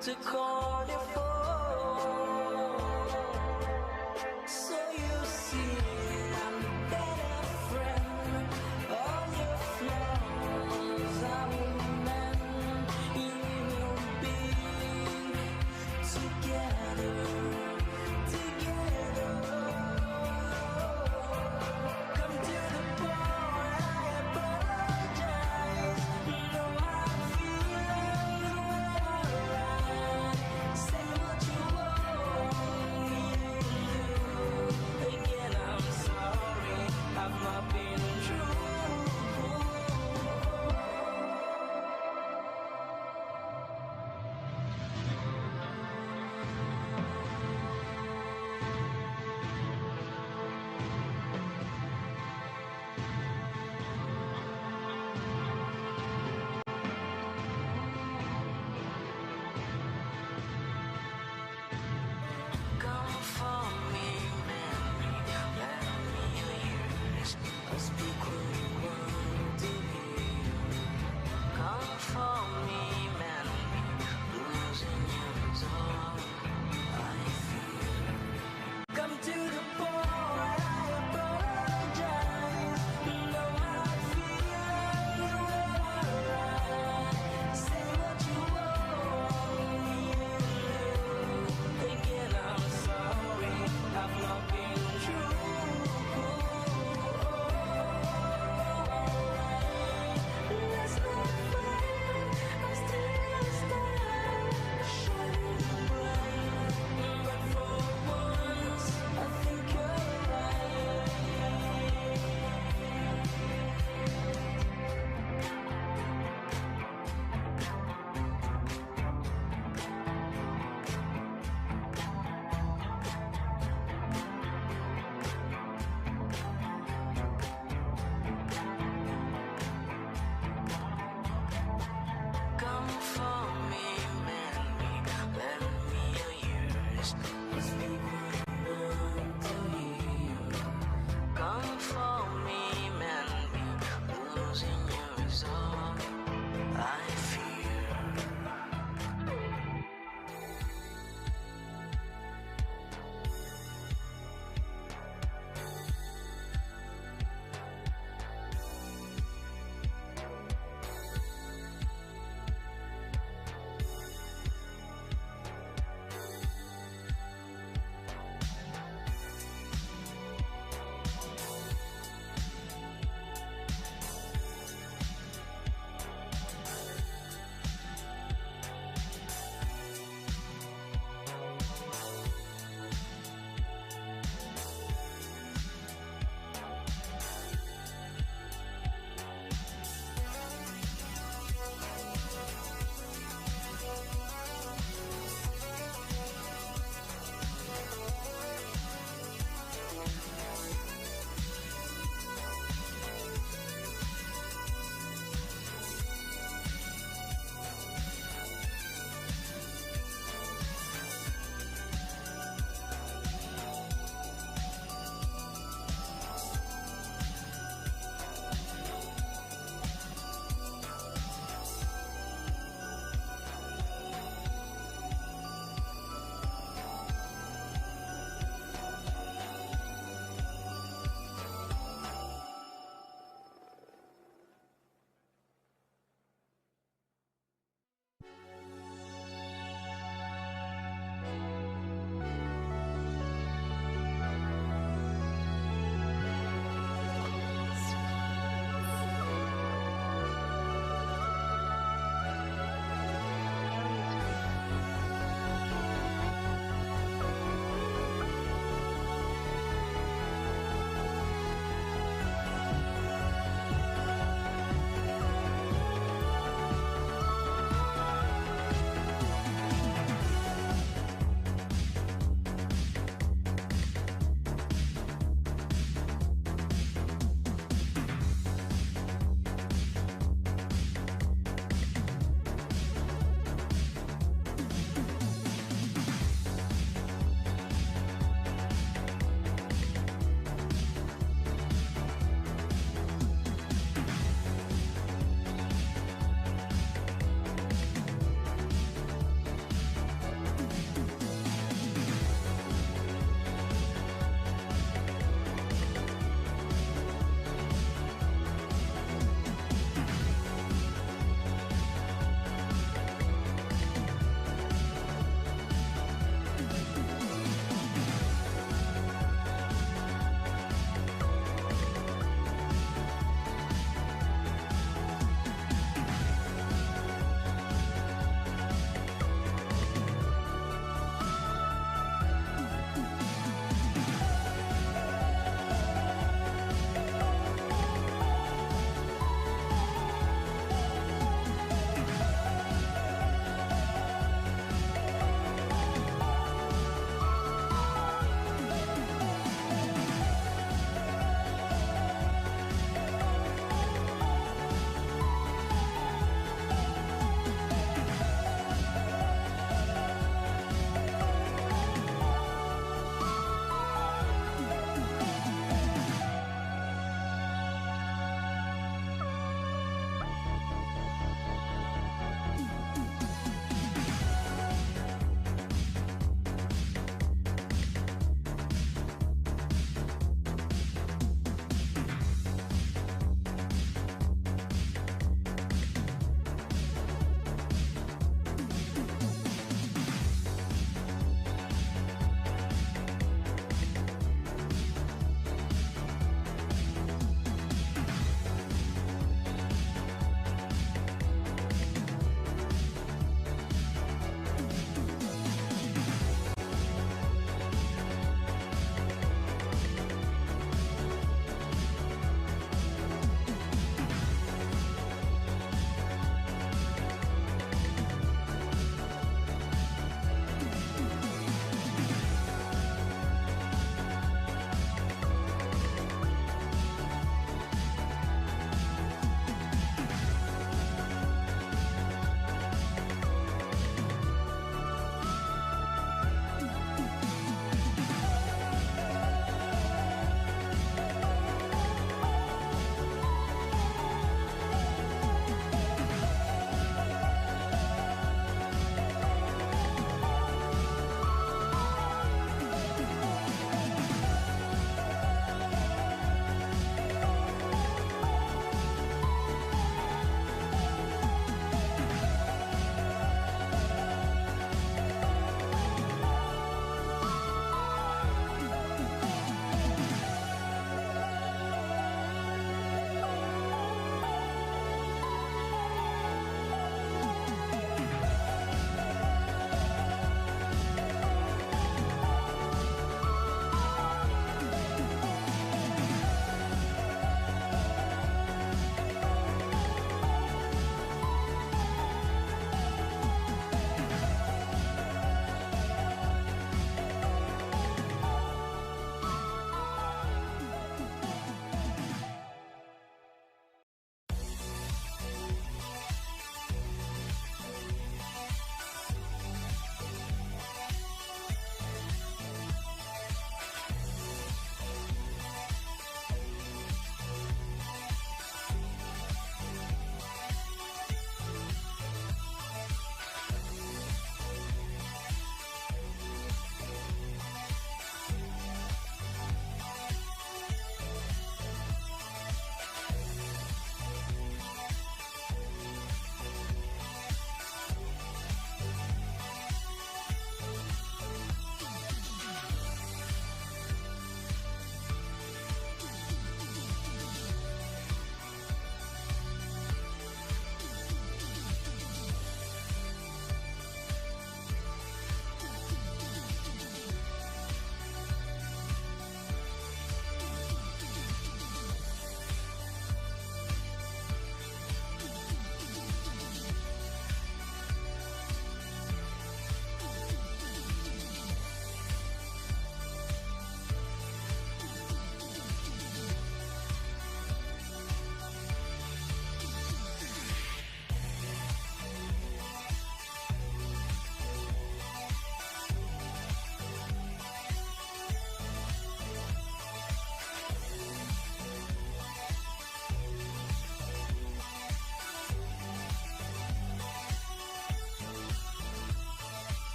to call you for. So you see, I'm a better friend. All your flaws, I will mend. You will be together. Come to the point, I apologize. No hard feelings, we're alright.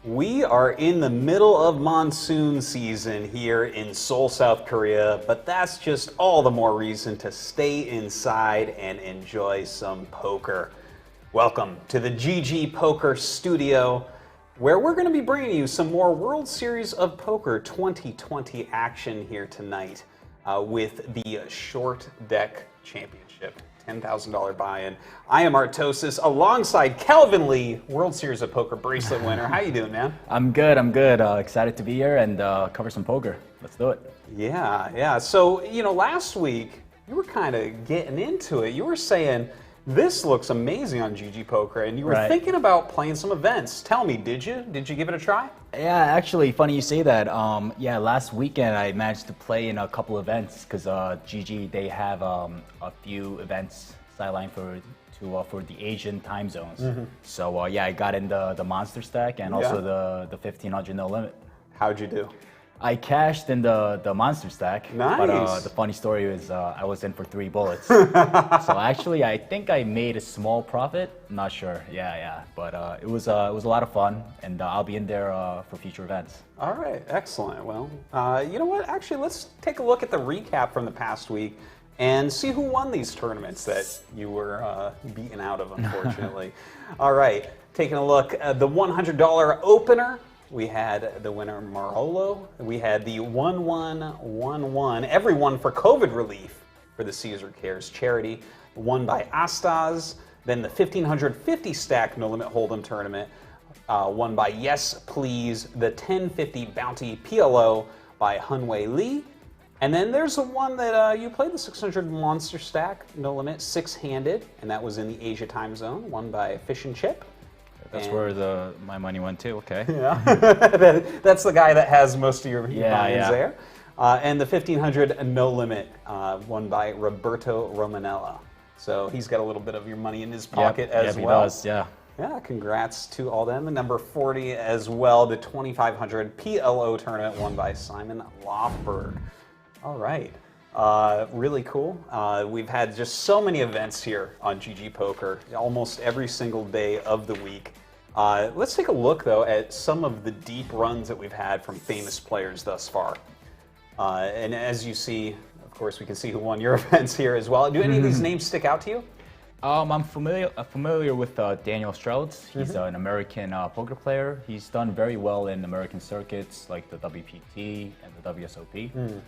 We are in the middle of monsoon season here in Seoul, South Korea, but that's just all the more reason to stay inside and enjoy some poker. Welcome to the GGPoker studio, where we're going to be bringing you some more World Series of Poker 2020 action here tonight with the Short Deck Championship. $10,000 buy-in. I am Artosis alongside Calvin Lee, World Series of Poker Bracelet winner. How you doing, man? I'm good. Excited to be here and cover some poker. Let's do it. Yeah. So, last week you were kind of getting into it. You were saying, this looks amazing on GGPoker, and you were thinking about playing some events. Tell me, did you? Did you give it a try? Yeah, actually, funny you say that. Last weekend I managed to play in a couple events because GG, they have a few events sidelined for the Asian time zones. So I got in the monster stack and also the 1500 no limit. How'd you do? I cashed in the monster stack. Nice. But the funny story is I was in for 3 bullets. So actually, I think I made a small profit. Not sure. Yeah. But it was a lot of fun, and I'll be in there for future events. All right, excellent. Well, you know what? Actually, let's take a look at the recap from the past week and see who won these tournaments that you were beaten out of, unfortunately. All right, taking a look at the $100 opener. We had the winner Marolo. We had the 1111 everyone for COVID relief for the Caesar Cares charity, won by Astas. Then the 1550 stack no limit hold'em tournament, won by Yes Please. The 1050 bounty PLO by Hunwei Lee. And then there's the one that you played, the 600 monster stack no limit 6-handed, and that was in the Asia time zone, won by Fish and Chip. That's where my money went too. Okay. Yeah, that's the guy that has most of your buy-ins there. And the 1500 no limit, won by Roberto Romanella. So he's got a little bit of your money in his pocket as well. He does. Yeah. Yeah, congrats to all them. The number 40 as well, the 2500 PLO tournament won by Simon Lofberg. All right. Really cool. We've had just so many events here on GGPoker, almost every single day of the week. Let's take a look, though, at some of the deep runs that we've had from famous players thus far. And as you see, of course, we can see who won your events here as well. Do any of these names stick out to you? I'm familiar with Daniel Strauss. He's an American poker player. He's done very well in American circuits like the WPT and the WSOP.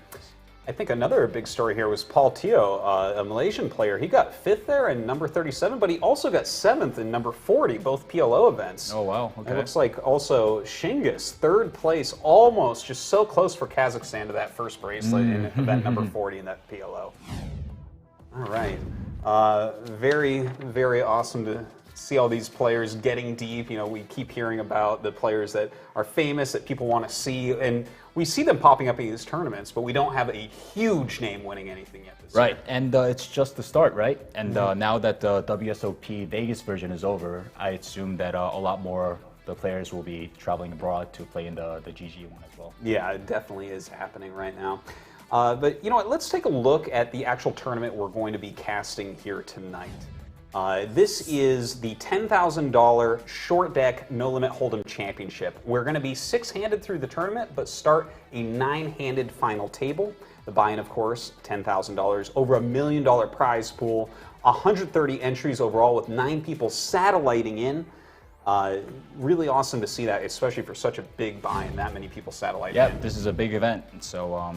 I think another big story here was Paul Teo, a Malaysian player. He got 5th there in number 37, but he also got 7th in number 40, both PLO events. Oh, wow. Okay. It looks like also Shingus, 3rd place, almost just so close for Kazakhstan to that first bracelet in event number 40 in that PLO. All right. Very, very awesome to see all these players getting deep. We keep hearing about the players that are famous that people want to see, and we see them popping up in these tournaments, but we don't have a huge name winning anything yet this year. And it's just the start, right? And now that the WSOP Vegas version is over, I assume that a lot more the players will be traveling abroad to play in the GG one as well. Yeah, it definitely is happening right now. But you know what? Let's take a look at the actual tournament we're going to be casting here tonight. This is the $10,000 Short Deck No Limit Hold'em Championship. We're going to be 6-handed through the tournament, but start a 9-handed final table. The buy-in, of course, $10,000, over $1 million prize pool, 130 entries overall with 9 people satelliting in. Really awesome to see that, especially for such a big buy-in, that many people satelliting in. Yeah, this is a big event, so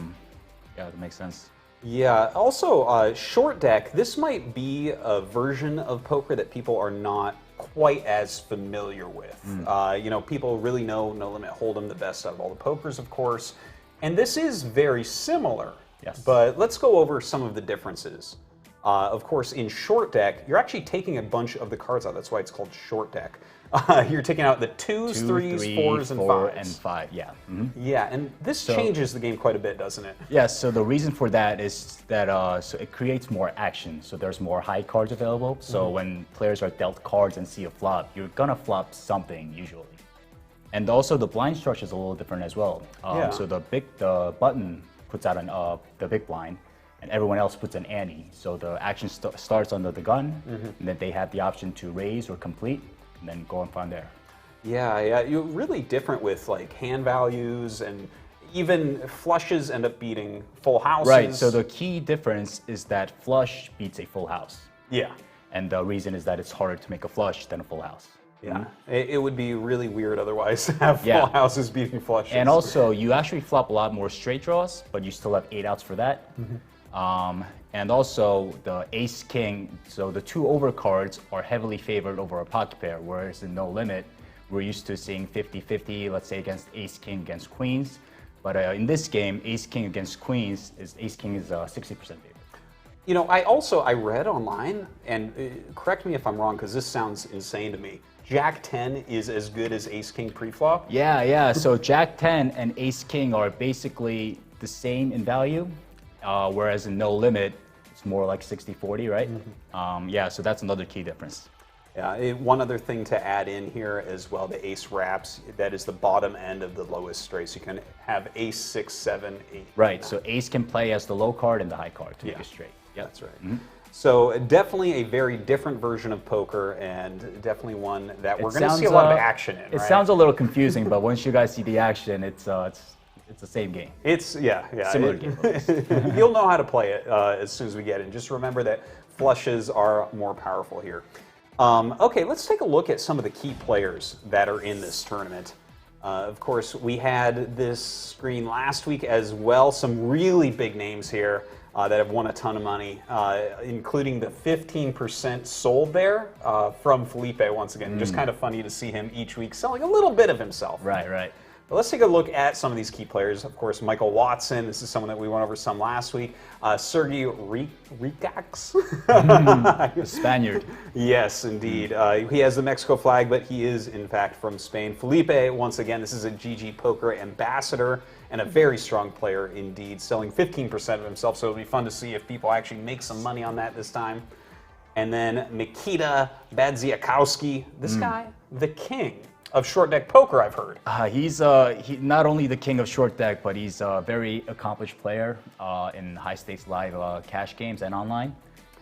yeah, that makes sense. Yeah, also Short Deck, this might be a version of poker that people are not quite as familiar with. People really know No Limit Hold'em the best out of all the pokers, of course, and this is very similar. Yes. But let's go over some of the differences. Of course, in Short Deck, you're actually taking a bunch of the cards out. That's why it's called Short Deck. You're taking out the 2s, 3s, 4s, and 5s. And 5, yeah. Yeah, and this changes the game quite a bit, doesn't it? Yeah, so the reason for that is that so it creates more action. So there's more high cards available. So when players are dealt cards and see a flop, you're gonna flop something usually. And also the blind structure is a little different as well. So the button puts out the big blind, and everyone else puts an ante. So the action starts under the gun, and then they have the option to raise or complete, and then go on from there. Yeah, you're really different with like hand values, and even flushes end up beating full houses. Right, so the key difference is that flush beats a full house. Yeah. And the reason is that it's harder to make a flush than a full house. Yeah, it would be really weird otherwise to have full Yeah. houses beating flushes. And also, you actually flop a lot more straight draws, but you still have 8 outs for that. And also, the ace king, so the 2 overcards are heavily favored over a pocket pair, whereas in no limit, we're used to seeing 50-50, let's say against ace king against queens. But in this game, ace king against queens, ace king is 60% favored. You know, I read online, and correct me if I'm wrong, because this sounds insane to me. Jack 10 is as good as ace king preflop. Yeah. So Jack 10 and ace king are basically the same in value, whereas in no limit, it's more like 60-40, right? Yeah, so that's another key difference. Yeah, one other thing to add in here as well, the ace wraps, that is the bottom end of the lowest straight. So you can have ace 6, 7, 8. Right, so ace can play as the low card and the high card to make it straight. Yep. That's right. So definitely a very different version of poker, and definitely one that we're going to see a lot of action in. It sounds a little confusing, but once you guys see the action, it's the same game. It's Similar game. You'll know how to play it as soon as we get in. Just remember that flushes are more powerful here. Okay, let's take a look at some of the key players that are in this tournament. Of course, we had this screen last week as well. Some really big names here that have won a ton of money, including the 15% sold there from Felipe once again. Just kind of funny to see him each week selling a little bit of himself. Right. But let's take a look at some of these key players. Of course, Michael Watson. This is someone that we went over some last week. Sergey Rikax. The Spaniard. Yes, indeed. He has the Mexico flag, but he is, in fact, from Spain. Felipe, once again, this is a GGPoker ambassador and a very strong player indeed, selling 15% of himself. So it'll be fun to see if people actually make some money on that this time. And then Mikita Badziakowski. This guy, the king of short deck poker, I've heard. He's not only the king of short deck, but he's a very accomplished player in high stakes live cash games and online,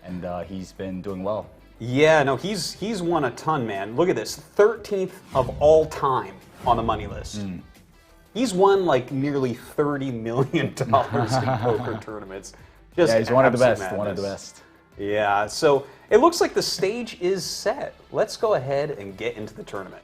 and he's been doing well. Yeah, no, he's won a ton, man. Look at this, 13th of all time on the money list. He's won like nearly $30 million in poker tournaments. Just Yeah, he's one of the best. madness. One of the best. Yeah, so it looks like the stage is set. Let's go ahead and get into the tournament.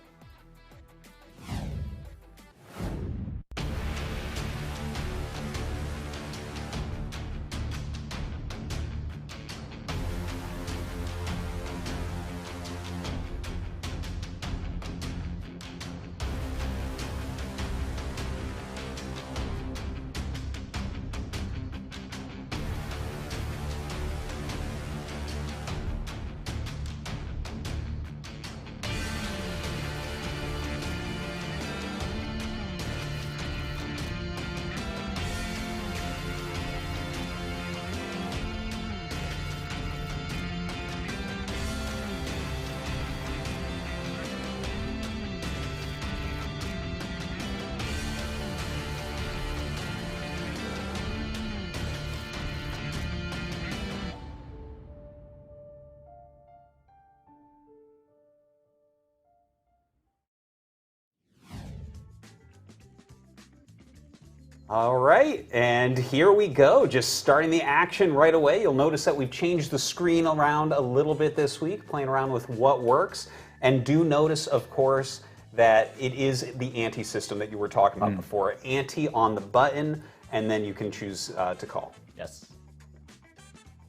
All right, and here we go. Just starting the action right away. You'll notice that we've changed the screen around a little bit this week, playing around with what works. And do notice, of course, that it is the ante system that you were talking about before. Ante on the button, and then you can choose to call. Yes.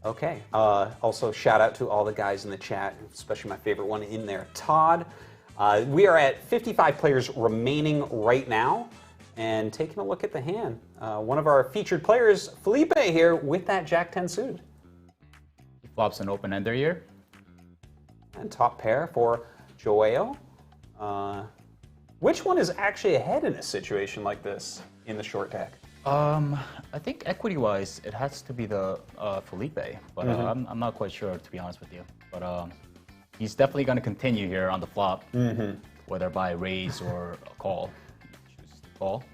Okay. Also, shout out to all the guys in the chat, especially my favorite one in there, Todd. We are at 55 players remaining right now. And taking a look at the hand, one of our featured players, Felipe, here with that Jack 10 suited. He flops an open ender here. And top pair for Joao. Which one is actually ahead in a situation like this in the short deck? I think equity-wise, it has to be the Felipe, but I'm not quite sure, to be honest with you. But he's definitely going to continue here on the flop, whether by raise or a call. Call.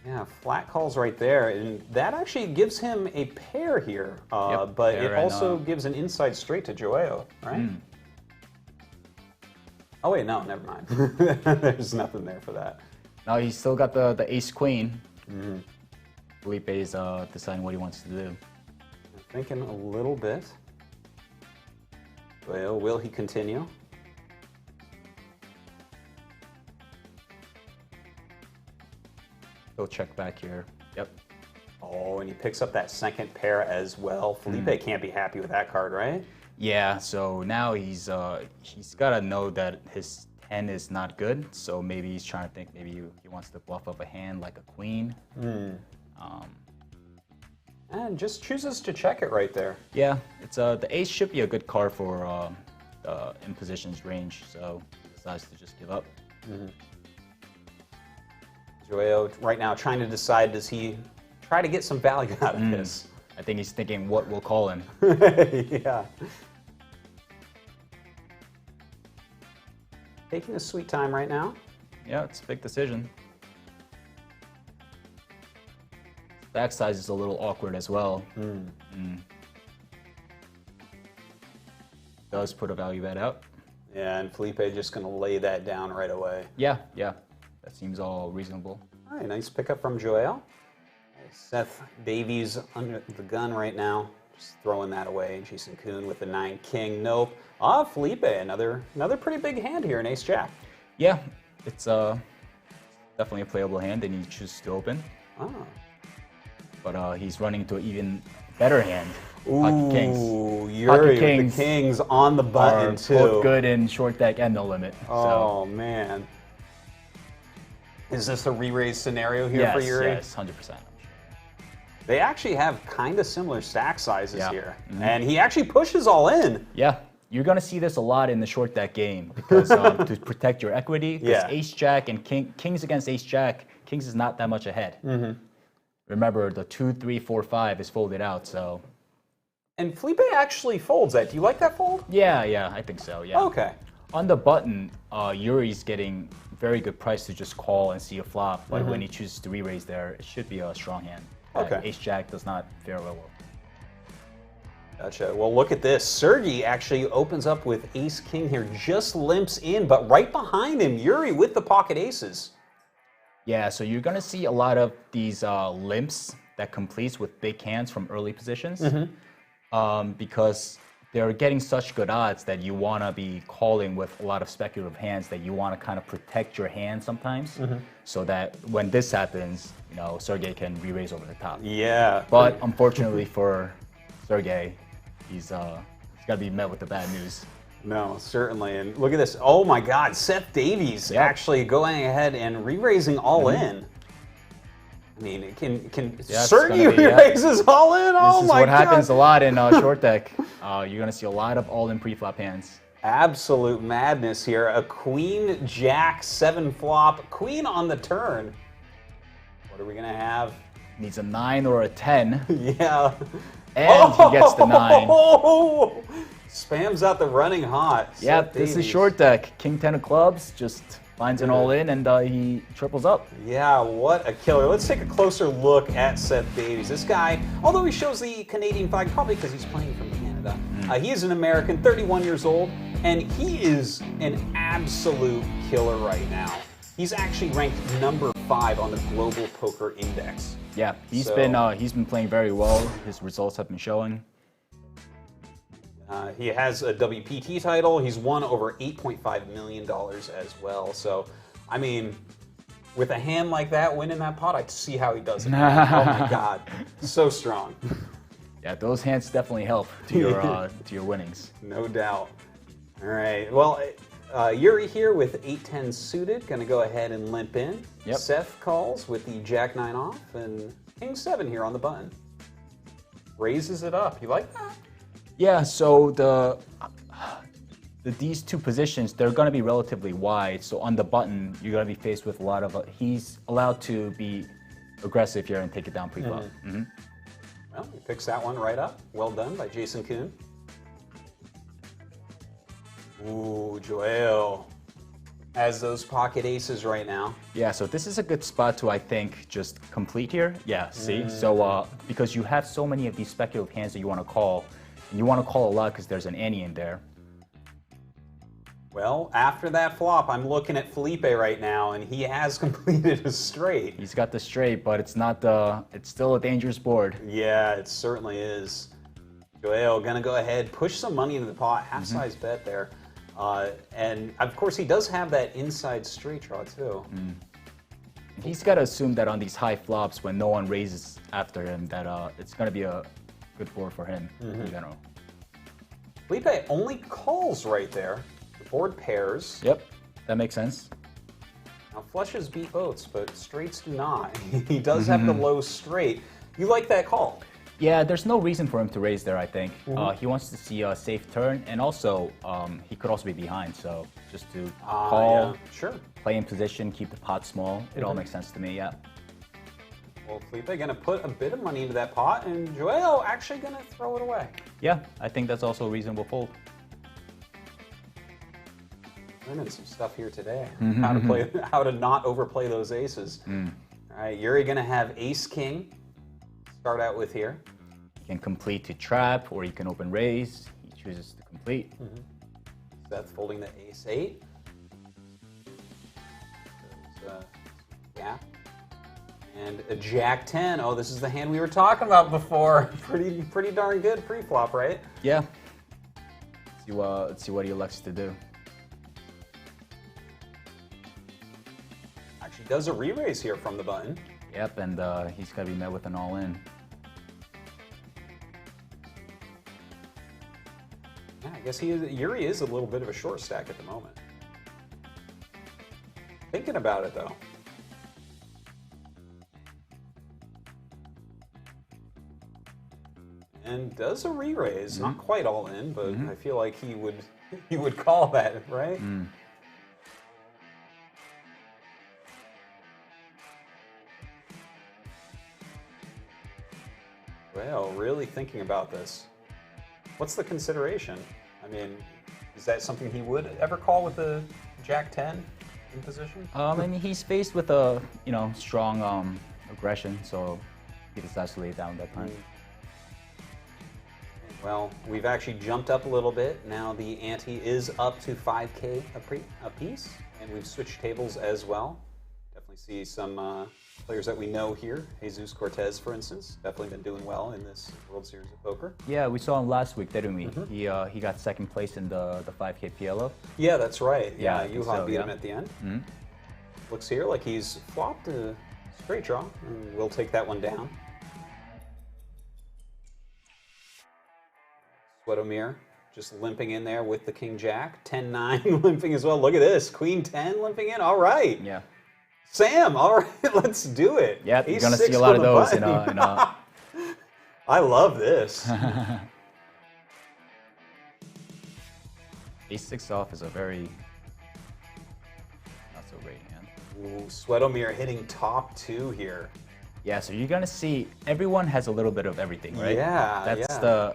Yeah, flat calls right there, and that actually gives him a pair here, but pair it also gives an inside straight to Joao, right? Oh wait, no, never mind. There's nothing there for that. Now he's still got the ace queen. Felipe is deciding what he wants to do. Thinking a little bit. Well, will he continue? He'll check back here. Yep. Oh, and he picks up that second pair as well. Felipe can't be happy with that card, right? Yeah, so now he's got to know that his 10 is not good. So maybe he's trying to think maybe he wants to bluff up a hand like a queen. And just chooses to check it right there. Yeah, it's the ace should be a good card for in positions range. So he decides to just give up. Joao right now trying to decide, does he try to get some value out of this? I think he's thinking what will call him. Yeah. Taking a sweet time right now. Yeah, it's a big decision. Back size is a little awkward as well. Does put a value bet out. Yeah, and Felipe just going to lay that down right away. Yeah, that seems all reasonable. All right, nice pickup from Joao. Seth Davies under the gun right now, just throwing that away. Jason Kuhn with the 9-king, nope. Felipe, another pretty big hand here in Ace-Jack. Yeah, it's definitely a playable hand, and he chooses to open. But he's running into an even better hand. Pocket kings. Ooh, Yuri with the kings on the button too. Both good in short deck and no limit. Oh man. Is this a re-raise scenario here for Yuri? Yes, 100%. They actually have kind of similar stack sizes here. And he actually pushes all in. Yeah, you're going to see this a lot in the short deck game because to protect your equity, because ace-jack and kings against ace-jack, kings is not that much ahead. Remember, the 2, 3, 4, 5 is folded out, so. And Felipe actually folds that. Do you like that fold? Yeah, I think so, yeah. Okay. On the button, Yuri's getting very good price to just call and see a flop, but when he chooses to re-raise there, it should be a strong hand. Okay. Ace-jack does not fare well. Gotcha. Well, look at this. Sergey actually opens up with ace-king here, just limps in, but right behind him, Yuri with the pocket aces. Yeah, so you're going to see a lot of these limps that completes with big hands from early positions because they're getting such good odds that you want to be calling with a lot of speculative hands that you want to kind of protect your hand sometimes so that when this happens, you know, Sergey can re-raise over the top. Yeah. But unfortunately for Sergey, he's got to be met with the bad news. No, certainly. And look at this. Oh my God, Seth Davies actually going ahead and re-raising all in. I mean, can Sergey re-raises all in? Oh my God. This is what happens a lot in short deck. You're going to see a lot of all-in pre-flop hands. Absolute madness here. A queen, jack, 7 flop, queen on the turn. What are we going to have? Needs a 9 or a 10. Yeah. And he gets the 9. Spams out the running hot. Yep, this is short deck. King 10 of clubs just finds an all in and he triples up. Yeah, what a killer. Let's take a closer look at Seth Davies. This guy, although he shows the Canadian flag, probably because he's playing from Canada, he is an American, 31 years old, and he is an absolute killer right now. He's actually ranked number 5 on the Global Poker Index. Yeah, he's been playing very well. His results have been showing. He has a WPT title. He's won over $8.5 million as well. So, I mean, with a hand like that, winning that pot, I see how he does it. Oh my God, so strong. Yeah, those hands definitely help to your winnings. No doubt. All right. Well, Yuri here with 8-10 suited, going to go ahead and limp in. Yep. Seth calls with the Jack 9 off and King 7 here on the button. Raises it up. You like that? Yeah, so these two positions, they're going to be relatively wide. So on the button, you're going to be faced with a lot of, he's allowed to be aggressive here and take it down pre-flop. Well, he picks that one right up. Well done by Jason Kuhn. Ooh, Joel has those pocket aces right now. Yeah, so this is a good spot to, I think, just complete here. Yeah, see? So because you have so many of these speculative hands that you want to call, and you want to call a lot because there's an ante in there. Well, after that flop, I'm looking at Felipe right now, and he has completed a straight. He's got the straight, but it's not it's still a dangerous board. Yeah, it certainly is. Joel gonna go ahead, push some money into the pot, half-size bet there. And of course, he does have that inside straight draw too. He's got to assume that on these high flops, when no one raises after him, that it's gonna be a good board for him in general. Felipe only calls right there. The board pairs. Yep, that makes sense. Now flushes beat boats, but straights do not. He does have the low straight. You like that call? Yeah, there's no reason for him to raise there, I think. He wants to see a safe turn, and also he could also be behind, so just to call, Yeah, sure. play in position, keep the pot small, it all makes sense to me, yeah. Well, Felipe gonna put a bit of money into that pot, and Joel actually gonna throw it away. Yeah, I think that's also a reasonable fold. Learning some stuff here today. How to not overplay those aces. All right, Yuri gonna have ace king. Start out with here. You can complete to trap, or you can open raise. He chooses to complete. Seth folding the ace eight. Yeah. And a jack 10. Oh, this is the hand we were talking about before. Pretty darn good pre-flop, right? Yeah. Let's see what he elects to do. Actually does a re-raise here from the button. Yep, and he's got to be met with an all-in. Yeah, I guess Yuri is a little bit of a short stack at the moment. Thinking about it, though. And does a re-raise. Not quite all in, but I feel like he would call that, right? Well, really thinking about this. What's the consideration? I mean, is that something he would ever call with the Jack 10 in position? And he's faced with a strong aggression, so he decides to lay it down that time. Well, we've actually jumped up a little bit. Now the ante is up to 5K a piece, and we've switched tables as well. Definitely see some players that we know here. Jesus Cortez, for instance, definitely been doing well in this World Series of Poker. Yeah, we saw him last week, didn't we? He got second place in the 5K PLO. Yeah, that's right. Yeah, I Yeah, think Yuha so, beat yeah. him at the end. Looks here like he's flopped a straight draw, and we'll take that one down. Sweatomir just limping in there with the King Jack. 10-9 limping as well. Look at this. Queen 10 limping in. All right. Yeah. Sam, all right, let's do it. Yep, you're Ace gonna six see a lot of with those in button. a I love this. Ace-6 off is a very not so great hand. Ooh, Sweatomir hitting top two here. Yeah, so you're gonna see everyone has a little bit of everything, right? Yeah, That's yeah.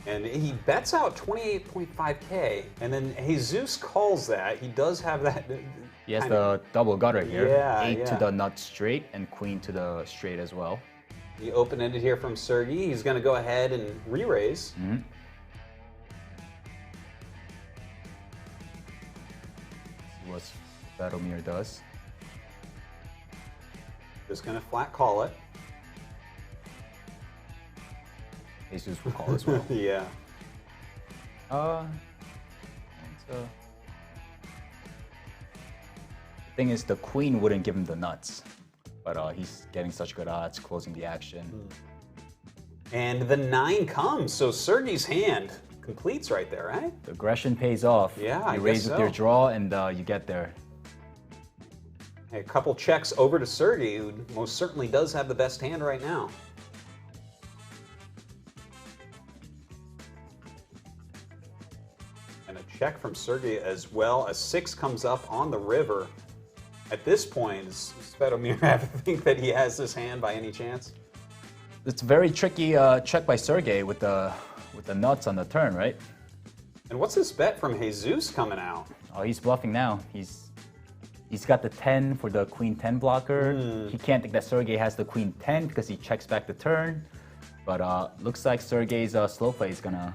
And he bets out 28.5K, and then Jesus calls that. He does have that. He has the double gutter here. Yeah, 8 to yeah. the nut straight and queen to the straight as well. The open-ended here from Sergey. He's going to go ahead and re-raise. See what Sweatomir does. Just going to flat call it. Jesus will call as well. Yeah. The thing is, the queen wouldn't give him the nuts, but he's getting such good odds, closing the action. And the 9 comes, so Sergey's hand completes right there, right? The aggression pays off. Yeah, I You guess raise with so. your draw, and you get there. A couple checks over to Sergey, who most certainly does have the best hand right now. And a check from Sergey as well. A 6 comes up on the river. At this point, does Sweatomir have to think that he has this hand by any chance? It's a very tricky check by Sergey with the nuts on the turn, right? And what's this bet from Jesus coming out? Oh, he's bluffing now. He's got the 10 for the queen 10 blocker. He can't think that Sergey has the queen 10 because he checks back the turn. But looks like Sergey's slow play is gonna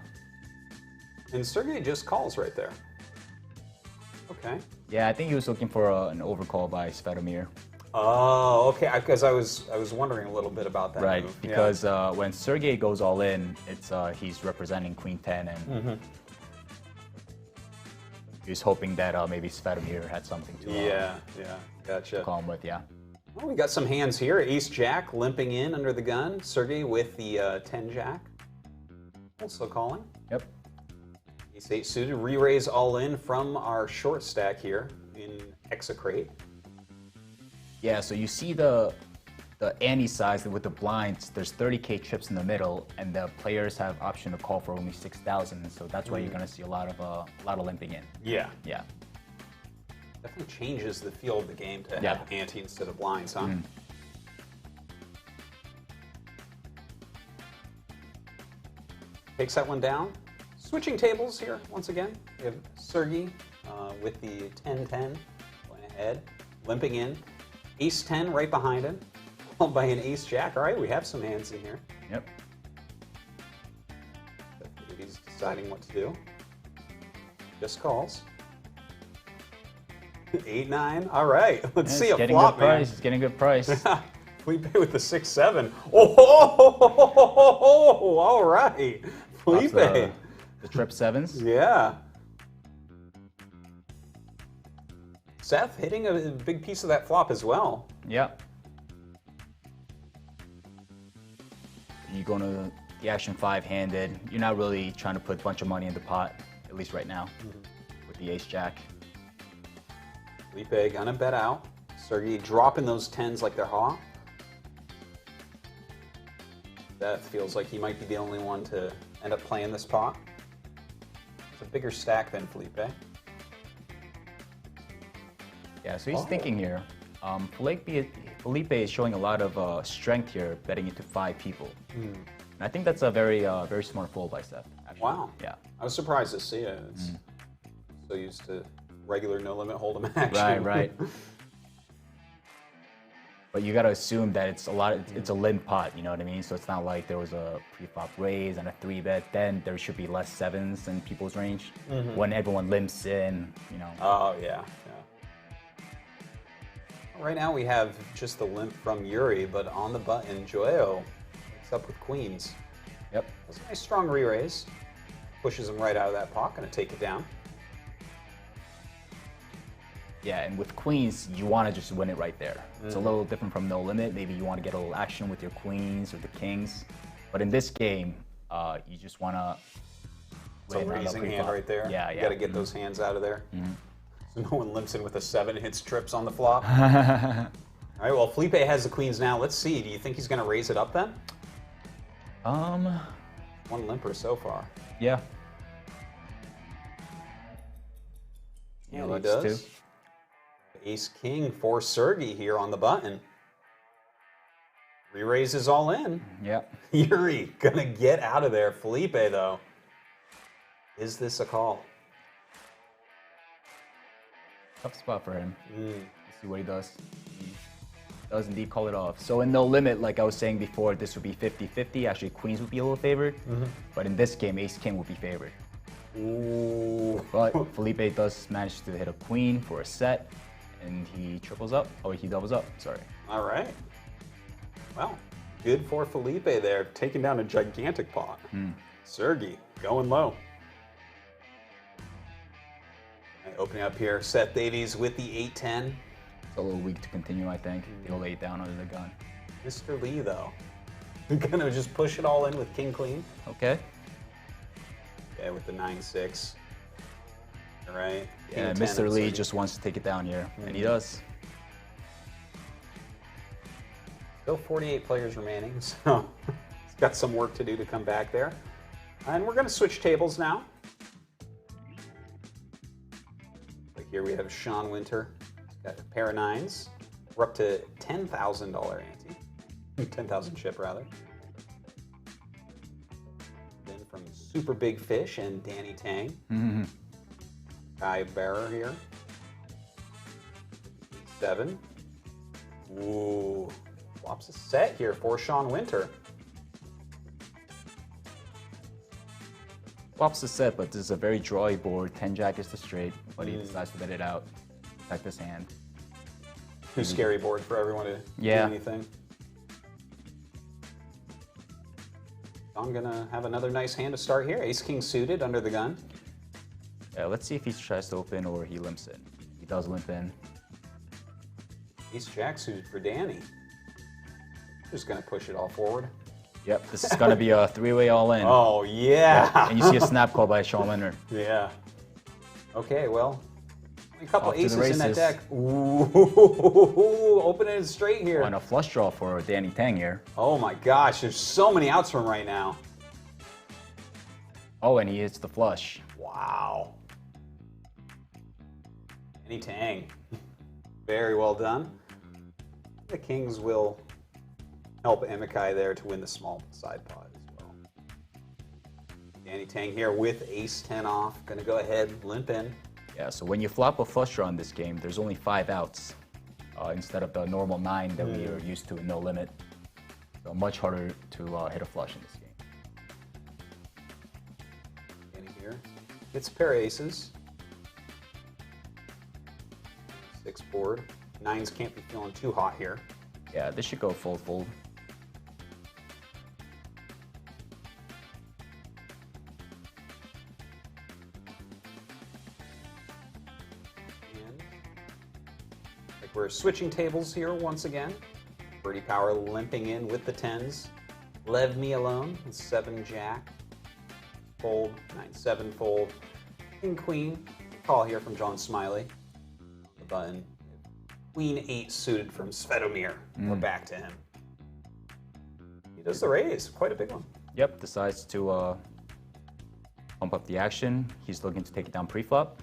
And Sergey just calls right there. Okay. Yeah, I think he was looking for an overcall by Svetomir. Oh, okay. Because I was wondering a little bit about that Right, move. because when Sergey goes all in, it's he's representing Queen 10, and he was hoping that maybe Svetomir had something to Gotcha. call him with. Yeah. Well, we got some hands here. Ace Jack limping in under the gun. Sergey with the 10 Jack. Also calling. Yep. Ace 8 suited. Re-raise all in from our short stack here in Execrate. Yeah, so you see the ante size with the blinds. There's 30K chips in the middle, and the players have option to call for only 6,000. So that's why you're gonna see a lot of limping in. Yeah. Yeah. Definitely changes the feel of the game to have ante instead of blinds, huh? Takes that one down. Switching tables here once again. We have Sergey with the 10-10 going ahead, limping in. Ace 10 right behind him, followed by an Ace Jack. All right, we have some hands in here. Yep. He's deciding what to do. Just calls. 8-9. All right, let's see a getting flop, good price. It's getting a good price. Felipe with the 6-7. Oh, all right. Felipe. The trip sevens. Yeah. Seth hitting a big piece of that flop as well. Yep. You go to the action 5-handed. You're not really trying to put a bunch of money in the pot, at least right now, with the Ace Jack. Felipe gonna bet out. Sergey dropping those 10s like they're hot. Seth feels like he might be the only one to end up playing this pot. It's a bigger stack than Felipe. Yeah, so he's thinking here. Felipe is showing a lot of strength here, betting into 5 people. And I think that's a very smart fold by Seth. Actually. Wow. Yeah. I was surprised to see it. It's so used to regular no limit hold'em action. Right. But you got to assume that it's a limp pot, you know what I mean? So it's not like there was a pre-flop raise and a 3-bet. Then there should be less 7s in people's range when everyone limps in, you know. Oh, yeah. Right now we have just the limp from Yuri, but on the button, Joyo picks up with queens. Yep. That's a nice strong re-raise. Pushes him right out of that pot, gonna take it down. Yeah, and with queens, you want to just win it right there. It's a little different from no limit. Maybe you want to get a little action with your queens or the kings. But in this game, you just want to It's a raising hand right there. Yeah. You gotta get those hands out of there. So no one limps in with a 7, hits trips on the flop. All right, well, Felipe has the queens now. Let's see, do you think he's gonna raise it up then? One limper so far. Yeah. Yeah, he likes does. to. Ace King for Sergey here on the button. Re-raises all in. Yep. Yuri gonna get out of there. Felipe, though. Is this a call? Tough spot for him. Let's see what he does. He does indeed call it off. So in no limit, like I was saying before, this would be 50-50. Actually, queens would be a little favored. But in this game, Ace King would be favored. Ooh. But Felipe does manage to hit a queen for a set, and he triples up. Oh, he doubles up. Sorry. All right. Well, good for Felipe there, taking down a gigantic pot. Sergey going low. And opening up here, Seth Davies with the 8-10. It's a little weak to continue, I think. He'll lay it down under the gun. Mr. Lee, though, gonna just push it all in with king queen. Okay. Yeah, with the 9-6. All right. Yeah, King 10 Mr. and Lee Sergey. just wants to take it down here, and he does. Still 48 players remaining, so he's got some work to do to come back there. And we're going to switch tables now. Like here we have Sean Winter. He's got a pair of 9s. We're up to $10,000 ante. 10,000 chip, rather. Then from Super Big Fish and Danny Tang. Kai Bearer here. 7. Ooh. Flops a set here for Sean Winter. Flops the set, but this is a very drawy board. 10-jack is the straight, but he decides to bet it out. Protect his hand. Too scary board for everyone to do Yeah. anything. I'm gonna have another nice hand to start here. Ace King suited under the gun. Yeah, let's see if he tries to open or he limps in. He does limp in. Ace Jack suited for Danny. Just gonna push it all forward. Yep, this is gonna be a three-way all-in. Oh yeah. And you see a snap call by Sean Leonard. Yeah. Okay, well, a couple Off to the aces in that races. deck. Ooh, opening it straight here. On a flush draw for Danny Tang here. Oh my gosh, there's so many outs from right now. Oh, and he hits the flush. Wow. Danny Tang. Very well done. The Kings will help Amikai there to win the small side pot as well. Danny Tang here with ace-10 off. Gonna go ahead, limp in. Yeah, so when you flop a flush draw in this game, there's only 5 outs instead of the normal 9 that we are used to in No Limit. So much harder to hit a flush in this game. Danny here. It's a pair of aces. 6 board. 9s can't be feeling too hot here. Yeah, this should go fold. And like we're switching tables here once again. Birdie Power limping in with the 10s. Leave me alone with 7 jack. Fold, 9-7 fold. King Queen. Call here from John Smiley. On the button. Queen 8 suited from Svetomir. We're back to him. He does the raise. Quite a big one. Yep, decides to pump up the action. He's looking to take it down pre-flop.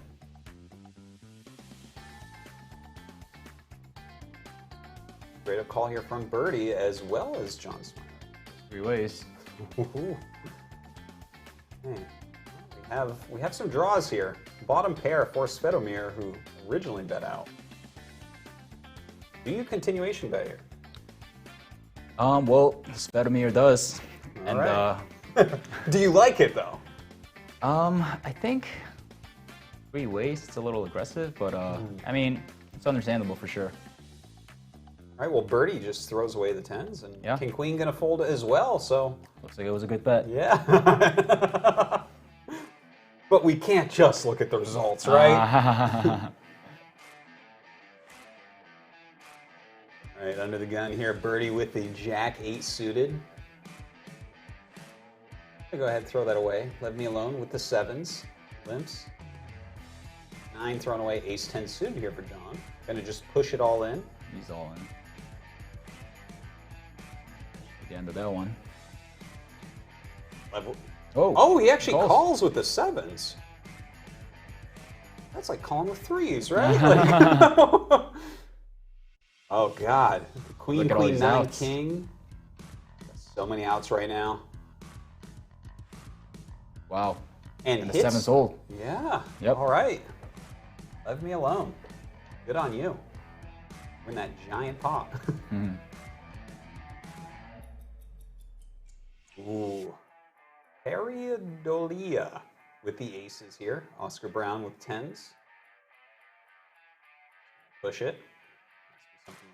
Straight up call here from Birdie as well as John Smiley. 3 ways. Ooh. Man, we have some draws here. Bottom pair for Svetomir, who originally bet out. Do you continuation bet here? Well, Svetomir does. And right. Do you like it though? I think 3 ways, it's a little aggressive, but I mean, it's understandable for sure. All right, well, Birdie just throws away the 10s, and Yeah. King Queen gonna fold as well, so Looks like it was a good bet. yeah. But we can't just look at the results, right? All right, under the gun here, Birdie with the Jack 8 suited. Go ahead, throw that away. Leave me alone with the 7s. Limps. 9 thrown away, ace-10 suited here for John. Gonna just push it all in. He's all in. The end of that one. Oh, he actually calls with the 7s. That's like calling with 3s, right? Like- oh, God. Queen, Look at all Queen, these 9, outs. King. So many outs right now. Wow. And the 7's old. Yeah. Yep. All right. Leave me alone. Good on you. Win that giant pot. Ooh. Peridolia with the aces here. Oscar Brown with 10s. Push it. That's something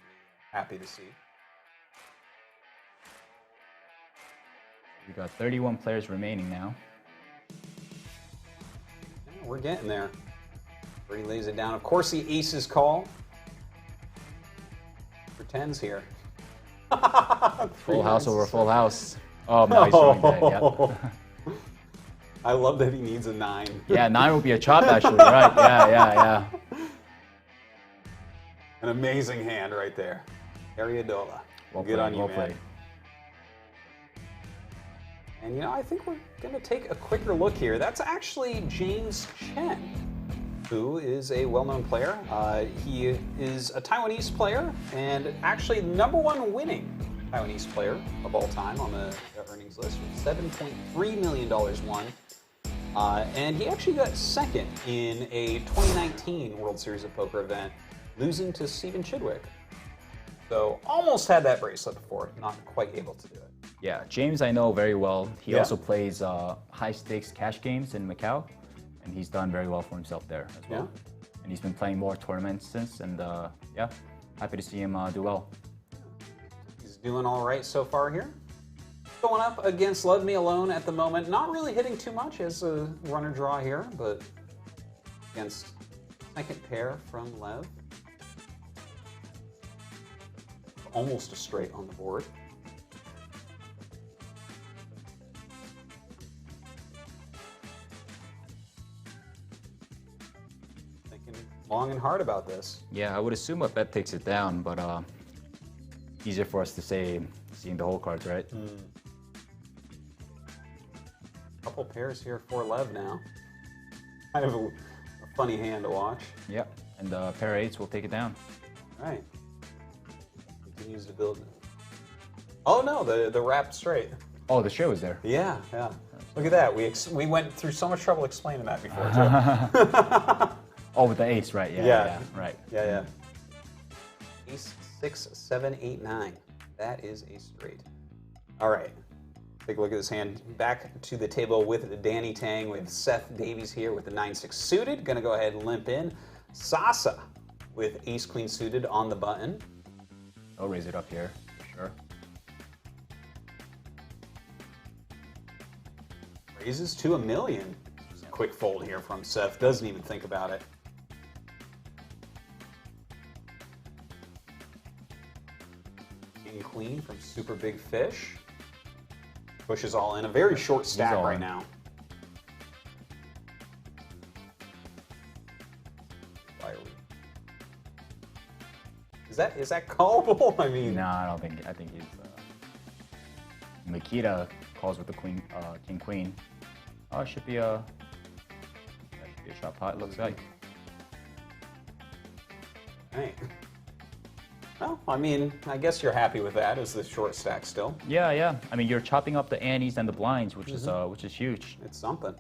we're happy to see. We got 31 players remaining now. Yeah, we're getting there. Birdie lays it down. Of course, the aces call. For 10s here. Full house over full house. Oh, no, he's throwing that. Yep. I love that he needs a 9. Yeah, 9 would be a chop actually, right? Yeah. An amazing hand right there. Ariadola. Well Good played, on you, well man. played. And you know, I think we're going to take a quicker look here. That's actually James Chen, who is a well-known player. He is a Taiwanese player and actually the #1 winning Taiwanese player of all time on the earnings list with $7.3 million won. And he actually got second in a 2019 World Series of Poker event, losing to Stephen Chidwick. So almost had that bracelet before, not quite able to do it. Yeah, James I know very well. He Yeah. also plays high stakes cash games in Macau, and he's done very well for himself there as well. Yeah. And he's been playing more tournaments since, and yeah, happy to see him do well. He's doing all right so far here. Going up against Love Me Alone at the moment. Not really hitting too much as a runner draw here, but against second pair from Lev. Almost a straight on the board. Thinking long and hard about this. Yeah, I would assume a bet takes it down, but easier for us to say seeing the whole cards, right? Couple pairs here for Lev now. Kind of a funny hand to watch. Yep, and pair eights will take it down. All right. Continues to build. Oh no, the wrap straight. Oh, the straight was there. Yeah, yeah. Look at that. We went through so much trouble explaining that before too. Oh, with the eights, right? Yeah, Yeah. yeah, right. Yeah, yeah. Ace 6, 7, 8, 9. That is a straight. All right. Take a look at this hand. Back to the table with Danny Tang with Seth Davies here with the 9-6 suited. Gonna go ahead and limp in. Sasa with Ace Queen suited on the button. I'll raise it up here, for sure. Raises to $1 million. Just a quick fold here from Seth. Doesn't even think about it. King Queen from Super Big Fish. Pushes all in. A very short stack all right in. now. Is that callable? I mean, No, I don't think. I think he's. Makita calls with the queen, king queen. Oh, it should be a. That should be a shot pot. It looks like. right. Well, I mean, I guess you're happy with that as the short stack still. Yeah, yeah. I mean, you're chopping up the antes and the blinds, which is huge. It's something.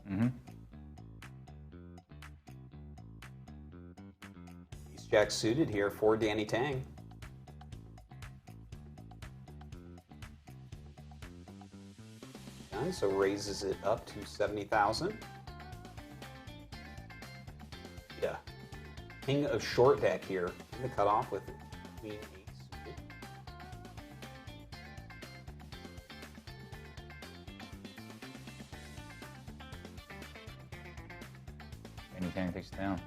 Ace Jack suited here for Danny Tang. Done, so raises it up to 70,000. Yeah. King of short deck here. In the cutoff with Queen 8 suited. Anything takes it down.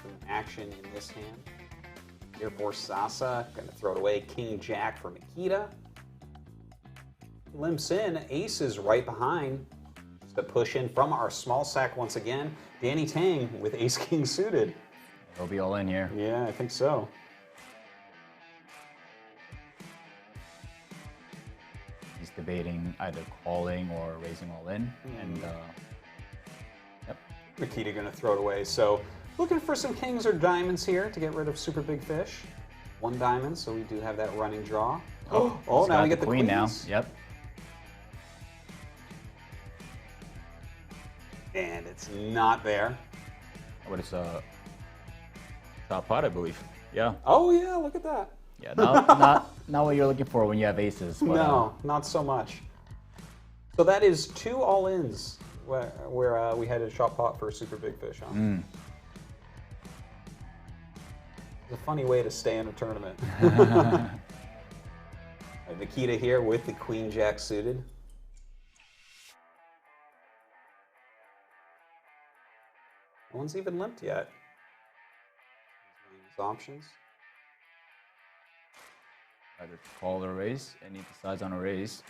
Some action in this hand. Here for Sasa. Gonna throw it away. King Jack for Makita. Limps in. Aces right behind. Just a push in from our small stack once again. Danny Tang with Ace King suited. It'll be all in here. Yeah, I think so. He's debating either calling or raising all in, and yep. Makita gonna throw it away. So looking for some kings or diamonds here to get rid of Super Big Fish. One diamond, so we do have that running draw. Oh, He's now got we get the queen now. queens. Yep. And it's not there. What is top pot, I believe. Yeah. Oh yeah, look at that. Yeah. Not what you're looking for when you have aces. But, No, not so much. So that is 2 all-ins where we had a shot pot for Super Big Fish on. It's a funny way to stay in a tournament. Makita here with the Queen Jack suited. No one's even limped yet. These options. either call or raise, and he decides on a raise.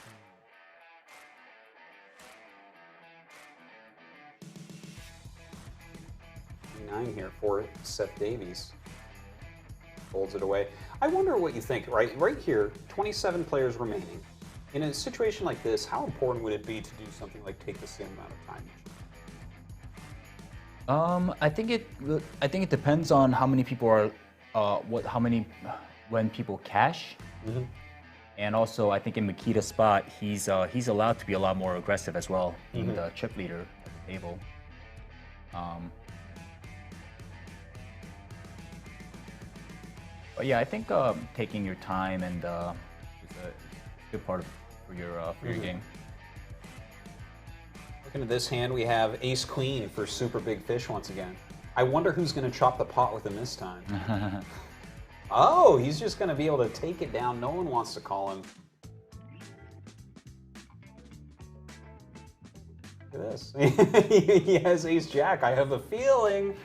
Nine here for Seth Davies. Folds it away. I wonder what you think, right here, 27 players remaining. In a situation like this, how important would it be to do something like take the same amount of time? I think it depends on how many people are, when people cash, and also I think in Makita's spot, he's allowed to be a lot more aggressive as well, being the chip leader at the table. But yeah, I think taking your time and is a good part for your game. Looking at this hand, we have Ace Queen for super big fish once again. I wonder who's going to chop the pot with him this time. Oh, he's just going to be able to take it down. No one wants to call him. Look at this. He has Ace Jack. I have a feeling.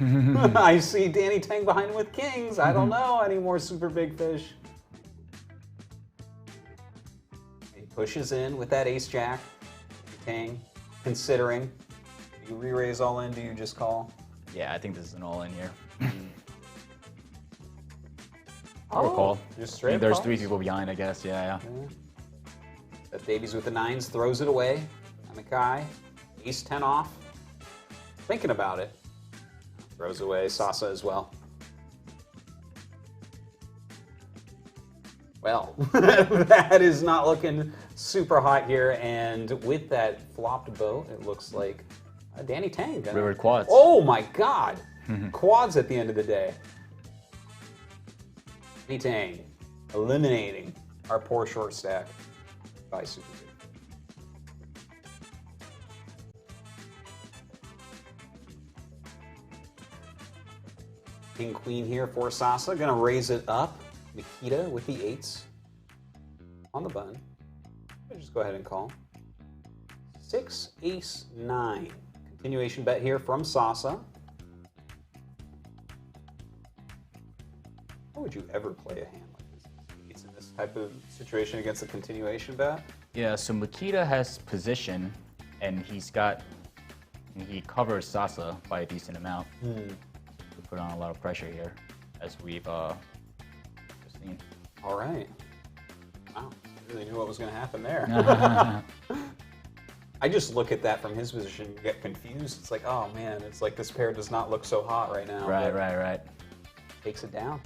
I see Danny Tang behind him with kings. I don't know any more super big fish. He pushes in with that Ace Jack. Tang, considering. Do you re-raise all in? Do you just call? Yeah, I think this is an all in here. Oh, Or call. just straight There's calls? 3 people behind, I guess. Yeah. That Davies with the 9s throws it away. Amakai, Ace 10 off. Thinking about it. Throws away Sasa as well. Well, that is not looking super hot here. And with that flopped boat, it looks like Danny Tang. River quads. Oh my God! Quads at the end of the day. Danny Tang eliminating our poor short stack by super big. King Queen here for Sasa. Gonna raise it up. Nikita with the 8s on the button. Just go ahead and call. 6, Ace, 9. Continuation bet here from Sasa. How would you ever play a hand like this? It's in this type of situation against a continuation bet? Yeah, so Makita has position, and he covers Sasa by a decent amount. To put on a lot of pressure here, as we've just seen. All right. Wow, I really knew what was going to happen there. I just look at that from his position and get confused. It's like, oh man, it's like this pair does not look so hot right now. Right. Takes it down.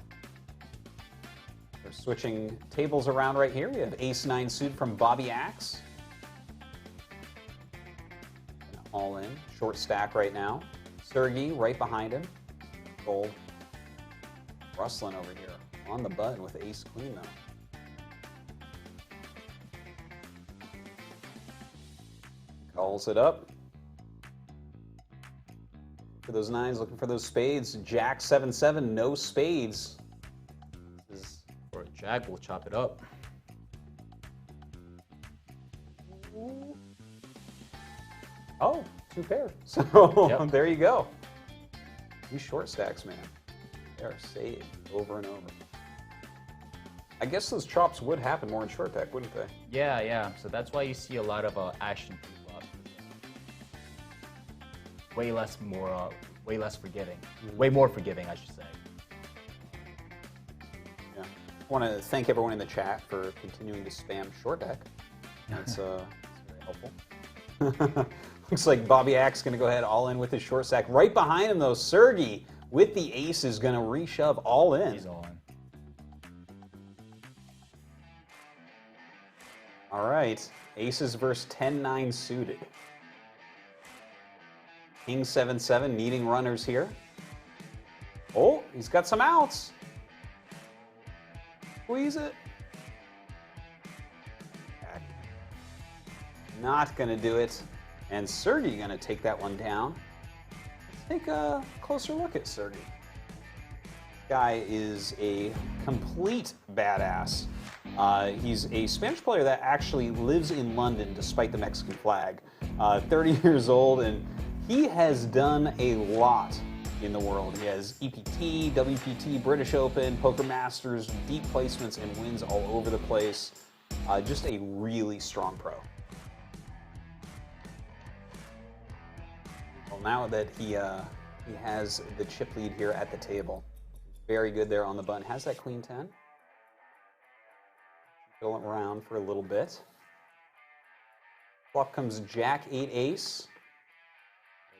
We're switching tables around right here. We have Ace 9 suit from Bobby Axe. All in. Short stack right now. Sergey right behind him. Gold. Rustling over here. On the button with Ace Queen though. Calls it up. For those 9s, looking for those spades. Jack 7-7, no spades. Or Jack will chop it up. Oh, 2 pair. So Yep. there you go. These short stacks, man, they are saved over and over. I guess those chops would happen more in short deck, wouldn't they? Yeah. So that's why you see a lot of action pre-flop. Way less forgiving. Way more forgiving, I should say. Yeah. I want to thank everyone in the chat for continuing to spam short deck. That's very helpful. Looks like Bobby Axe going to go ahead all in with his short stack. Right behind him, though, Sergey with the ace is going to reshove all in. He's all in. All right, aces versus 10-9 suited. King 7-7 needing runners here. Oh, he's got some outs. Squeeze it. Not going to do it. And Sergey going to take that one down. Let's take a closer look at Sergey. Guy is a complete badass. He's a Spanish player that actually lives in London despite the Mexican flag. 30 years old, and he has done a lot in the world. He has EPT, WPT, British Open, Poker Masters, deep placements, and wins all over the place. Just a really strong pro. Well, now that he has the chip lead here at the table, very good there on the button. Has that Queen 10. Going around for a little bit. Flop comes Jack 8 ace.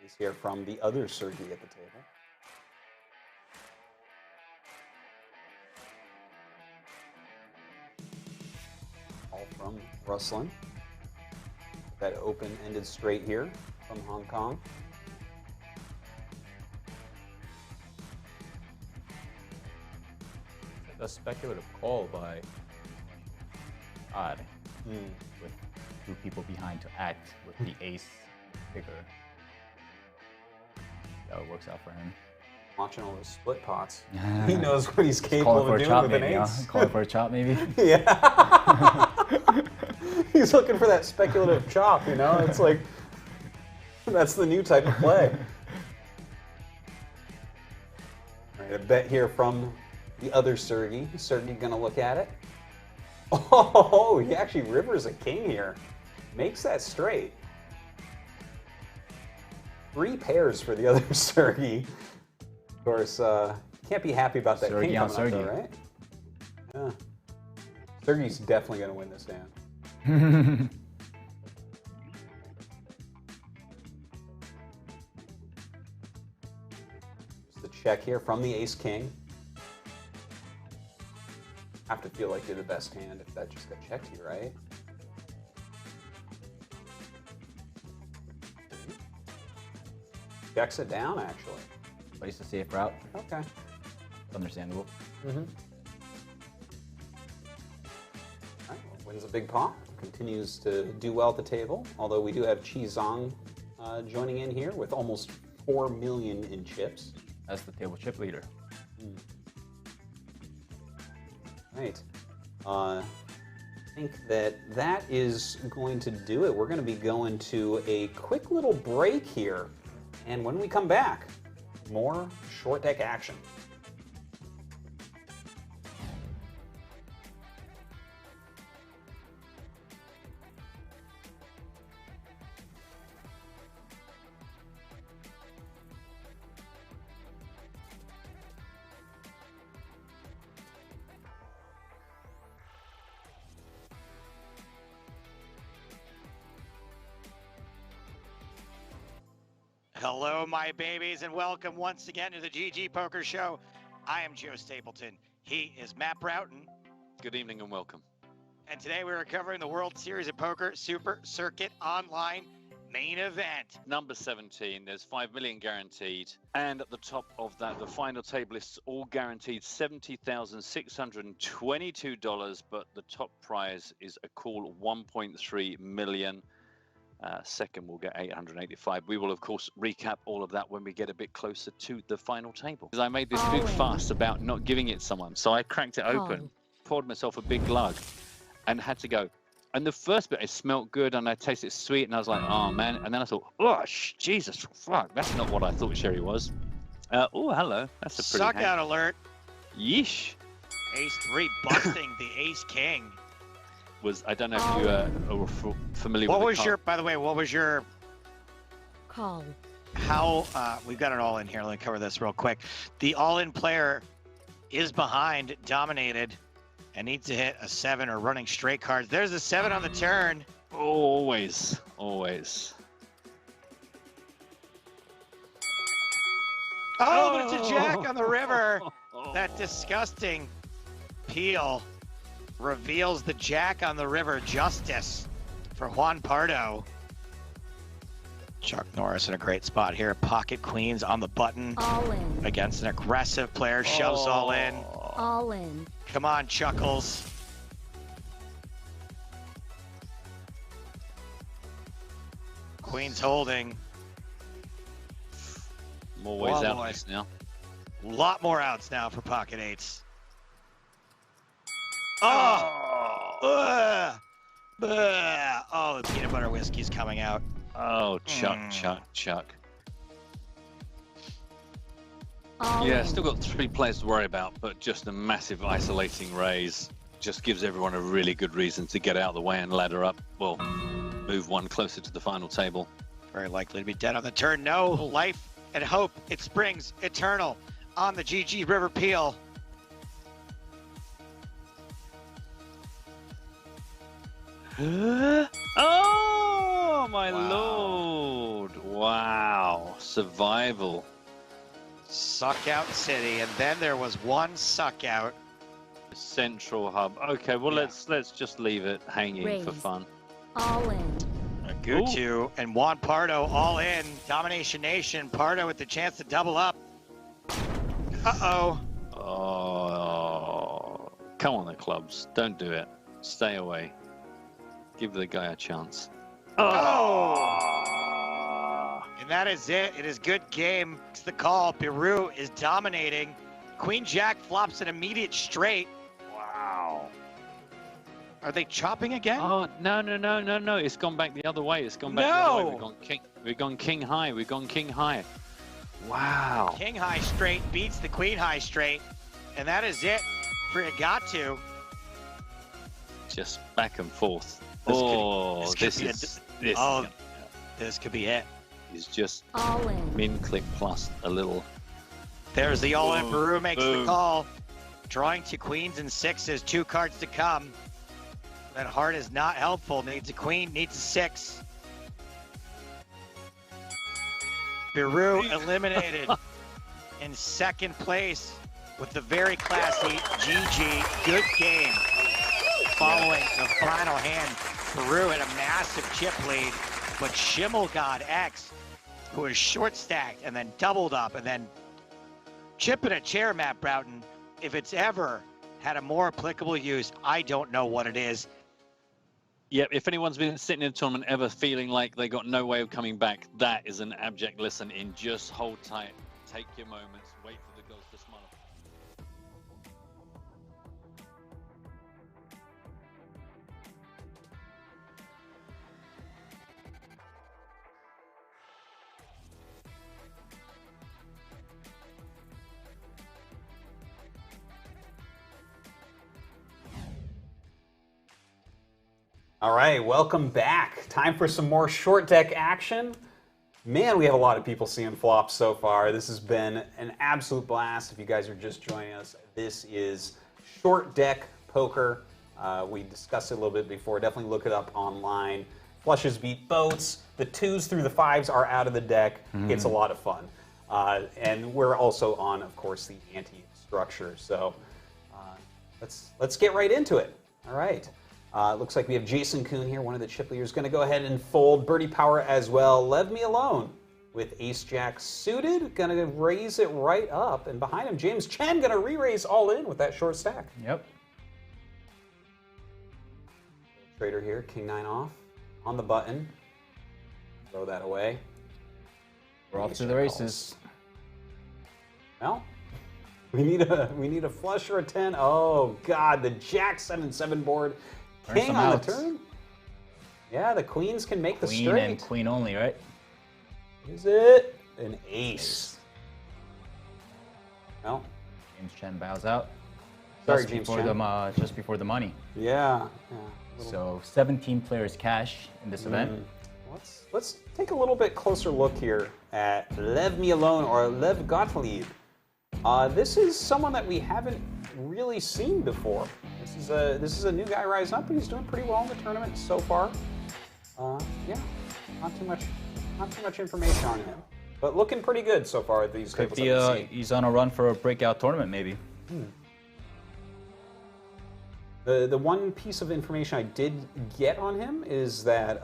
Ace here from the other Sergey at the table. All from Ruslan. That open-ended straight here from Hong Kong. A speculative call by odd with two people behind to act with the ace picker. That works out for him. Watching all those split pots. He knows what he's capable of doing with an ace. Calling for a chop, maybe? Yeah. He's looking for that speculative chop, you know? It's like, that's the new type of play. All right, a bet here from the other Sergey. Sergey gonna look at it. Oh, he actually rivers a king here. Makes that straight. 3 pairs for the other Sergey. Of course, can't be happy about that Sergey king on coming up, Sergey. though, right? Yeah. Sergey's definitely gonna win this hand. Just the check here from the ace king. Have to feel like you're the best hand if that just got checked here, right? Checks it down, actually. Plays the safe route. Okay. Understandable. Mm-hmm. All right, well, wins a big pot. Continues to do well at the table. Although we do have Chi Zhang joining in here with almost 4 million in chips. That's the table chip leader. Right. I think that is going to do it. We're going to be going to a quick little break here. And when we come back, more short deck action. Hello, my babies, and welcome once again to the GGPoker Show. I am Joe Stapleton. He is Matt Broughton. Good evening and welcome. And today we are covering the World Series of Poker Super Circuit Online main event. Number 17, there's 5 million guaranteed. And at the top of that, the final table is all guaranteed $70,622, but the top prize is a cool 1.3 million. Second, we'll get 885. We will, of course, recap all of that when we get a bit closer to the final table. Because I made this big fuss about not giving it someone. So I cracked it open, poured myself a big glug, and had to go. And the first bit, it smelled good, and I tasted sweet, and I was like, oh, man. And then I thought, oh, Jesus, fuck, that's not what I thought sherry was. Oh, hello. That's a pretty Suck hand. out alert. Yeesh. Ace 3 busting the Ace King. I don't know if you are familiar What with was the your, by the way, what was your, Call. how, we've got it all in here. Let me cover this real quick. The all-in player is behind, dominated, and needs to hit a 7 or running straight cards. There's a 7 on the turn. Always, always. Oh, but it's a jack on the river. That disgusting peel reveals the jack on the river justice for Juan Pardo. Chuck Norris in a great spot here. Pocket queens on the button All in. against an aggressive player. Shoves all in. All in. Come on, Chuckles. Queens holding. More ways Oh, out boy. this now. A lot more outs now for pocket eights. Oh! Ugh. Ugh. Oh, the peanut butter whiskey's coming out. Oh, Chuck, Chuck. All Yeah, in. still got 3 players to worry about, but just a massive isolating raise just gives everyone a really good reason to get out of the way and ladder up. Well, move one closer to the final table. Very likely to be dead on the turn. No life and hope. It springs eternal on the GG River Peel. Oh, my Wow. lord. Wow. Survival. Suck out city, and then there was one suck out. Central hub. Okay, well, Yeah. let's just leave it hanging for Raise. fun. All in. Gutu and Juan Pardo all in. Domination Nation. Pardo with the chance to double up. Uh-oh. Oh. Come on, the clubs. Don't do it. Stay away. Give the guy a chance. And that is it. It is good game. It's the call. Peru is dominating. Queen Jack flops an immediate straight. Wow. Are they chopping again? Oh, no. It's gone back the other way. It's gone back the other way. We've gone king high. We've gone king high. Wow. King high straight beats the queen high straight. And that is it for Agatu. Just back and forth. This could be it. Is just All in. min click plus a little. There's the all-in. Boom, Peru makes the boom. call. Drawing to queens and sixes. 2 cards to come. That heart is not helpful. Needs a queen, needs a 6. Peru eliminated in second place with the very classy GG. Good game. Following the final hand, Peru had a massive chip lead, but Shimmelgod X, who was short stacked and then doubled up and then chipping a chair, Matt Broughton, if it's ever had a more applicable use, I don't know what it is. Yeah, if anyone's been sitting in a tournament ever feeling like they got no way of coming back, that is an abject lesson in just hold tight, take your moments, wait for the goals to smile. All right, welcome back. Time for some more short deck action. Man, we have a lot of people seeing flops so far. This has been an absolute blast. If you guys are just joining us, this is short deck poker. We discussed it a little bit before. Definitely look it up online. Flushes beat boats. The 2s through the 5s are out of the deck. It's a lot of fun. And we're also on, of course, the anti-structure. So let's get right into it. All right. Looks like we have Jason Kuhn here, one of the chip leaders, going to go ahead and fold Birdie Power as well. Leave me alone with Ace Jack suited, going to raise it right up, and behind him, James Chen going to re-raise all in with that short stack. Yep. Trader here, King 9 off, on the button. Throw that away. We're off to the races. Well, we need a flush or a 10. Oh God, the Jack 7-7 board. Turn King some on outs. the turn. Yeah, the queens can make the Queen straight. and queen only, right? Is it an ace? No. James Chen bows out. Sorry, Just James before Chen. just before the money. Yeah. So 17 players cash in this event. Let's take a little bit closer look here at Lev Me Alone or Lev Gottlieb. This is someone that we haven't really seen before. This is a new guy rising up, but he's doing pretty well in the tournament so far. Yeah, not too much information on him, but looking pretty good so far at these Could tables be that we've seen. he's on a run for a breakout tournament, maybe. The one piece of information I did get on him is that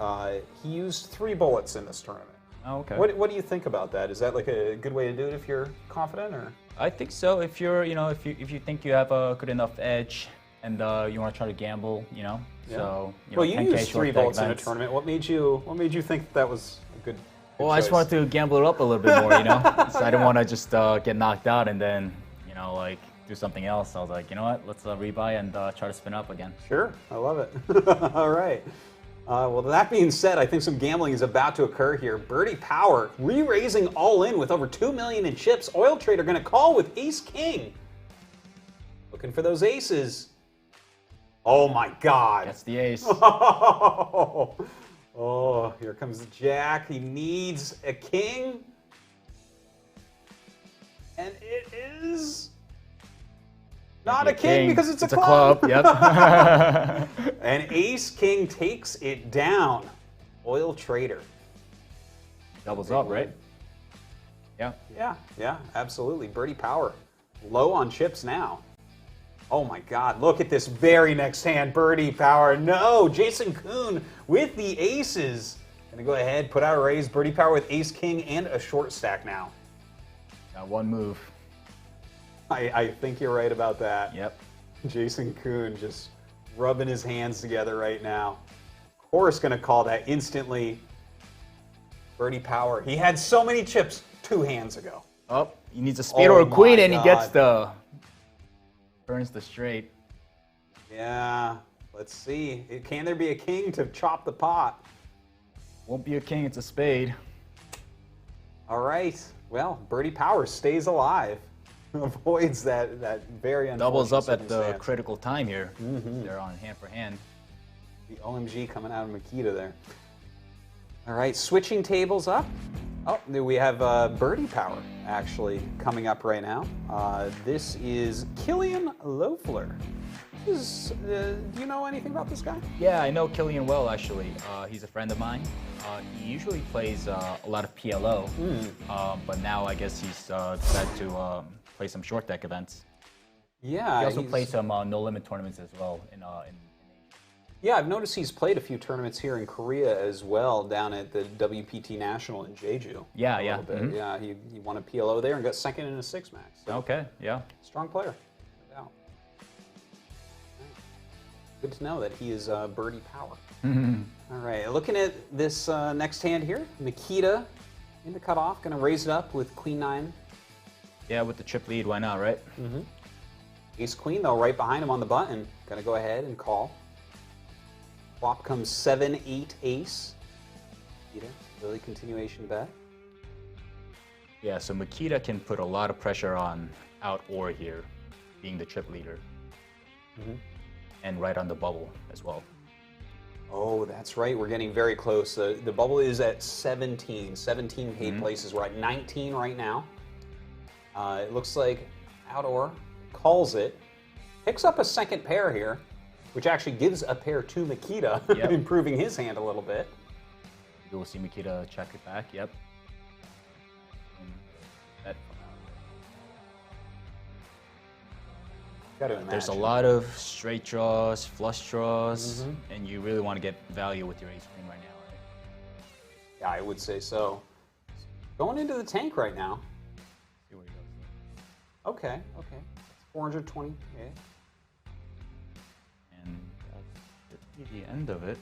he used 3 bullets in this tournament. Oh, okay. What do you think about that? Is that like a good way to do it if you're confident, or? I think so. If you're, if you think you have a good enough edge and you want to try to gamble, Yeah. So Well, you 10K used 3 short deck bullets in a events. tournament. What made you think that was a good? Well, I just wanted to gamble it up a little bit more, So I didn't want to just get knocked out and then, like do something else. I was like, you know what? Let's rebuy and try to spin up again. Sure, I love it. All right. Well, that being said, I think some gambling is about to occur here. Birdie Power re-raising all in with over 2 million in chips. Oil Trader going to call with Ace King. Looking for those aces. Oh my God. That's the ace. Oh, here comes the Jack. He needs a king. And it is not a king because it's a club. Yep. And Ace King takes it down. Oil Trader. Doubles up, right? Yeah. Yeah, absolutely. Birdie Power. Low on chips now. Oh my God, look at this very next hand. Birdie Power. No, Jason Kuhn with the aces. Gonna go ahead, put out a raise. Birdie Power with Ace King and a short stack now. Got one move. I think you're right about that. Yep. Jason Kuhn just rubbing his hands together right now. Of course, going to call that instantly. Birdie Power. He had so many chips 2 hands ago. Oh, he needs a spade or a my queen, and he gets God. burns the straight. Yeah, let's see. Can there be a king to chop the pot? Won't be a king, it's a spade. All right. Well, Birdie Power stays alive. Avoids that very unfortunate Doubles up at the circumstance. critical time here. They're on hand for hand. The OMG coming out of Makita there. All right, switching tables up. Oh, we have Birdie Power actually coming up right now. This is Killian Loeffler. Do you know anything about this guy? Yeah, I know Killian well, actually. He's a friend of mine. He usually plays a lot of PLO, but now I guess he's decided to play some short deck events. Yeah. He also plays some no limit tournaments as well in Asia. Yeah, I've noticed he's played a few tournaments here in Korea as well, down at the WPT National in Jeju. Yeah, a yeah. little bit. Yeah, he won a PLO there and got second in a 6-max. So Okay, yeah. strong player, no doubt. Good to know that he is Birdie Power. All right, looking at this next hand here, Makita in the cutoff, going to raise it up with Queen 9. Yeah, with the chip lead, why not, right? Ace Queen, though, right behind him on the button. Going to go ahead and call. Flop comes 7-8 ace. Makita, really continuation bet. Yeah, so Makita can put a lot of pressure on out or here, being the chip leader. And right on the bubble as well. Oh, that's right. We're getting very close. The bubble is at 17. 17 paid places. We're at 19 right now. It looks like Outdoor calls it. Picks up a second pair here, which actually gives a pair to Makita, Yep. improving his hand a little bit. You will see Makita check it back, yep. And that, Gotta imagine. there's a lot of straight draws, flush draws, and you really want to get value with your ace queen right now, right? Yeah, I would say so. Going into the tank right now. See where he goes. Okay. 420. Okay. And that's the end of it.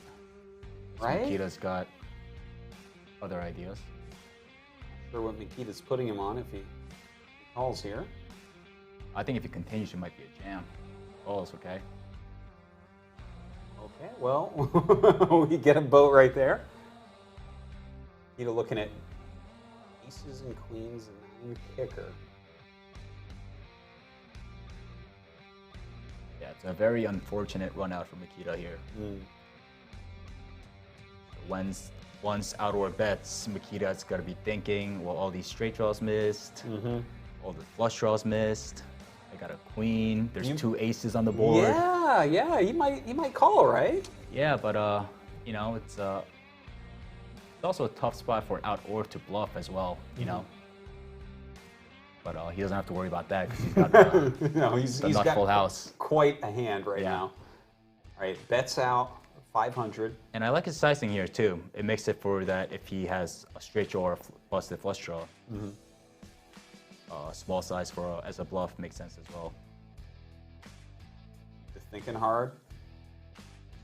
So Right? Makita's got other ideas. Not sure what Makita's putting him on if he calls here. I think if he continues, it might be a jam. Oh, it's okay. Okay, well, we get a boat right there. Makita looking at aces and queens and 9 kicker. Yeah, it's a very unfortunate run out for Makita here. Once Outdoor bets, Makita's got to be thinking, well, all these straight draws missed, all the flush draws missed. I got a queen. There's 2 aces on the board. Yeah, he might call, right? Yeah, but you know, it's also a tough spot for Outdoor to bluff as well. You know. But he doesn't have to worry about that because he's got the, No, he's nut got full house. quite a hand right Yeah. now. All right, bets out 500. And I like his sizing here too. It makes it for that if he has a straight draw or a busted flush draw. Small size for as a bluff makes sense as well. Just thinking hard.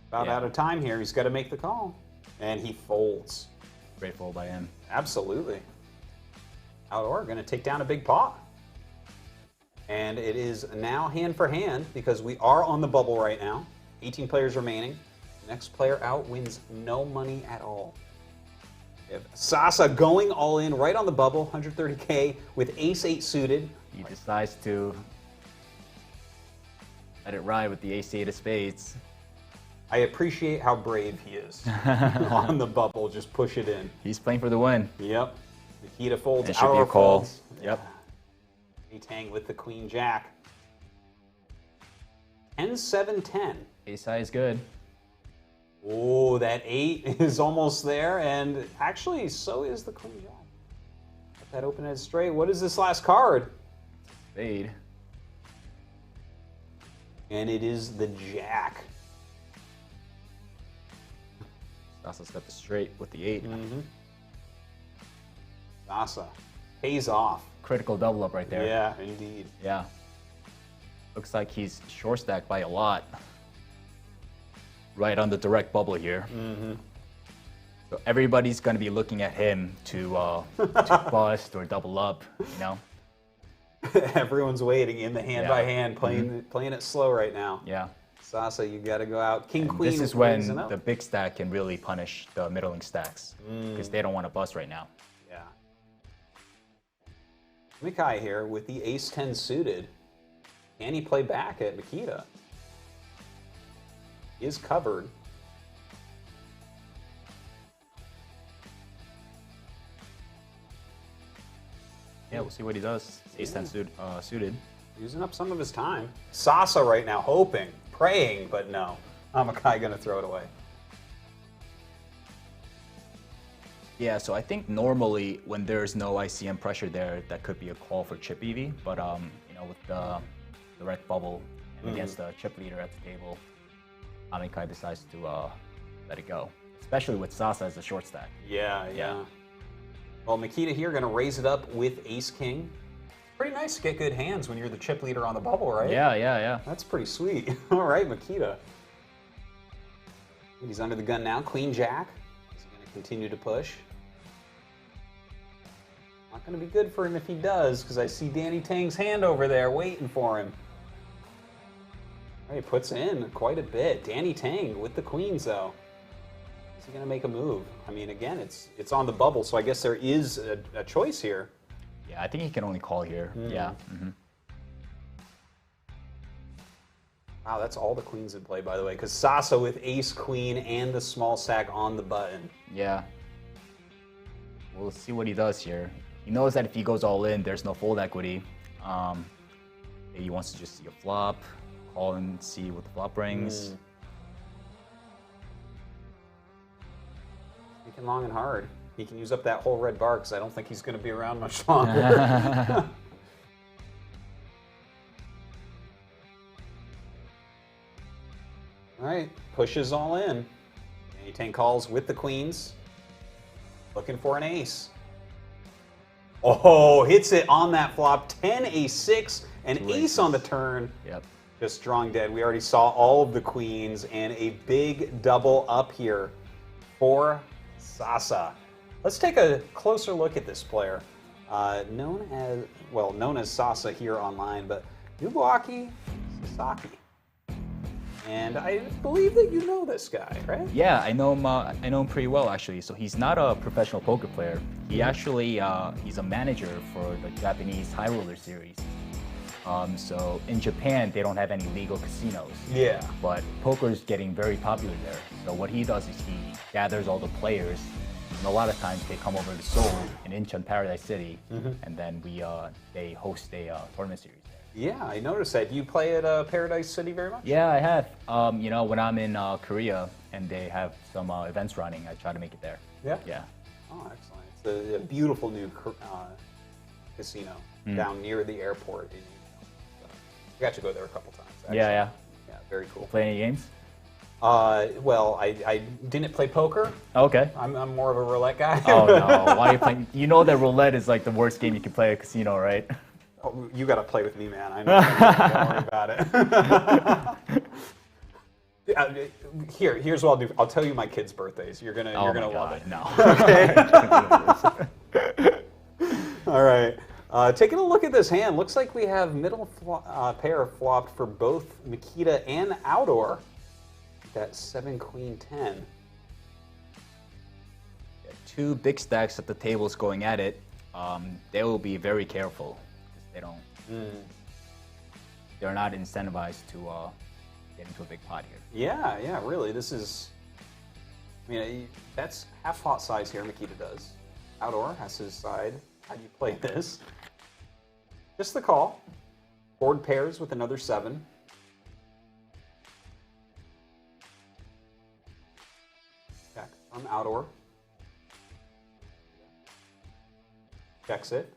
About Yeah. out of time here. He's got to make the call, and he folds. Great fold by him. Absolutely. Outdoor going to take down a big pot. And it is now hand for hand because we are on the bubble right now. 18 players remaining. Next player out wins no money at all. We have Sasa going all in right on the bubble, 130K with ace-8 suited. He decides to let it ride with the ace-8 of spades. I appreciate how brave he is. On the bubble, just push it in. He's playing for the win. Yep. Makita folds, It should be a Outdoor call. folds. Yep. Tang with the queen jack. 10-7-10. Ace high is good. Oh, that 8 is almost there, and actually, so is the queen jack. Got that open head straight. What is this last card? Spade. And it is the jack. Sasa's got the straight with the 8. Sasa pays off. Critical double up right there. Yeah, indeed. Yeah. Looks like he's short stacked by a lot. Right on the direct bubble here. So everybody's going to be looking at him to bust or double up, you know? Everyone's waiting in the hand Yeah. by hand, playing it slow right now. Yeah. Sasa, you got to go out. King, And queen. this is with queens when and up. the big stack can really punish the middling stacks because they don't want to bust right now. Yeah. Mikai here with the ace-10 suited. Can he play back at Makita? He is covered. Yeah, we'll see what he does. Ace-10 suited. Using up some of his time. Sasa right now hoping, praying, but no. Amakai going to throw it away. Yeah, so I think normally when there's no ICM pressure there, that could be a call for chip EV. But you know, with the red bubble and against the chip leader at the table, Amikai decides to let it go, especially with Sasa as a short stack. Yeah. Well, Makita here going to raise it up with ace-king. Pretty nice to get good hands when you're the chip leader on the bubble, right? Yeah. That's pretty sweet. All right, Makita. He's under the gun now. Queen-jack. Is he going to continue to push? Not going to be good for him if he does, because I see Danny Tang's hand over there waiting for him. All right, he puts in quite a bit. Danny Tang with the queens, though. Is he going to make a move? I mean, again, it's on the bubble, so I guess there is a choice here. Yeah, I think he can only call here. Yeah. Wow, that's all the queens in play, by the way, because Sasa with ace, queen, and the small stack on the button. Yeah. We'll see what he does here. He knows that if he goes all in, there's no fold equity. He wants to just see a flop, call and see what the flop brings. Thinking long and hard. He can use up that whole red bar because I don't think he's going to be around much longer. All right, pushes all in. Danny Tang calls with the queens. Looking for an ace. Oh, hits it on that flop. 10, ace 6, and Two ace aces. on the turn. Yep. Just drawing dead. We already saw all of the queens and a big double up here for Sasa. Let's take a closer look at this player. Known as Sasa here online, but Nobuaki Sasaki. And I believe that you know this guy, right? Yeah, I know him pretty well actually. So he's not a professional poker player. He actually he's a manager for the Japanese High Roller series. So in Japan, they don't have any legal casinos. Yeah. But poker is getting very popular there. So what he does is he gathers all the players, and a lot of times they come over to Seoul in Incheon Paradise City, and then they host a tournament series there. Yeah, I noticed that. You play at Paradise City very much? Yeah, I have. You know, when I'm in Korea and they have some events running, I try to make it there. Yeah? Yeah. Oh, excellent. It's a beautiful new casino down near the airport in Incheon. I got to go there a couple times, actually. Yeah. Yeah, very cool. Play any games? Well, I didn't play poker. Okay. I'm more of a roulette guy. Oh no, why are you playing? You know that roulette is like the worst game you can play at a casino, right? Oh, you got to play with me, man. I know. Don't worry about it. Here's what I'll do. I'll tell you my kids' birthdays. You're gonna love it. No. Okay. All right. Taking a look at this hand, looks like we have middle pair flopped for both Makita and Outdoor. That 7 queen 10. Two big stacks at the tables going at it. They will be very careful. They don't. They're not incentivized to get into a big pot here. Yeah, really. This is. I mean, that's half pot size here. Makita does. Outdoor has his side. How do you play this? Just the call. Board pairs with another 7. Check from Outdoor. Checks it.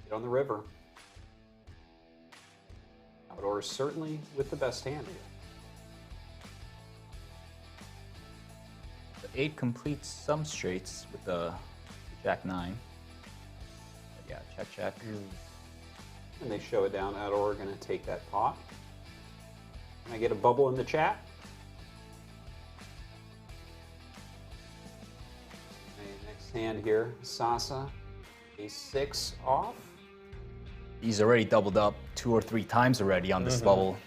Get on the river. Outdoor is certainly with the best hand here. The 8 completes some straights with the Jack 9. But yeah, check. And they show it down. Ador going to take that pot. Can I get a bubble in the chat? Okay, next hand here, Sasa, ace-6 off. He's already doubled up 2 or 3 times already on this bubble.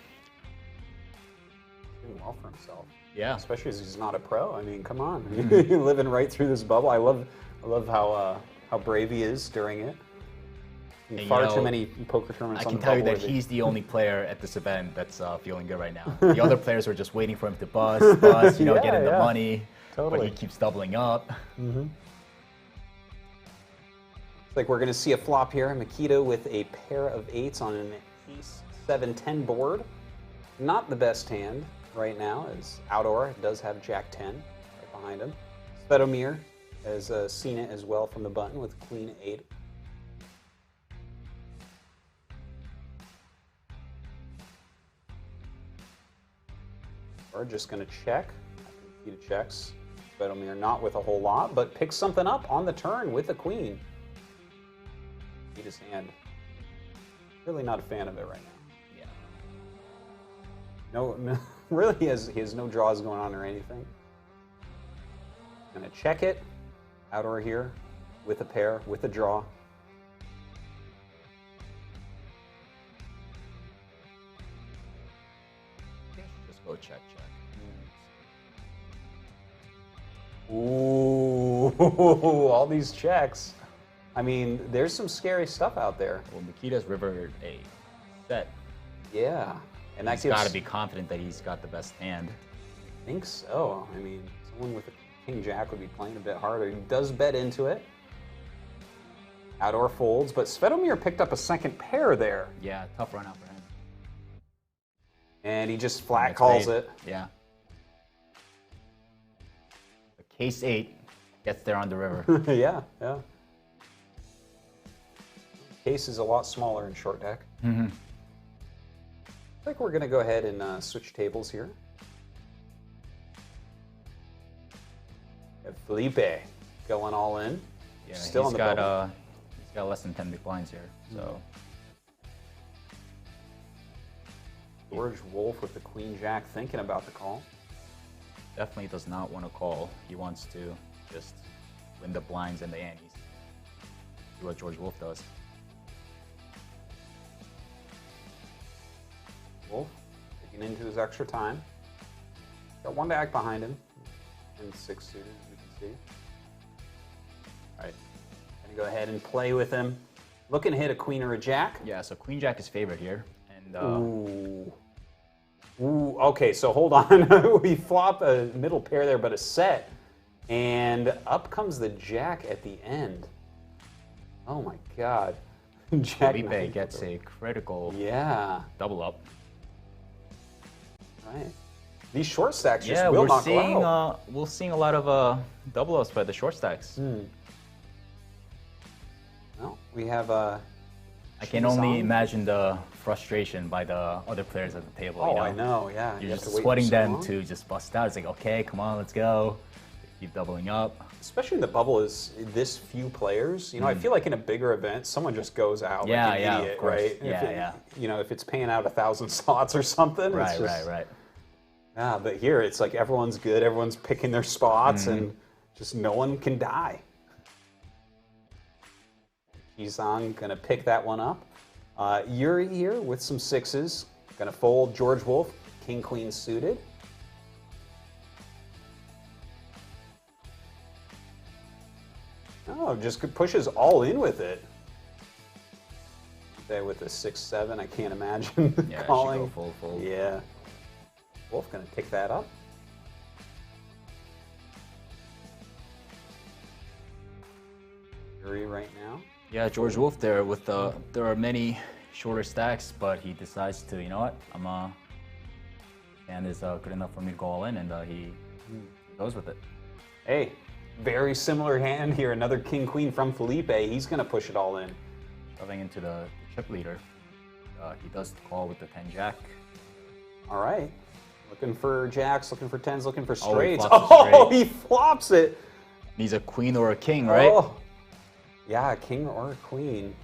Doing well for himself. Yeah. Especially as he's not a pro. I mean, come on. You're living right through this bubble. I love how brave he is during it. And, Far too many poker tournaments I on can the tell you bubble that where he's the only player at this event that's feeling good right now. The other players were just waiting for him to bust, you know, get in the money. Totally. But he keeps doubling up. Looks like we're going to see a flop here. Makita with a pair of 8s on an ace-7-10 board. Not the best hand right now, as Outdoor does have Jack-10 right behind him. Svetomir has seen it as well from the button with Queen-8. We're just going to check. Makita checks. Svetomir not with a whole lot, but picks something up on the turn with a queen. His hand. Really not a fan of it right now. Yeah. No, really, he has no draws going on or anything. Gonna check it. Outdoor here with a pair, with a draw. Just go check. Ooh, all these checks. I mean, there's some scary stuff out there. Well, Makita's rivered a set. Yeah, and that He's gives. got to be confident that he's got the best hand. I think so. I mean, someone with a King Jack would be playing a bit harder. He does bet into it. Outdoor folds, but Svetomir picked up a second pair there. Yeah, tough run out for him. And he just flat That's calls right. it. Yeah. Case 8 gets there on the river. Yeah. Case is a lot smaller in short deck. I think we're going to go ahead and switch tables here. We have Felipe going all in. Yeah, Still on he's the got bubble. he's got less than 10 big blinds here. So George Wolf with the Queen Jack thinking about the call. definitely does not want to call. He wants to just win the blinds and the antes. Do what George Wolf does. Wolf taking into his extra time. Got one to act behind him. And 6 suited, as we can see. All right. Gonna go ahead and play with him. Looking to hit a queen or a jack. Yeah, so Queen Jack is favored here. And Ooh. Okay, so hold on. We flop a middle pair there, but a set. And up comes the jack at the end. Oh my god. Jack Felipe nine. gets a critical Yeah. double up. Right. These short stacks just Yeah, will we're not seeing go out. we're seeing a lot of double ups by the short stacks. Well, we have I can only imagine the frustration by the other players at the table. Oh, you know? I know. Yeah. You're You have just to wait for sweating so them long. to just bust out. It's like, okay, come on, let's go. They keep doubling up. Especially in the bubble is this few players. You know, I feel like in a bigger event, someone just goes out Yeah, like an yeah, of idiot, course. right? Yeah, if it, yeah. You know, if it's paying out 1,000 slots or something. it's Right, just, right. Yeah, but here it's like everyone's good, everyone's picking their spots, and just no one can die. Kizan gonna pick that one up. Yuri here with some 6s. Gonna fold George Wolf, King Queen suited. Oh, just pushes all in with it. There with the 6-7, I can't imagine Yeah, calling. she go full. Yeah. Wolf gonna pick that up. Yuri right now. Yeah, George Wolf there with the. There are many shorter stacks, but he decides to. You know what? Hand is good enough for me to go all in, and he goes with it. Hey, very similar hand here. Another King Queen from Felipe. He's gonna push it all in. Shoving into the chip leader. He does the call with the 10 Jack. All right. Looking for jacks, looking for 10s, looking for Oh, he straights. flops a Oh, straight. he flops it. Needs a queen or a king, right? Oh. Yeah, a king or a queen.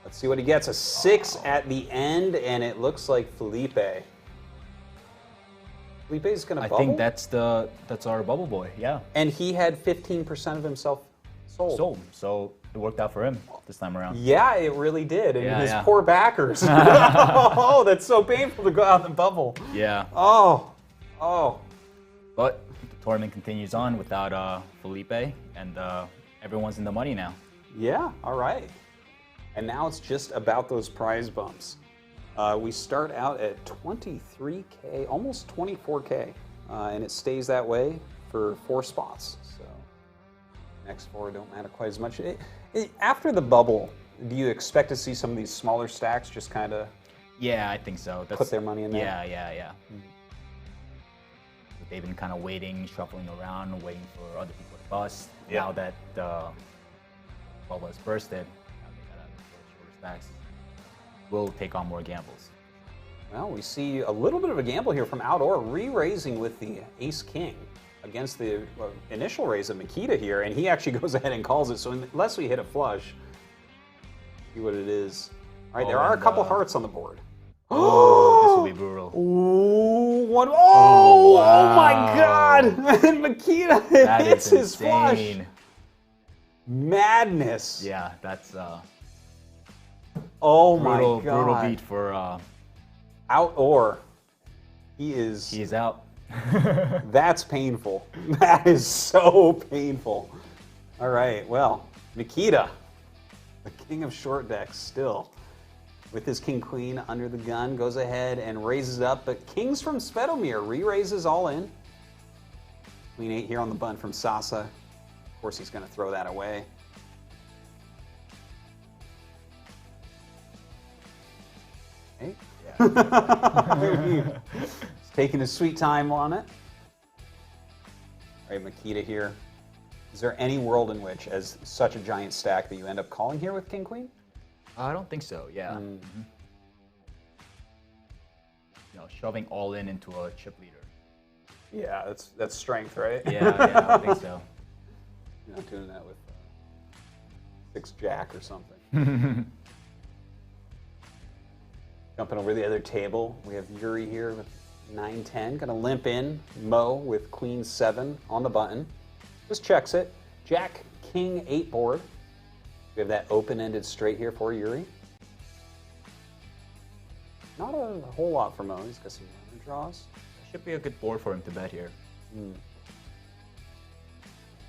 Let's see what he gets. A 6 at the end, and it looks like Felipe's going to bubble? I think that's our bubble boy, yeah. And he had 15% of himself sold. Sold, so it worked out for him this time around. Yeah, it really did. And Yeah, his yeah. poor backers. Oh, that's so painful to go out in the bubble. Yeah. Oh. But the tournament continues on without Felipe, and everyone's in the money now. Yeah, all right. And now it's just about those prize bumps. We start out at 23K, almost 24K, and it stays that way for 4 spots. So next 4 don't matter quite as much. After the bubble, do you expect to see some of these smaller stacks just kind of Yeah, I think so. put their money in there? Yeah. They've been kind of waiting, shuffling around, waiting for other people to bust. Yeah. Now that the bubble has bursted, now they got shorter stacks. We'll take on more gambles. Well, we see a little bit of a gamble here from Outdoor, re-raising with the Ace-King against the initial raise of Makita here, and he actually goes ahead and calls it, so unless we hit a flush, see what it is. All right, there are a couple hearts on the board. Oh, this will be brutal. Ooh, one. Oh, wow. oh my God! And Makita That hits is his flush. insane. Madness. Yeah, that's Oh my God. brutal beat for Outdoor. He is out. That's painful. That is so painful. All right, well, Makita, the king of short decks still, with his king-queen under the gun, goes ahead and raises up, but kings from Svetomir re-raises all in. Queen 8 here on the button from Sasa. Of course, he's going to throw that away. Okay. He's taking his sweet time on it. All right, Makita here. Is there any world in which, as such a giant stack, that you end up calling here with King Queen? I don't think so. Yeah. Mm. You know, shoving all in into a chip leader. Yeah, that's strength, right? Yeah, I think so. You're not doing that with 6 Jack or something. Jumping over the other table, we have Yuri here with 9-10. Gonna limp in. Mo with Queen 7 on the button. Just checks it. Jack, King 8 board. We have that open-ended straight here for Yuri. Not a whole lot for Mo. He's got some runner draws. Should be a good board for him to bet here.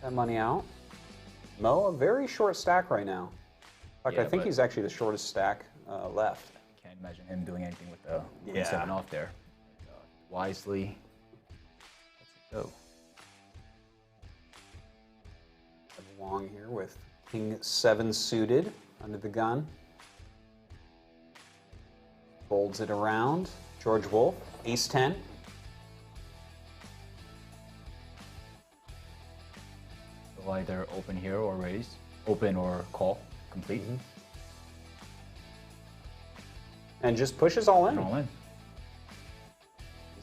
That money out. Mo, a very short stack right now. In fact, Yeah, I think but- he's actually the shortest stack left. Can't imagine him doing anything with the Yeah. 7 off there. Wisely. Let's go. Have Wong here with King 7 suited under the gun. Folds it around. George Wolf, Ace 10. So either open here or raise. Open or call. Complete. And just pushes all in. And all in.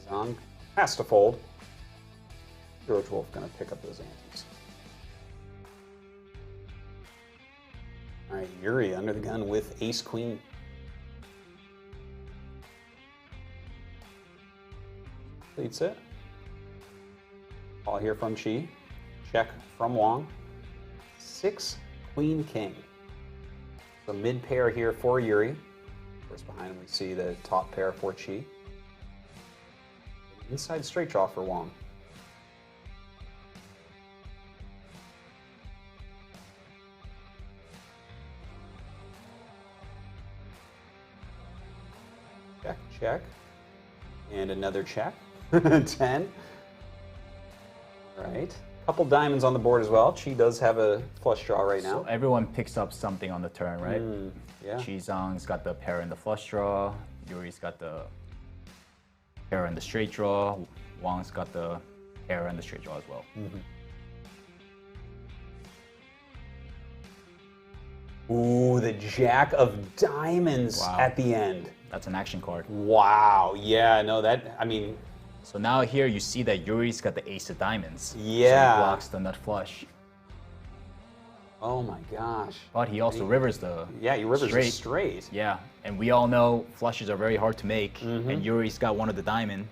Zong has to fold. George Wolf gonna pick up those antes. All right, Yuri under the gun with Ace Queen. Leads it. Call here from Chi. Check from Wong. 6 Queen King. So mid pair here for Yuri. Of course, behind him we see the top pair for Chi. Inside straight draw for Wong. Check, check. And another check. 10. All right. Couple diamonds on the board as well. Chi does have a flush draw right now. So everyone picks up something on the turn, right? Yeah. Chizong's got the pair in the flush draw. Yuri's got the pair in the straight draw. Wong's got the pair in the straight draw as well. Ooh, the Jack of Diamonds Wow. at the end. That's an action card. Wow. Yeah, no, that, I mean, So now here you see that Yuri's got the ace of diamonds. So Yeah. he blocks the nut flush. Oh my gosh. But he also rivers the Yeah, he rivers it straight. Yeah, and we all know flushes are very hard to make, and Yuri's got one of the diamond.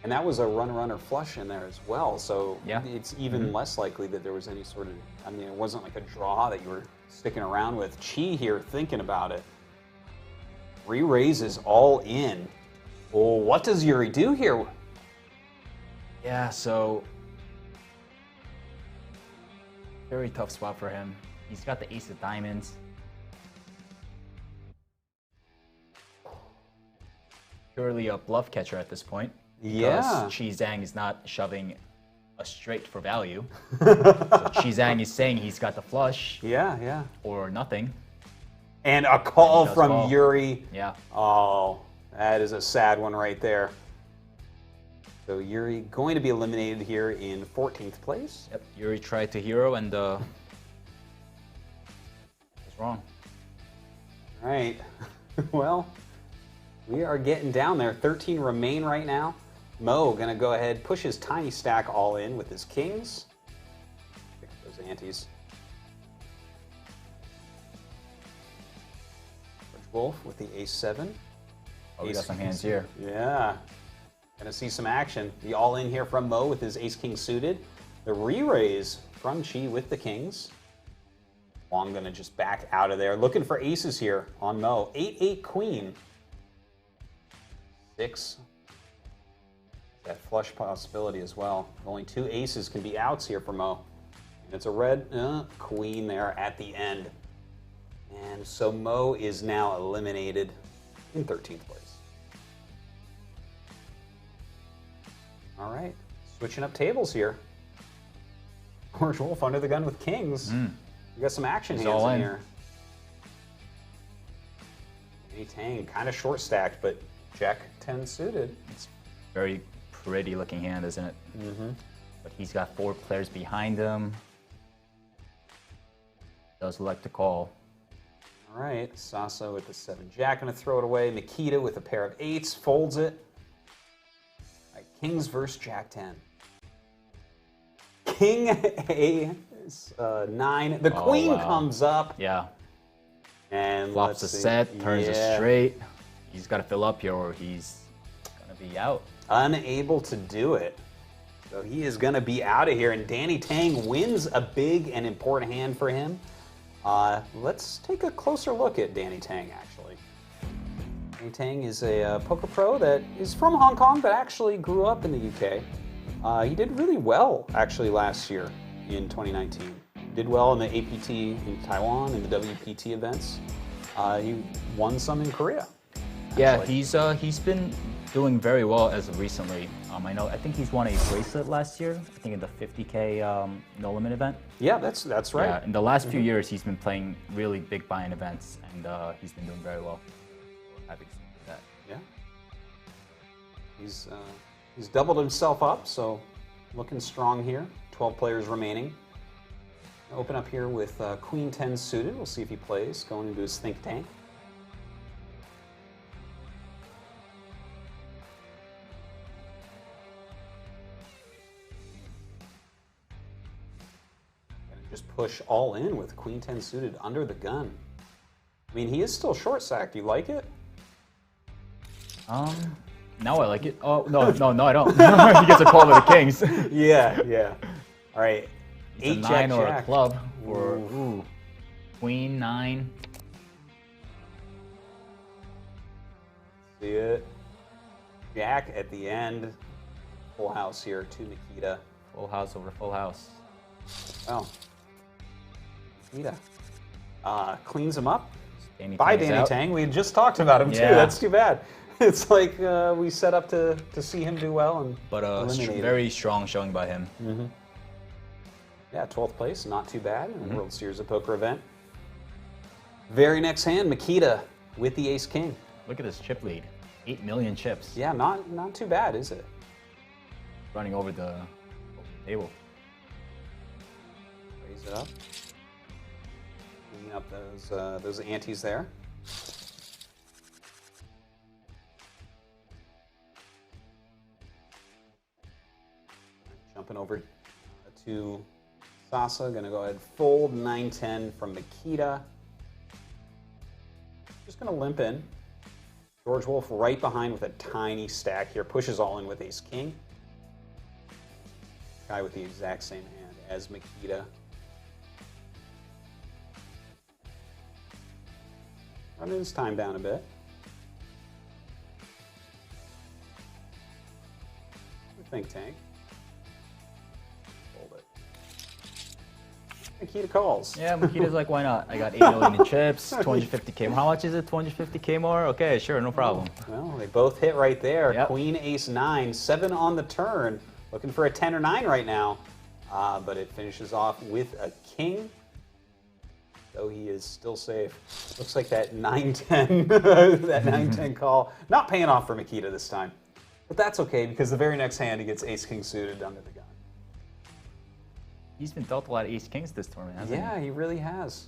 And that was a runner flush in there as well, so Yeah. it's even less likely that there was any sort of, I mean, it wasn't like a draw that you were sticking around with. Chi here thinking about it. Re-raises all in. Oh, what does Yuri do here? Yeah, so very tough spot for him. He's got the ace of diamonds. Purely a bluff catcher at this point. Yeah. Because Chi Zhang is not shoving a straight for value. So Chi Zhang is saying he's got the flush Yeah. or nothing. And a call does from call. Yuri. Yeah. Oh, that is a sad one right there. So Yuri going to be eliminated here in 14th place. Yep. Yuri tried to hero and was wrong. All right. Well, we are getting down there. 13 remain right now. Mo gonna go ahead, push his tiny stack all in with his kings. Pick up those antes. George Wolf with the ace-7. Oh, we got some hands here. Yeah. Gonna see some action. The all-in here from Mo with his ace-king suited. The re-raise from Chi with the kings. Wong gonna just back out of there. Looking for aces here on Mo. 8-8 queen. 6. That flush possibility as well. Only 2 aces can be outs here for Mo. And it's a red queen there at the end. And so Mo is now eliminated in 13th place. All right, switching up tables here. George Wolf under the gun with kings. We got some action He's hands all in in. here. Tang, kind of short stacked, but Jack 10 suited. It's very pretty looking hand, isn't it? But he's got 4 players behind him. Does like to call. All right, Sasso with the 7 Jack, gonna throw it away. Makita with a pair of 8s, folds it. All right, kings versus Jack 10. King A9. The queen wow. comes up. Yeah. And Flops a let's see. set, turns a Yeah. straight. He's got to fill up here or he's going to be out. Unable to do it. So he is going to be out of here. And Danny Tang wins a big and important hand for him. Let's take a closer look at Danny Tang, actually. Danny Tang is a poker pro that is from Hong Kong, but actually grew up in the UK. He did really well, actually, last year in 2019. Did well in the APT in Taiwan and the WPT events. He won some in Korea. Yeah, actually. he's been doing very well as of recently. I think he's won a bracelet last year. I think in the 50K no limit event. Yeah, that's right. Yeah, in the last few years, he's been playing really big buy-in events, and he's been doing very well. We're happy to see that. Yeah. He's doubled himself up, so looking strong here. 12 players remaining. Open up here with Queen 10 suited. We'll see if he plays, going into his think tank. Gonna just push all in with Queen 10 suited under the gun. I mean, he is still short stacked. Do you like it? Now I like it. Oh, no, I don't. He gets a call with the kings. Yeah. All right. It's a 9 or a club. Or, ooh, Queen 9. See it? Jack at the end. Full house here to Nikita. Full house over full house. Oh. Nikita. Cleans him up. Danny Bye, Tang's Danny out. Tang. We had just talked about him, too. Yeah. That's too bad. It's like we set up to see him do well and But eliminated. very strong showing by him. Yeah, 12th place. Not too bad in the World Series of Poker event. Very next hand, Makita with the ace-king. Look at this chip lead. 8 million chips. Yeah, not too bad, is it? Running over the table. Raise it up. Cleaning up those antes there. Jumping over to Sasa gonna go ahead and fold 9-10 from Makita. Just gonna limp in. George Wolf right behind with a tiny stack here. Pushes all in with Ace King. Guy with the exact same hand as Makita. Running his time down a bit. Think tank. Hold it. Makita calls. Yeah, Makita's like, why not? I got 8 million in chips, 250k. How much is it? 250k more? Okay, sure, no problem. Well, they both hit right there. Yep. Queen, ace, 9, 7 on the turn. Looking for a 10 or 9 right now. But it finishes off with a king. Though he is still safe. Looks like that 9-10, that 9-10 call. Not paying off for Makita this time. But that's okay, because the very next hand he gets ace-king suited under the gun. He's been dealt a lot of ace-kings this tournament, hasn't he? Yeah, he really has.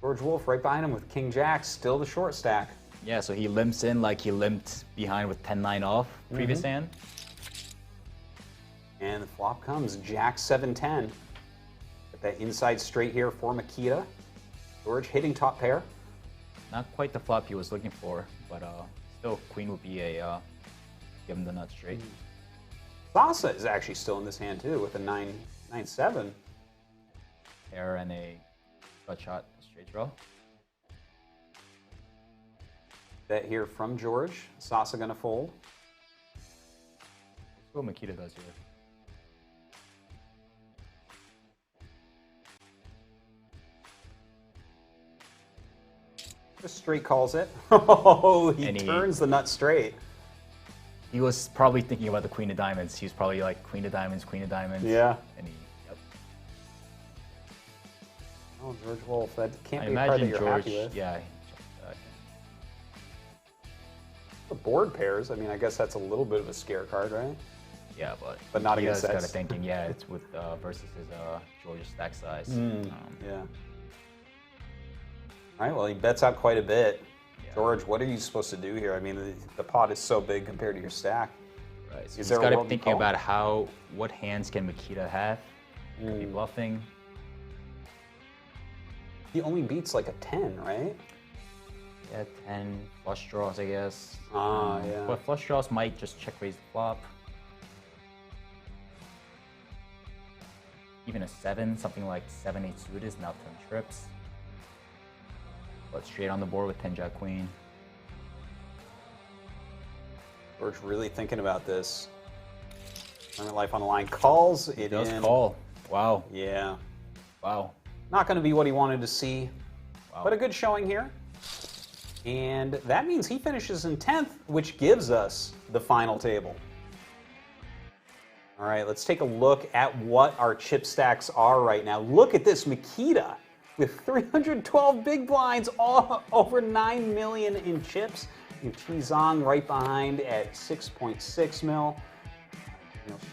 George Wolf right behind him with king-jack, still the short stack. Yeah, so he limps in like he limped behind with 10-9 off previous hand. And the flop comes, jack 7-10. Get that inside straight here for Makita. George hitting top pair. Not quite the flop he was looking for, but still queen would be a give him the nut straight. Sasa is actually still in this hand too with a 9-7. Pair and a gut shot straight draw. Bet here from George. Sasa gonna fold. That's what Makita does here. Just straight calls it. Oh, he And he- turns the nut straight. He was probably thinking about the queen of diamonds. He was probably like queen of diamonds, queen of diamonds. Yeah. And he, yep. Oh, George Wolf, that can't I be a card that imagine you're George, happy with. yeah. The board pairs, I mean, I guess that's a little bit of a scare card, right? Yeah, but not he against got to sets. thinking, yeah, it's with versus his George's stack size. Yeah. All right, well, he bets out quite a bit. Yeah. George, what are you supposed to do here? I mean, the pot is so big compared to your stack. Right. So Is he's there a got to world be thinking call? about what hands can Makita have. Could be bluffing. He only beats like a 10, right? Yeah, 10 flush draws, I guess. Yeah. But flush draws might just check raise the flop. Even a 7, something like 7-8 suited is now 10 trips. But straight on the board with 10 jack queen. George really thinking about this. Tournament life on the line. Calls it Does in. call. Wow. Yeah. Wow. Not going to be what he wanted to see, Wow. but a good showing here. And that means he finishes in 10th, which gives us the final table. All right, let's take a look at what our chip stacks are right now. Look at this, Makita with 312 big blinds, all over 9 million in chips. You have Chizong right behind at 6.6 mil.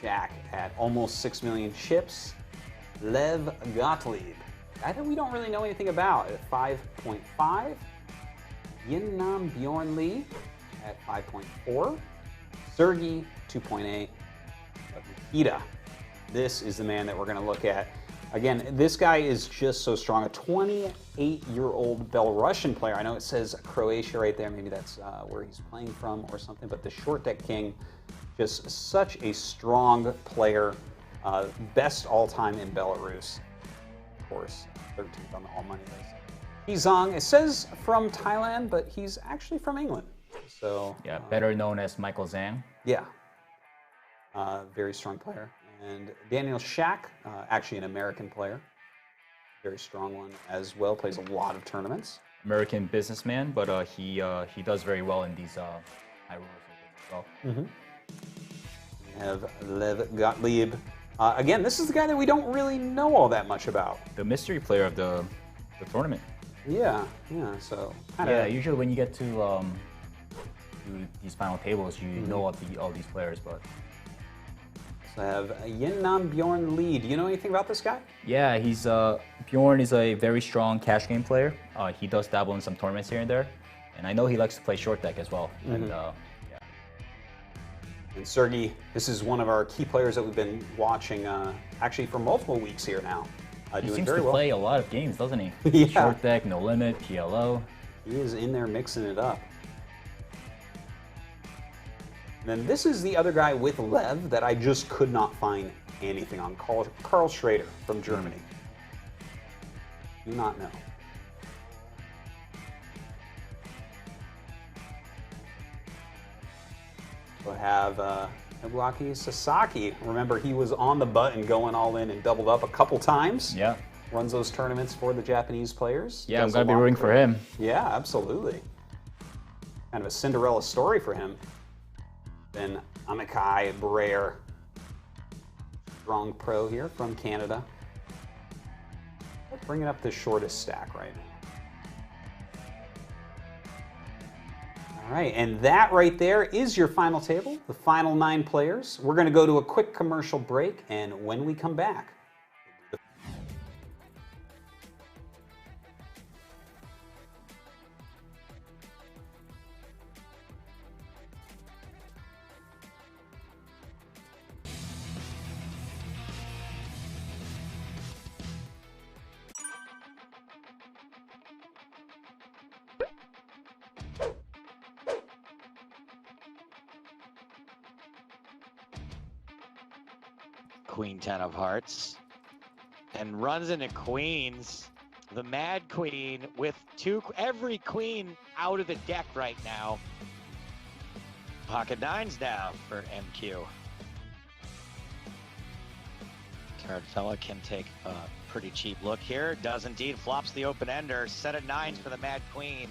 Shaq at almost 6 million chips. Lev Gottlieb, guy that we don't really know anything about, at 5.5. Yinnam Bjorn Lee at 5.4. Sergey, 2.8. Makita, this is the man that we're going to look at. Again, this guy is just so strong. A 28-year-old Belarusian player. I know it says Croatia right there. Maybe that's where he's playing from or something. But the short deck king, just such a strong player. Best all-time in Belarus, of course. 13th on the all-money list. Chizong, it says from Thailand, but he's actually from England. So Yeah, better known as Michael Zhang. yeah. Very strong player. And Daniel Shaq, actually an American player. Very strong one as well. Plays a lot of tournaments. American businessman, but he does very well in these high roller circuits as well. We have Lev Gottlieb. Again, this is the guy that we don't really know all that much about. The mystery player of the tournament. Yeah, yeah. So kinda, Yeah, usually when you get to these final tables, you know all these players, but So I have Yinnam Bjorn Lee. Do you know anything about this guy? yeah, he's Bjorn is a very strong cash game player. He does dabble in some tournaments here and there, and I know he likes to play short deck as well. And yeah, And Sergey, this is one of our key players that we've been watching actually for multiple weeks here now. He Doing seems very to well. play a lot of games, doesn't he? Yeah. Short deck, no limit, PLO. He is in there mixing it up. And then this is the other guy with Lev that I just could not find anything on. Carl Schrader from Germany. Do not know. We'll have Ibuaki Sasaki. Remember, he was on the button going all in and doubled up a couple times. Yeah. Runs those tournaments for the Japanese players. Yeah, I'm Does going a to be lot rooting for him. Yeah, absolutely. Kind of a Cinderella story for him. Then Amikai Brer. Strong pro here from Canada. Bringing up the shortest stack right now. All right, and that right there is your final table, the final 9 players. We're going to go to a quick commercial break, and when we come back, Queen 10 of hearts. And runs into queens. The Mad Queen with every queen out of the deck right now. Pocket 9s now for MQ. Tarantella can take a pretty cheap look here. Does indeed, flops the open ender. Set of 9s for the Mad Queen.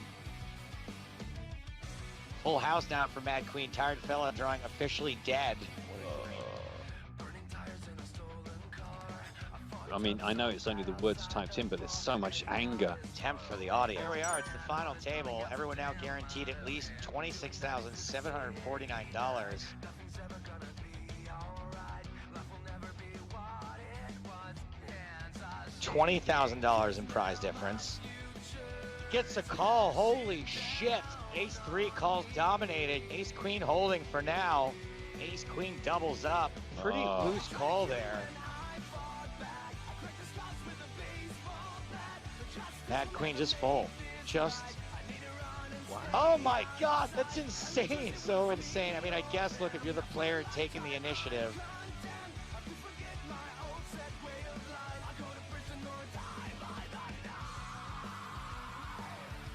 Full house now for Mad Queen. Tired fella drawing officially dead. I mean, I know it's only the words typed in, but there's so much anger. Attempt for the audience. Here we are, it's the final table. Everyone now guaranteed at least $26,749. $20,000 in prize difference. Gets a call, holy shit. Ace 3 calls dominated. Ace Queen holding for now. Ace Queen doubles up. Pretty loose call there. Mad Queen just full. Just. Oh my god, that's insane. So insane. I mean, I guess, look, if you're the player taking the initiative.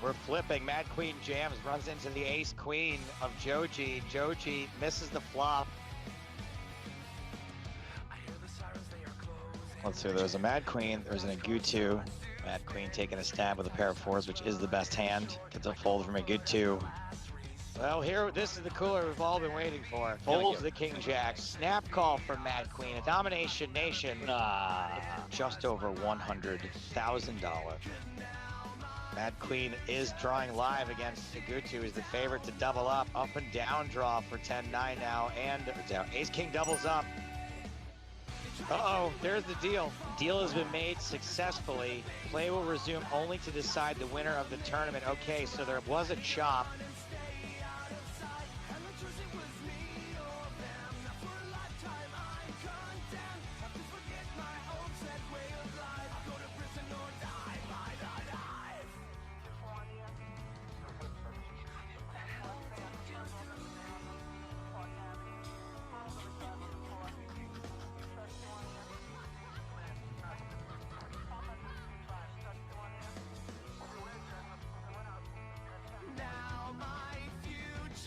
We're flipping. Mad Queen jams, runs into the Ace Queen of Joji. Joji misses the flop. Let's see, there's a Mad Queen, there's an Agutu. Mad Queen taking a stab with a pair of 4s, which is the best hand. Gets a fold from Agutu. Well, here, this is the cooler we've all been waiting for. Folds the King Jack. Snap call from Mad Queen. A Domination Nation. Just over $100,000. Mad Queen is drawing live against Agutu. Is the favorite to double up. Up and down draw for 10-9 now. And down. Ace King doubles up. Uh-oh, there's the deal. Deal has been made successfully. Play will resume only to decide the winner of the tournament. Okay, so there was a chop.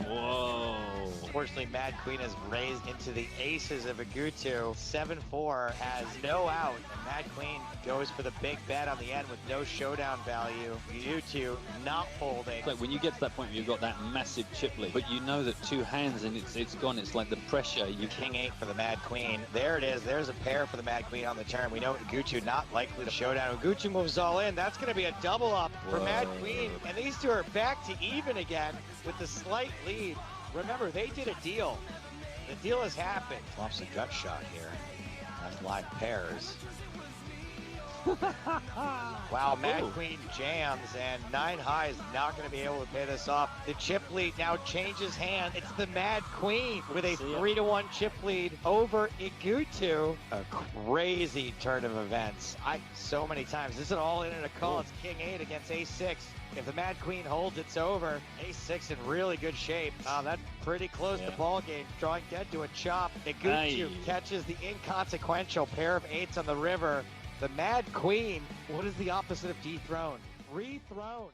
Whoa. Unfortunately, Mad Queen has raised into the aces of Agutu. 7-4 has no out, and Mad Queen goes for the big bet on the end with no showdown value. Agutu not folding. Like when you get to that point where you've got that massive chip lead, but you know that 2 hands and it's gone. It's like the pressure. You King 8 for the Mad Queen. There it is. There's a pair for the Mad Queen on the turn. We know Agutu not likely to showdown. Agutu moves all in. That's going to be a double up for Mad Queen. And these two are back to even again with the slight lead. Remember, they did a deal. The deal has happened. Flops a gut shot here. That's live pairs. Wow, Mad Queen jams, and 9 high is not going to be able to pay this off. The chip lead now changes hand. It's the Mad Queen with a 3-1 chip lead over Igutu. A crazy turn of events. So many times. This is all in and a call. It's King 8 against Ace 6. If the Mad Queen holds, it's over. Ace 6 in really good shape. That's pretty close to ball game. Drawing dead to a chop. Igutu catches the inconsequential pair of 8s on the river. The Mad Queen, what is the opposite of dethroned? Rethroned.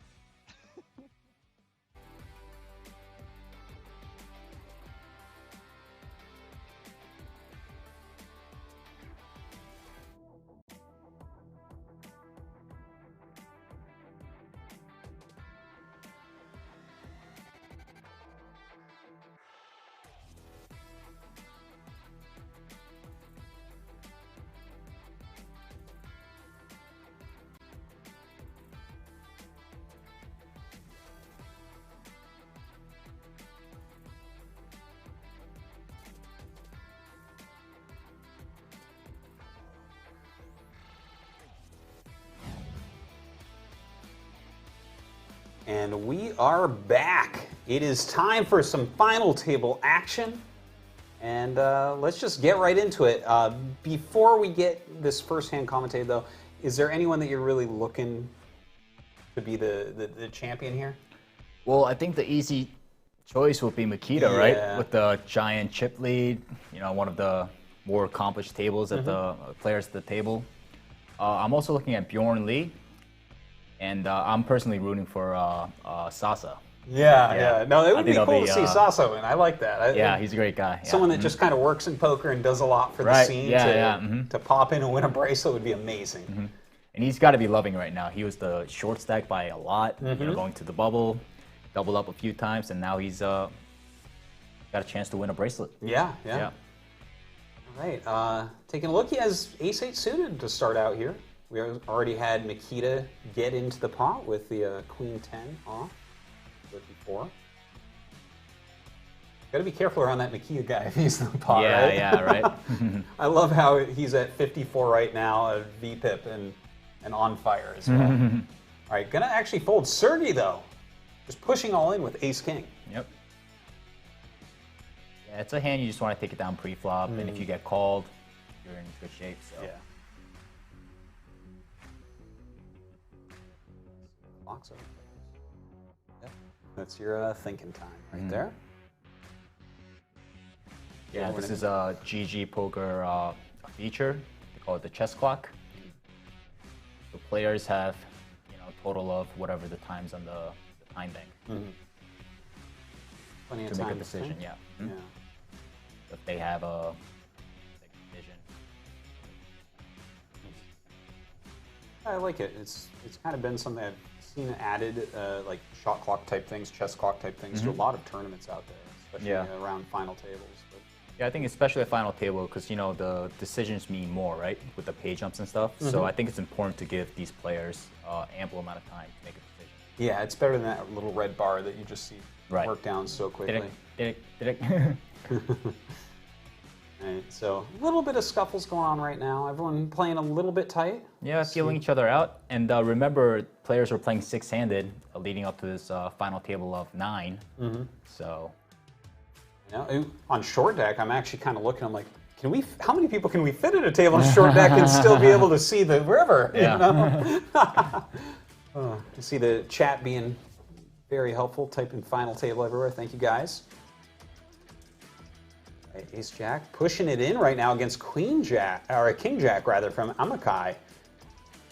And we are back. It is time for some final table action. And let's just get right into it. Before we get this first hand commentated, though, is there anyone that you're really looking to be the champion here? Well, I think the easy choice would be Makita, right? With the giant chip lead, one of the more accomplished tables at the players at the table. I'm also looking at Bjorn Lee. And I'm personally rooting for Sasa. Yeah. No, it would be cool to see Sasa win. I like that. He's a great guy. Someone that just kind of works in poker and does a lot for the scene to pop in and win a bracelet would be amazing. And he's got to be loving right now. He was the short stack by a lot, going to the bubble, doubled up a few times, and now he's got a chance to win a bracelet. Yeah. All right, taking a look, he has Ace-8 suited to start out here. We already had Makita get into the pot with the Queen 10 off, 54. Got to be careful around that Makita guy if he's in the pot, right? Yeah, right. I love how he's at 54 right now, a VPIP and on fire as well. All right, gonna actually fold Sergey though, just pushing all in with Ace King. Yep. Yeah, it's a hand you just want to take it down pre-flop, and if you get called, you're in good shape. So. Yeah. Box over. Yep. That's your thinking time right there. Yeah, this is a GGPoker feature. They call it the chess clock. The players have, a total of whatever the times on the time bank Plenty of to time make a decision. think. Yeah. If they have a vision. I like it. It's kind of been something I've seen added, like shot clock type things, chess clock type things, to a lot of tournaments out there, especially around final tables. But yeah, I think especially at final table because the decisions mean more, right, with the pay jumps and stuff. So I think it's important to give these players ample amount of time to make a decision. Yeah, it's better than that little red bar that you just see work down so quickly. Right, so a little bit of scuffles going on right now. Everyone playing a little bit tight. Yeah, feeling each other out. And remember, players were playing six-handed leading up to this final table of 9. So, on short deck, I'm actually kind of looking. I'm like, how many people can we fit at a table on short deck and still be able to see the river? Yeah. To see the chat being very helpful. Typing final table everywhere. Thank you guys. Ace Jack pushing it in right now against Queen Jack, or King Jack rather, from Amakai.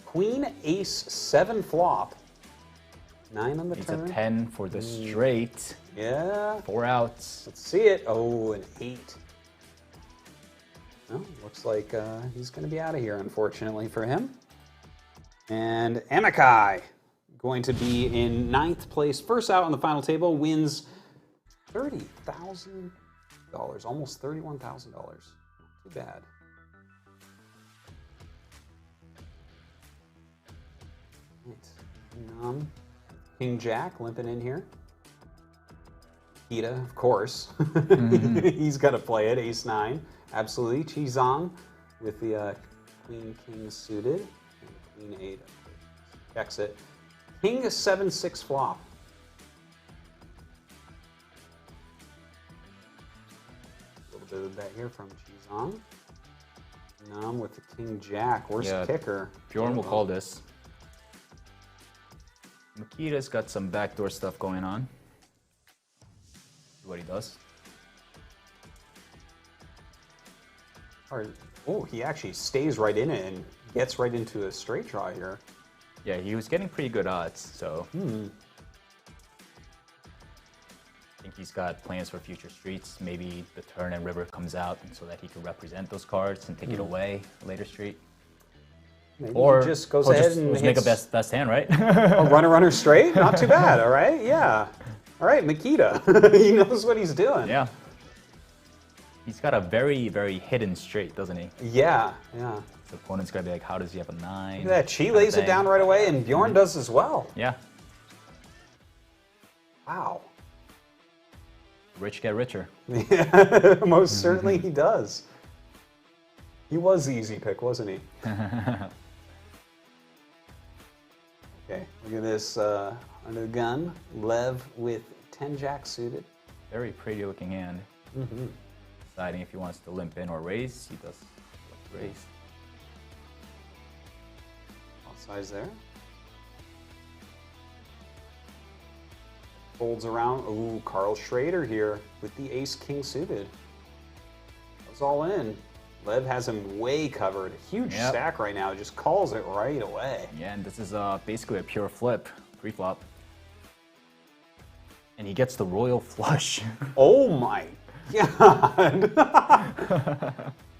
Queen Ace 7 flop. 9 on the turn. It's a 10 for the straight. Yeah. 4 outs. Let's see it. Oh, an 8. Well, looks like he's going to be out of here, unfortunately for him. And Amakai going to be in 9th place. First out on the final table, wins $30,000. Almost $31,000. Too bad. Right. King Jack limping in here. Kita, of course. He's got to play it. Ace 9. Absolutely. Chizang with the Queen King suited. And Checks it. King 7-6 flop. A little bit of bet here from Jizong. Numb with the King Jack. Where's the kicker? Bjorn will call this. Makita's got some backdoor stuff going on. See what he does. Oh, he actually stays right in it and gets right into a straight draw here. Yeah, he was getting pretty good odds, so. I think he's got plans for future streets. Maybe the turn and river comes out so that he can represent those cards and take it away later street. Maybe Or he just goes ahead and make a hits best hand, right? a runner straight. Not too bad, all right? Yeah. All right, Makita. He knows what he's doing. Yeah. He's got a very, very hidden straight, doesn't he? Yeah, yeah. His opponent's gonna be like, how does he have a 9? Look at that. Chi lays it down right away, and Bjorn does as well. Yeah. Wow. Rich get richer. Yeah, most certainly he does. He was the easy pick, wasn't he? Okay, look at this under the gun. Lev with 10 jack suited. Very pretty looking hand. Deciding if he wants to limp in or raise, he does raise. Size there. Folds around. Ooh, Carl Schrader here with the ace-king suited. Goes all in. Lev has him way covered. Huge stack right now. Just calls it right away. Yeah, and this is basically a pure flip, pre-flop. And he gets the royal flush. Oh my God.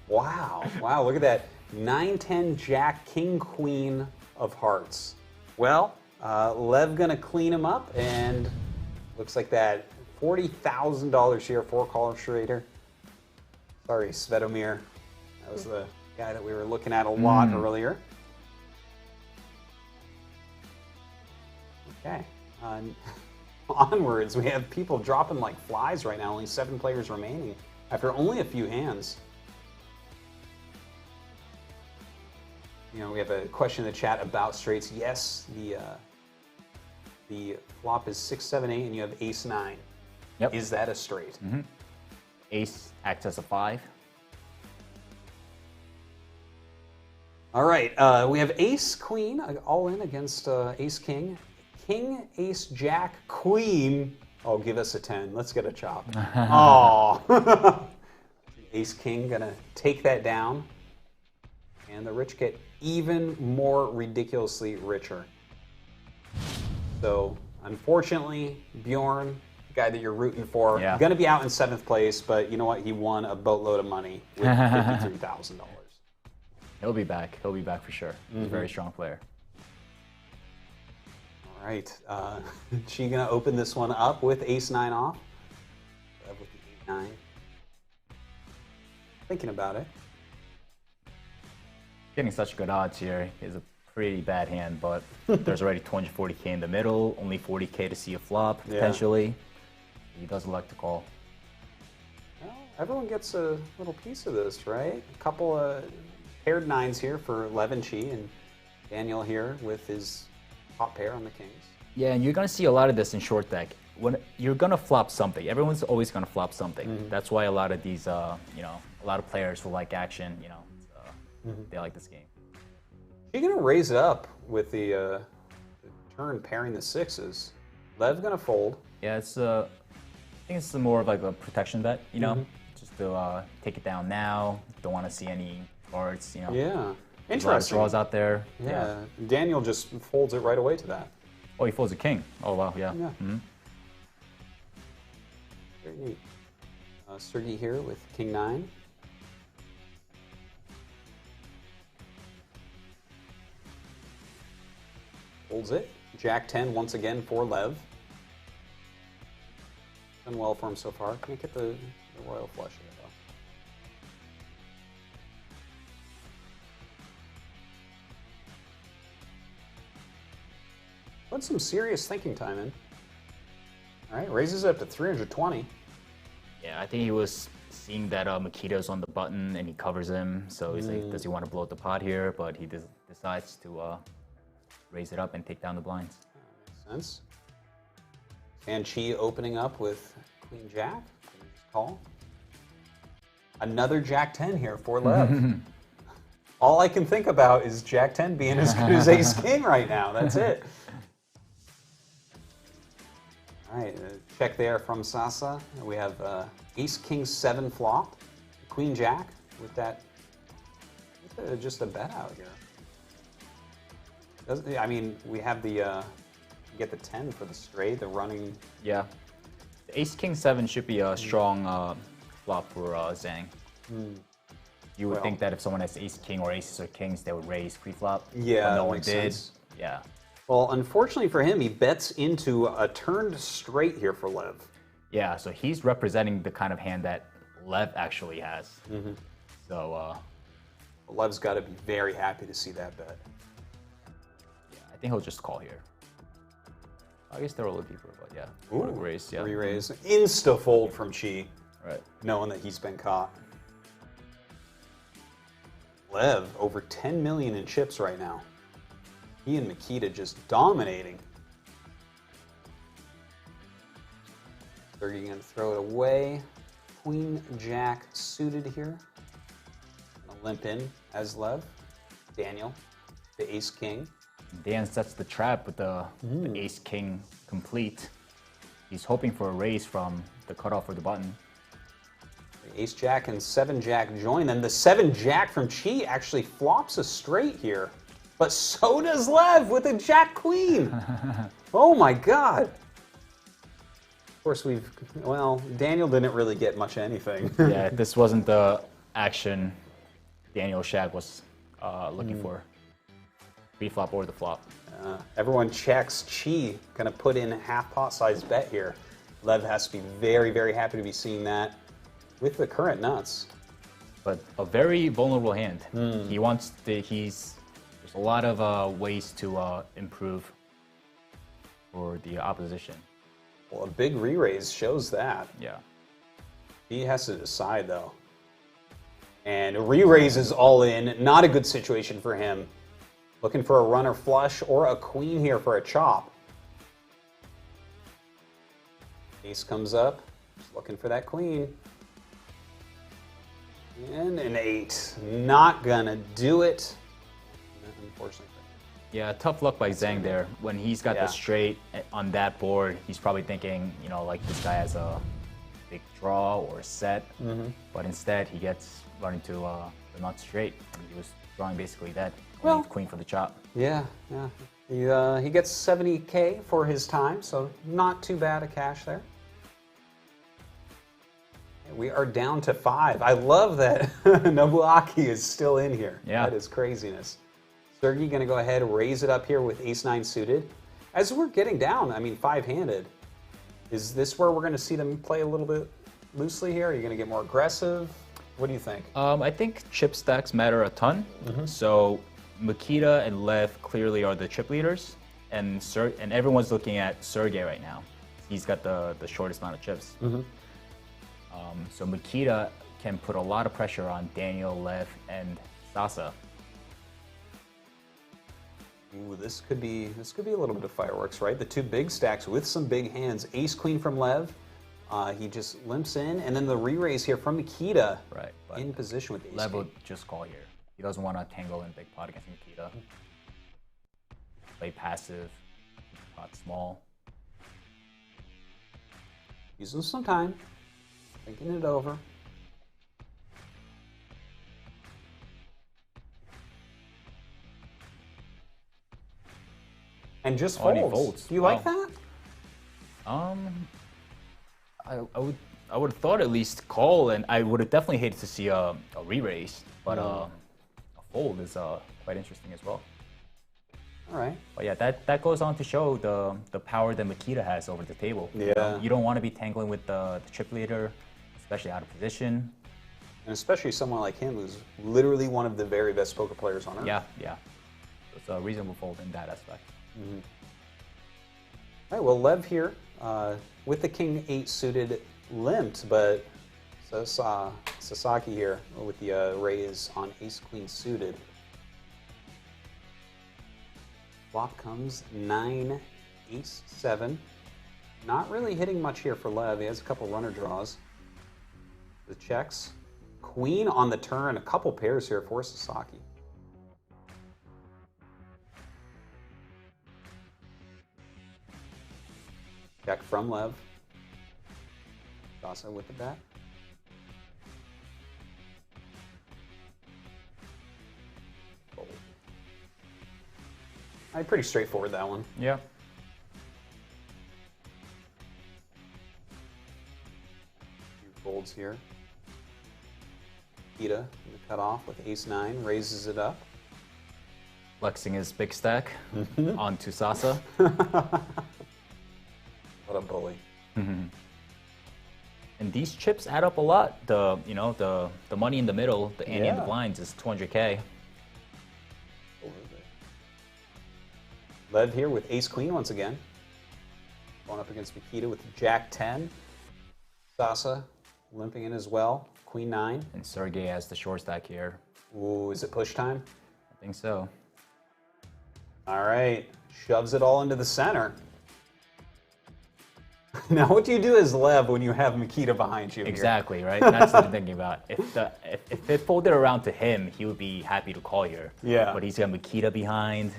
Wow. Wow, look at that. 9-10 jack, king, queen of hearts. Well, Lev gonna clean him up, and looks like that $40,000 here for Carl Schrader. Sorry, Svetomir. That was the guy that we were looking at a lot earlier. Okay. Onwards, we have people dropping like flies right now. Only 7 players remaining after only a few hands. You know, we have a question in the chat about straights. Yes, the flop is 6, 7, 8, and you have ace 9. Yep. Is that a straight? Ace acts as a 5. All right, we have ace queen all in against ace king. King, ace, jack, queen. Oh, give us a 10. Let's get a chop. Oh. Ace king gonna take that down. And the rich get even more ridiculously richer. So, unfortunately, Bjorn, the guy that you're rooting for, gonna be out in 7th place, but you know what? He won a boatload of money with $53,000. He'll be back. He'll be back for sure. He's a very strong player. All right. She gonna open this one up with ace 9 off. With the 8-9. Thinking about it. Getting such good odds here is a pretty bad hand, but there's already 240K in the middle, only 40K to see a flop, potentially. He does like to call. Well, everyone gets a little piece of this, right? A couple of paired 9s here for Lev and Chi, and Daniel here with his top pair on the kings. Yeah, and you're going to see a lot of this in short deck. When you're going to flop something, everyone's always going to flop something. That's why a lot of these, you know, a lot of players who like action, you know, they like this game. You're going to raise it up with the turn pairing the 6s. Lev's going to fold. Yeah, it's I think it's more of like a protection bet, you know, just to take it down now. Don't want to see any cards, you know. Yeah, There's a lot of interesting. draws out there. Yeah. Daniel just folds it right away to that. Oh, he folds a king. Oh wow, yeah. Very neat. Sergey here with king 9. Folds it. Jack 10 once again for Lev. Done well for him so far. Can't get the royal flush here though. Put some serious thinking time in. All right, raises it up to 320. Yeah, I think he was seeing that Makita's on the button and he covers him. So he's like, does he want to blow up the pot here? But he decides to raise it up and take down the blinds. Makes sense. And Chi opening up with Queen Jack. Call. Another Jack 10 here for Lev. All I can think about is Jack 10 being as good as Ace King right now. That's it. All right, check there from Sasa. We have Ace King 7 flopped, Queen Jack with that. Just a bet out here. I mean, we have the you get the 10 for the straight, the running. Yeah. The Ace King 7 should be a strong flop for Zhang. You would think that if someone has Ace King or Aces or Kings, they would raise pre-flop. Yeah, but no one makes did. sense. Yeah. Well, unfortunately for him, he bets into a turned straight here for Lev. Yeah, so he's representing the kind of hand that Lev actually has. So Lev's got to be very happy to see that bet. yeah, I think he'll just call here. I guess they're a little deeper, but yeah. Ooh, Raise, yeah. Re-raise. Insta fold from Chi, Right. knowing that he's been caught. Lev, over 10 million in chips right now. He and Makita just dominating. Sergey gonna throw it away. Queen Jack suited here. Gonna limp in as Lev. Daniel, the Ace King. Dan sets the trap with the Ace King complete. He's hoping for a raise from the cutoff for the button. The Ace Jack and 7 Jack join. And the 7 Jack from Chi actually flops a straight here. But so does Lev with a Jack Queen. Oh my God. Of course, well, Daniel didn't really get much of anything. Yeah, this wasn't the action Daniel Shag was looking for. Pre-flop or the flop. Everyone checks. Chi gonna put in a half pot size bet here. Lev has to be very, very happy to be seeing that with the current nuts. But a very vulnerable hand. He wants there's a lot of ways to improve for the opposition. Well, a big re-raise shows that. Yeah. He has to decide though. And re-raise is all in. Not a good situation for him. Looking for a runner flush or a queen here for a chop. Ace comes up, just looking for that queen. And an 8. Not gonna do it. Unfortunately. Yeah, tough luck by Zhang there. When he's got the straight on that board, he's probably thinking, you know, like this guy has a big draw or a set. But instead, he gets run into the nut straight. He was drawing basically that. Well, queen for the chop. Yeah. He gets 70K for his time, so not too bad a cash there. We are down to 5. I love that Nobuaki is still in here. Yeah. That is craziness. Sergey going to go ahead and raise it up here with Ace-9 suited. As we're getting down, I mean, 5-handed. Is this where we're going to see them play a little bit loosely here? Are you going to get more aggressive? What do you think? I think chip stacks matter a ton. So Makita and Lev clearly are the chip leaders, and everyone's looking at Sergey right now. He's got the shortest amount of chips. So Makita can put a lot of pressure on Daniel, Lev, and Sasa. Ooh, this could be a little bit of fireworks, right? The two big stacks with some big hands. Ace Queen from Lev. He just limps in, and then the re-raise here from Makita. Right. But In position with Ace Lev King. would just call here. He doesn't want to tangle in big pot against Makita. Play passive, pot small. Using some time, thinking it over. And just Oh, and folds. he folds. Do you Wow. like that? I would have thought at least call, and I would have definitely hated to see a re-raise, but a fold is quite interesting as well. All right. But yeah, that goes on to show the power that Makita has over the table. You know, Yeah. you don't want to be tangling with the chip leader, especially out of position. And especially someone like him who's literally one of the very best poker players on earth. Yeah. So it's a reasonable fold in that aspect. All right, well, Lev here with the King 8 suited limped, but Sasaki here with the raise on Ace Queen suited. Flop comes 9, ace 7. Not really hitting much here for Lev. He has a couple runner draws. The checks. Queen on the turn. A couple pairs here for Sasaki. Check from Lev. Sasa with the bet. Fold. Pretty straightforward, that one. Yeah. Few folds here. Ida, the cutoff with ace 9, raises it up. Flexing his big stack onto Sasa. What a bully. And these chips add up a lot. The money in the middle, the ante and the Yeah. blinds is 200K. Lev here with ace queen once again. Going up against Mikita with jack 10. Sasa limping in as well. Queen 9. And Sergey has the short stack here. Ooh, is it push time? I think so. All right, shoves it all into the center. Now, what do you do as Lev when you have Mikita behind you? Exactly, right? That's what I'm thinking about. If it folded around to him, he would be happy to call here. Yeah. But he's got Mikita behind.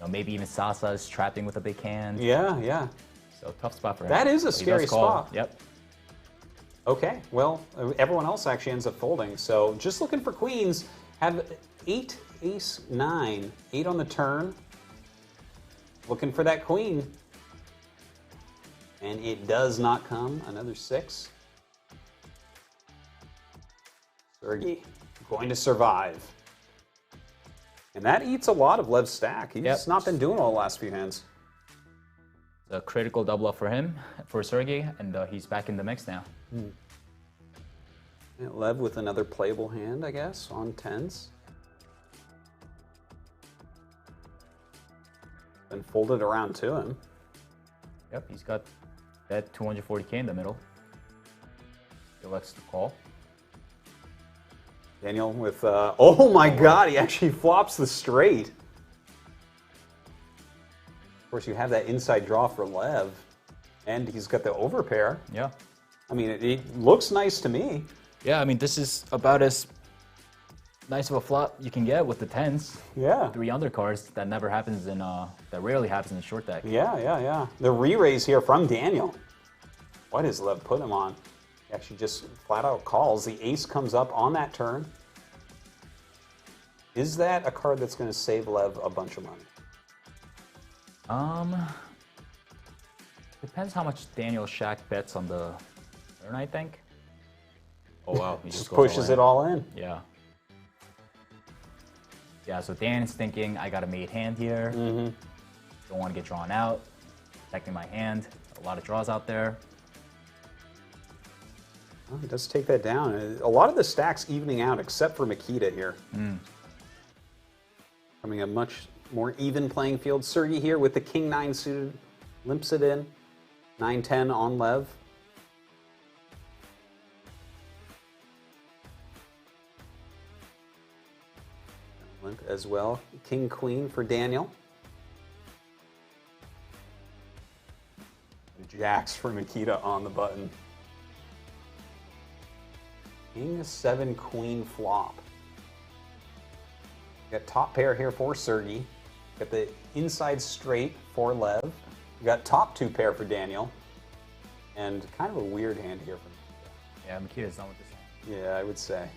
Maybe even Sasa is trapping with a big hand. Yeah, yeah. So tough spot for him. That is a But he scary does call. spot. Yep. Okay, well, everyone else actually ends up folding. So just looking for queens. Have 8, ace 9, 8 on the turn. Looking for that queen. And it does not come. Another 6. Sergey going to survive. And that eats a lot of Lev's stack. He's not been doing well the last few hands. It's a critical double up for him, for Sergey, and he's back in the mix now. And Lev with another playable hand, I guess, on 10s. Then folded around to him. Yep, he's got that 240K in the middle. He elects to call. Daniel with, oh my god, he actually flops the straight. Of course, you have that inside draw for Lev, and he's got the overpair. Yeah. I mean, it looks nice to me. Yeah, I mean, this is about as nice of a flop you can get with the 10s. Yeah. 3 undercards. That never happens in, that rarely happens in the short deck. Yeah, yeah, yeah. The re-raise here from Daniel. What does Lev put him on? He actually just flat out calls. The ace comes up on that turn. Is that a card that's going to save Lev a bunch of money? Depends how much Daniel Shack bets on the turn, I think. Oh wow, he Just goes pushes it all in. Yeah. Yeah, so Dan's thinking, I got a made hand here. Don't want to get drawn out. Protecting my hand. A lot of draws out there. Well, he does take that down. A lot of the stacks evening out, except for Mikita here. Coming a much more even playing field. Sergey here with the king 9 suited, limps it in. 9-10 on Lev. Limp as well. King queen for Daniel. Jacks for Mikita on the button. King 7 queen flop. Got top pair here for Sergey. Got the inside straight for Lev. We got top 2 pair for Daniel. And kind of a weird hand here for Mikita. Yeah, Mikita's done with this hand. Yeah, I would say.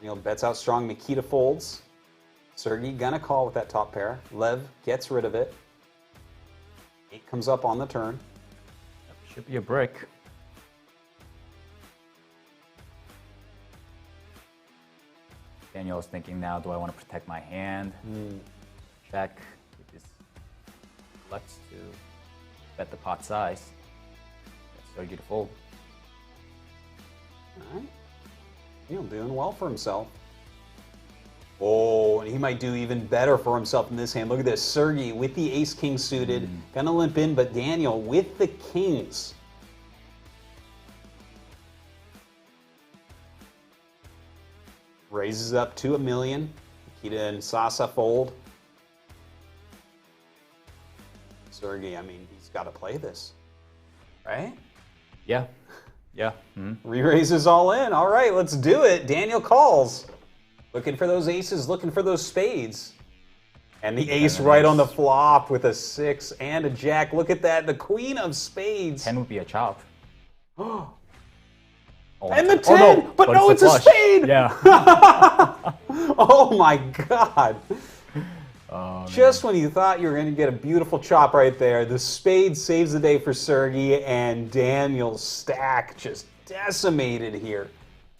Daniel bets out strong. Mikita folds. Sergey gonna call with that top pair. Lev gets rid of it. 8 comes up on the turn. Should be a brick. Daniel's thinking now, do I want to protect my hand? Check. He just elects to bet the pot size. That's Sergey to fold. All right. Daniel doing well for himself. Oh, and he might do even better for himself in this hand. Look at this. Sergey with the ace-king suited. Gonna limp in, but Daniel with the kings. Raises up to $1 million. Nikita and Sasa fold. Sergey, I mean, he's got to play this, right? Yeah. Yeah. Re-raises all in. All right, let's do it. Daniel calls. Looking for those aces, looking for those spades. And the ace an right ace. on the flop with a 6 and a jack. Look at that, the queen of spades. 10 would be a chop. Oh, And the 10, but no, it's a flush. spade. Yeah. Oh my God. Oh, Just when you thought you were going to get a beautiful chop right there, the spade saves the day for Sergey, and Daniel's stack just decimated here.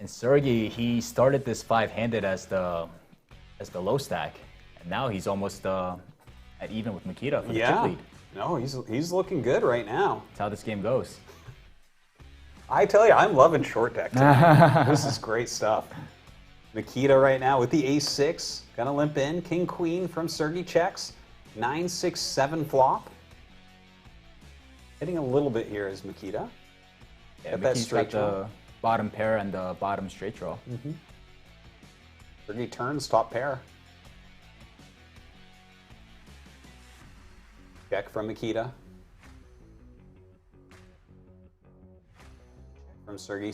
And Sergey, he started this 5-handed as the low stack, and now he's almost at even with Nikita for the chip Yeah. lead. No, he's looking good right now. That's how this game goes. I tell you, I'm loving short deck today. This is great stuff. Nikita right now with the ace-6. Gonna limp in. King-queen from Sergey checks. 9-6-7 flop. Hitting a little bit here is Nikita. Yeah, Got that Mickey's straight got draw. the bottom pair and the bottom straight draw. Sergey turns, top pair. Check from Nikita. From Sergey.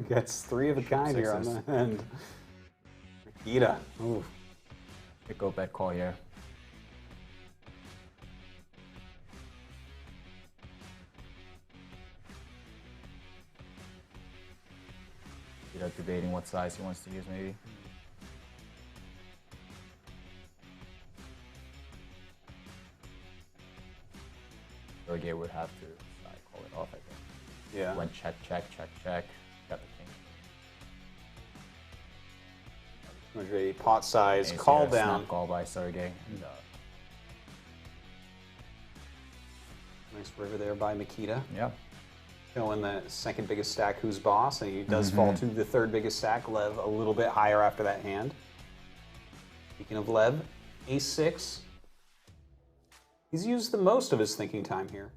Gets 3 of a kind here on Sixes. the end. Nikita. Ooh. Big go bet call here. Debating what size he wants to use, maybe. Sergey would have to call it off, I think. Yeah. Went check, check, check, check. Got the king. 280 pot size. Ace Call here, down. snap call by Sergey. And, Nice river there by Nikita. yeah. Showing the second biggest stack who's boss, and he does fall to the third biggest stack. Lev a little bit higher after that hand. Speaking of Lev, ace-6. He's used the most of his thinking time here.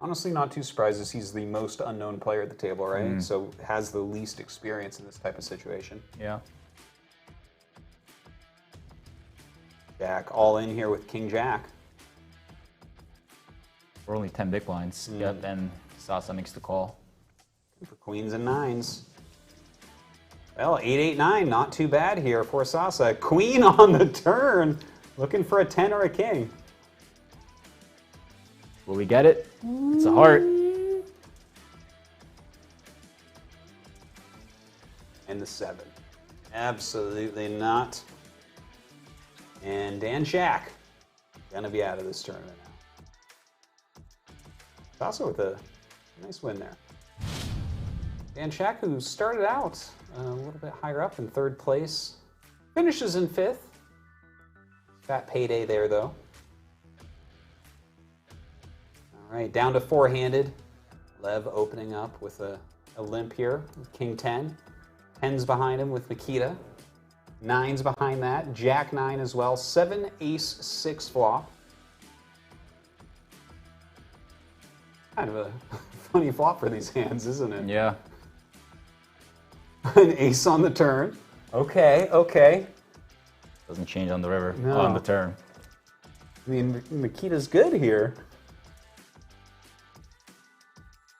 Honestly, not too surprised as he's the most unknown player at the table, right? So has the least experience in this type of situation. Yeah. Jack all in here with King Jack. We're only 10 big blinds. Yeah, then Sasa makes the call. For queens and 9s. Well, 8-8-9, not too bad here for Sasa. Queen on the turn, looking for a 10 or a king. Will we get it? It's a heart. And the 7. Absolutely not. And Dan Shack, gonna be out of this tournament now. Sasa with a nice win there. Dan Shack, who started out a little bit higher up in 3rd place, finishes in 5th. Fat payday there, though. All right, down to 4-handed. Lev opening up with a limp here with King 10. 10's behind him with Nikita. 9's behind that. Jack 9 as well. 7, ace, 6 flop. Kind of a funny flop for these hands, isn't it? Yeah. An ace on the turn. Okay, okay. Doesn't change on the river, No. on the turn. I mean, Nikita's good here.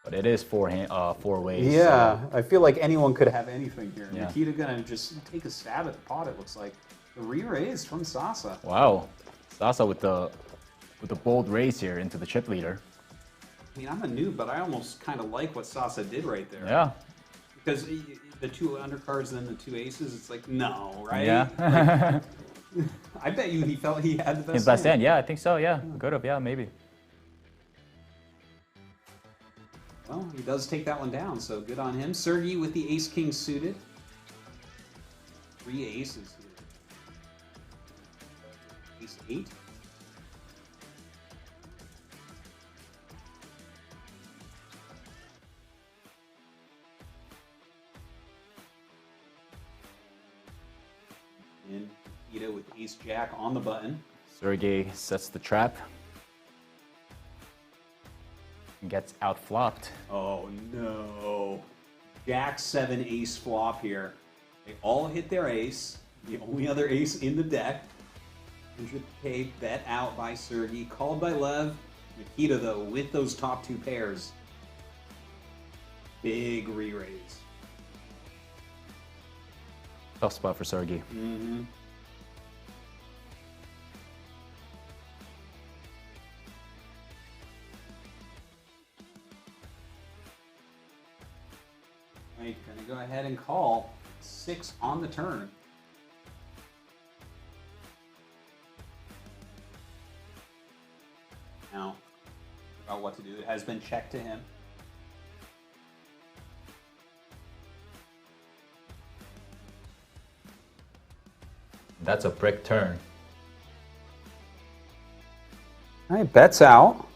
But it is four ways. Yeah, I feel like anyone could have anything here. Yeah. Nikita gonna just take a stab at the pot, it looks like. The re-raise from Sasa. Wow. Sasa with the bold raise here into the chip leader. I mean, I'm a noob, but I almost kind of like what Sasa did right there. Yeah. Because the 2 undercards and then the 2 aces, it's like, no, right? Yeah. I bet you he felt he had the best His best hand, yeah, I think so, yeah. Could have, yeah, maybe. Well, he does take that one down, so good on him. Sergey with the ace-king suited. 3 aces here. Ace-8. And Ida with ace-jack on the button. Sergey sets the trap. And gets outflopped. Oh no. Jack 7 ace flop here. They all hit their ace. The only other ace in the deck. 100K bet out by Sergey, called by Lev. Nikita, though, with those top two pairs. Big re-raise. Tough spot for Sergey. Mm-hmm. Right, gonna go ahead and call 6 on the turn. Now, about what to do. It has been checked to him. That's a brick turn. All right, bets out.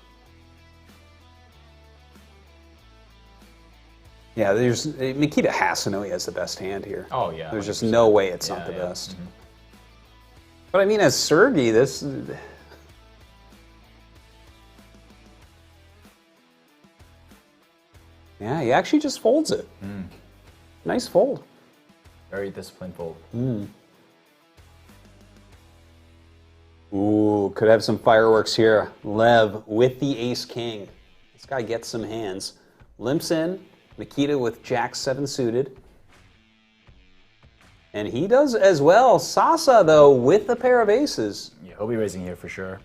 Yeah, Nikita has to know he has the best hand here. Oh, yeah. There's just no way it's not the Yeah. best. Mhm. But I mean, as Sergey, this... Yeah, he actually just folds it. Nice fold. Very disciplined fold. Ooh, could have some fireworks here. Lev with the ace-king. This guy gets some hands. Limps in. Nikita with jack-7 suited. And he does as well. Sasa, though, with a pair of aces. Yeah, he'll be raising here for sure.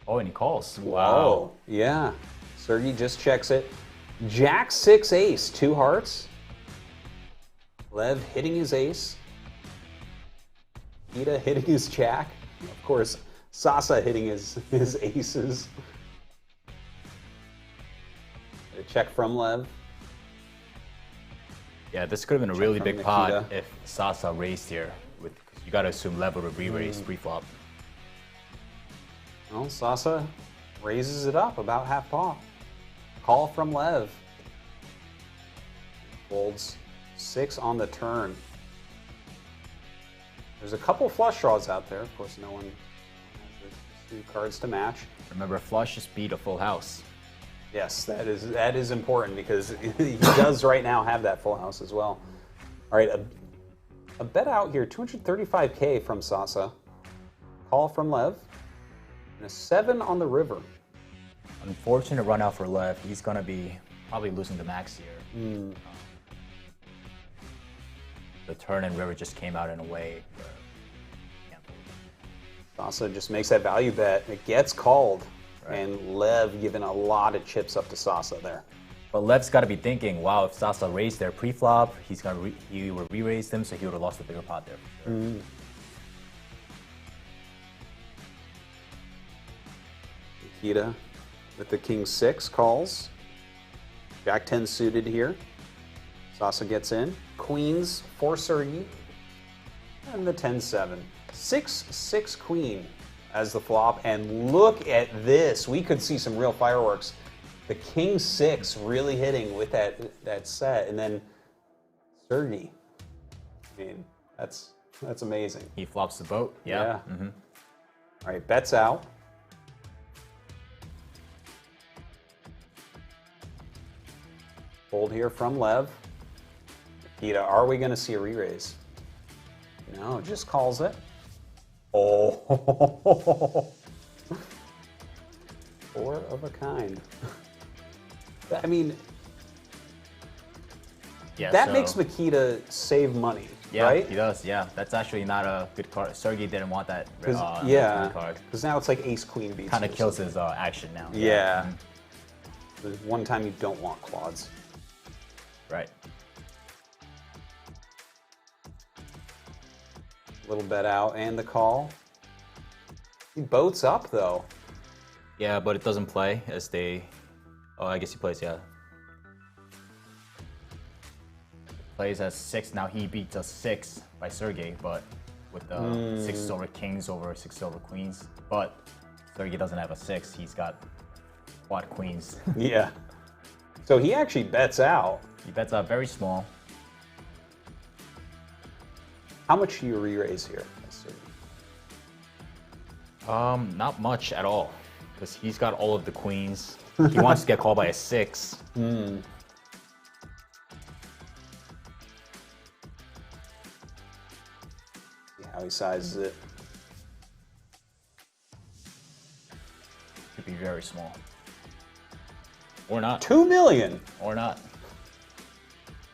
Oh, and he calls. Wow. Yeah. Sergey just checks it. Jack-6 ace, 2 hearts. Lev hitting his ace. Nikita hitting his jack. Of course, Sasa hitting his aces. A check from Lev. Yeah, this could have been a really from big pot Nikita. if Sasa raised here. You got to assume Lev would have re-raised pre-flop. Well, Sasa raises it up about half pot. Call from Lev. Folds 6 on the turn. There's a couple flush draws out there. Of course, no one has the 2 cards to match. Remember, flush is beat a full house. Yes, that is important because he does right now have that full house as well. All right, a bet out here, 235K from Sasa. Call from Lev. And a 7 on the river. Unfortunate run out for Lev. He's going to be probably losing the max here. The turn and river just came out in a way where can't believe it. Sasa just makes that value bet. It gets called. Right. And Lev giving a lot of chips up to Sasa there. But Lev's got to be thinking, wow, if Sasa raised their pre-flop, he would re-raise them, so he would have lost the bigger pot there. For sure. Nikita with the king-6 calls. Jack-10 suited here. Sasa gets in. Queens for Sergey. And the 10-7. 6-6 queen as the flop. And look at this. We could see some real fireworks. The king-6 really hitting with that set. And then Sergey. I mean, that's amazing. He flops the boat. Yeah. All right, bets out. Fold here from Lev. Nikita, are we going to see a re-raise? No, just calls it. Oh. 4 of a kind. I mean, Yeah, that so- makes Nikita save money, Yeah, right? he does. Yeah, that's actually not a good card. Sergey didn't want that. Yeah, card. because now it's like ace-queen beats. Kind of you or kills something. his action now. Yeah. There's one time you don't want quads. Right. Little bet out and the call. He boats up though. Yeah, but it doesn't play as they. Oh, I guess he plays. Yeah. Plays as 6. Now he beats a 6 by Sergey, but with the 6 silver kings over 6 silver queens. But Sergey doesn't have a 6. He's got quad queens. Yeah. So he actually bets out. He bets out very small. How much do you re-raise here? Not much at all, because he's got all of the queens. He wants to get called by a 6. how he sizes it. Could be very small. Or not. 2 million. Or not.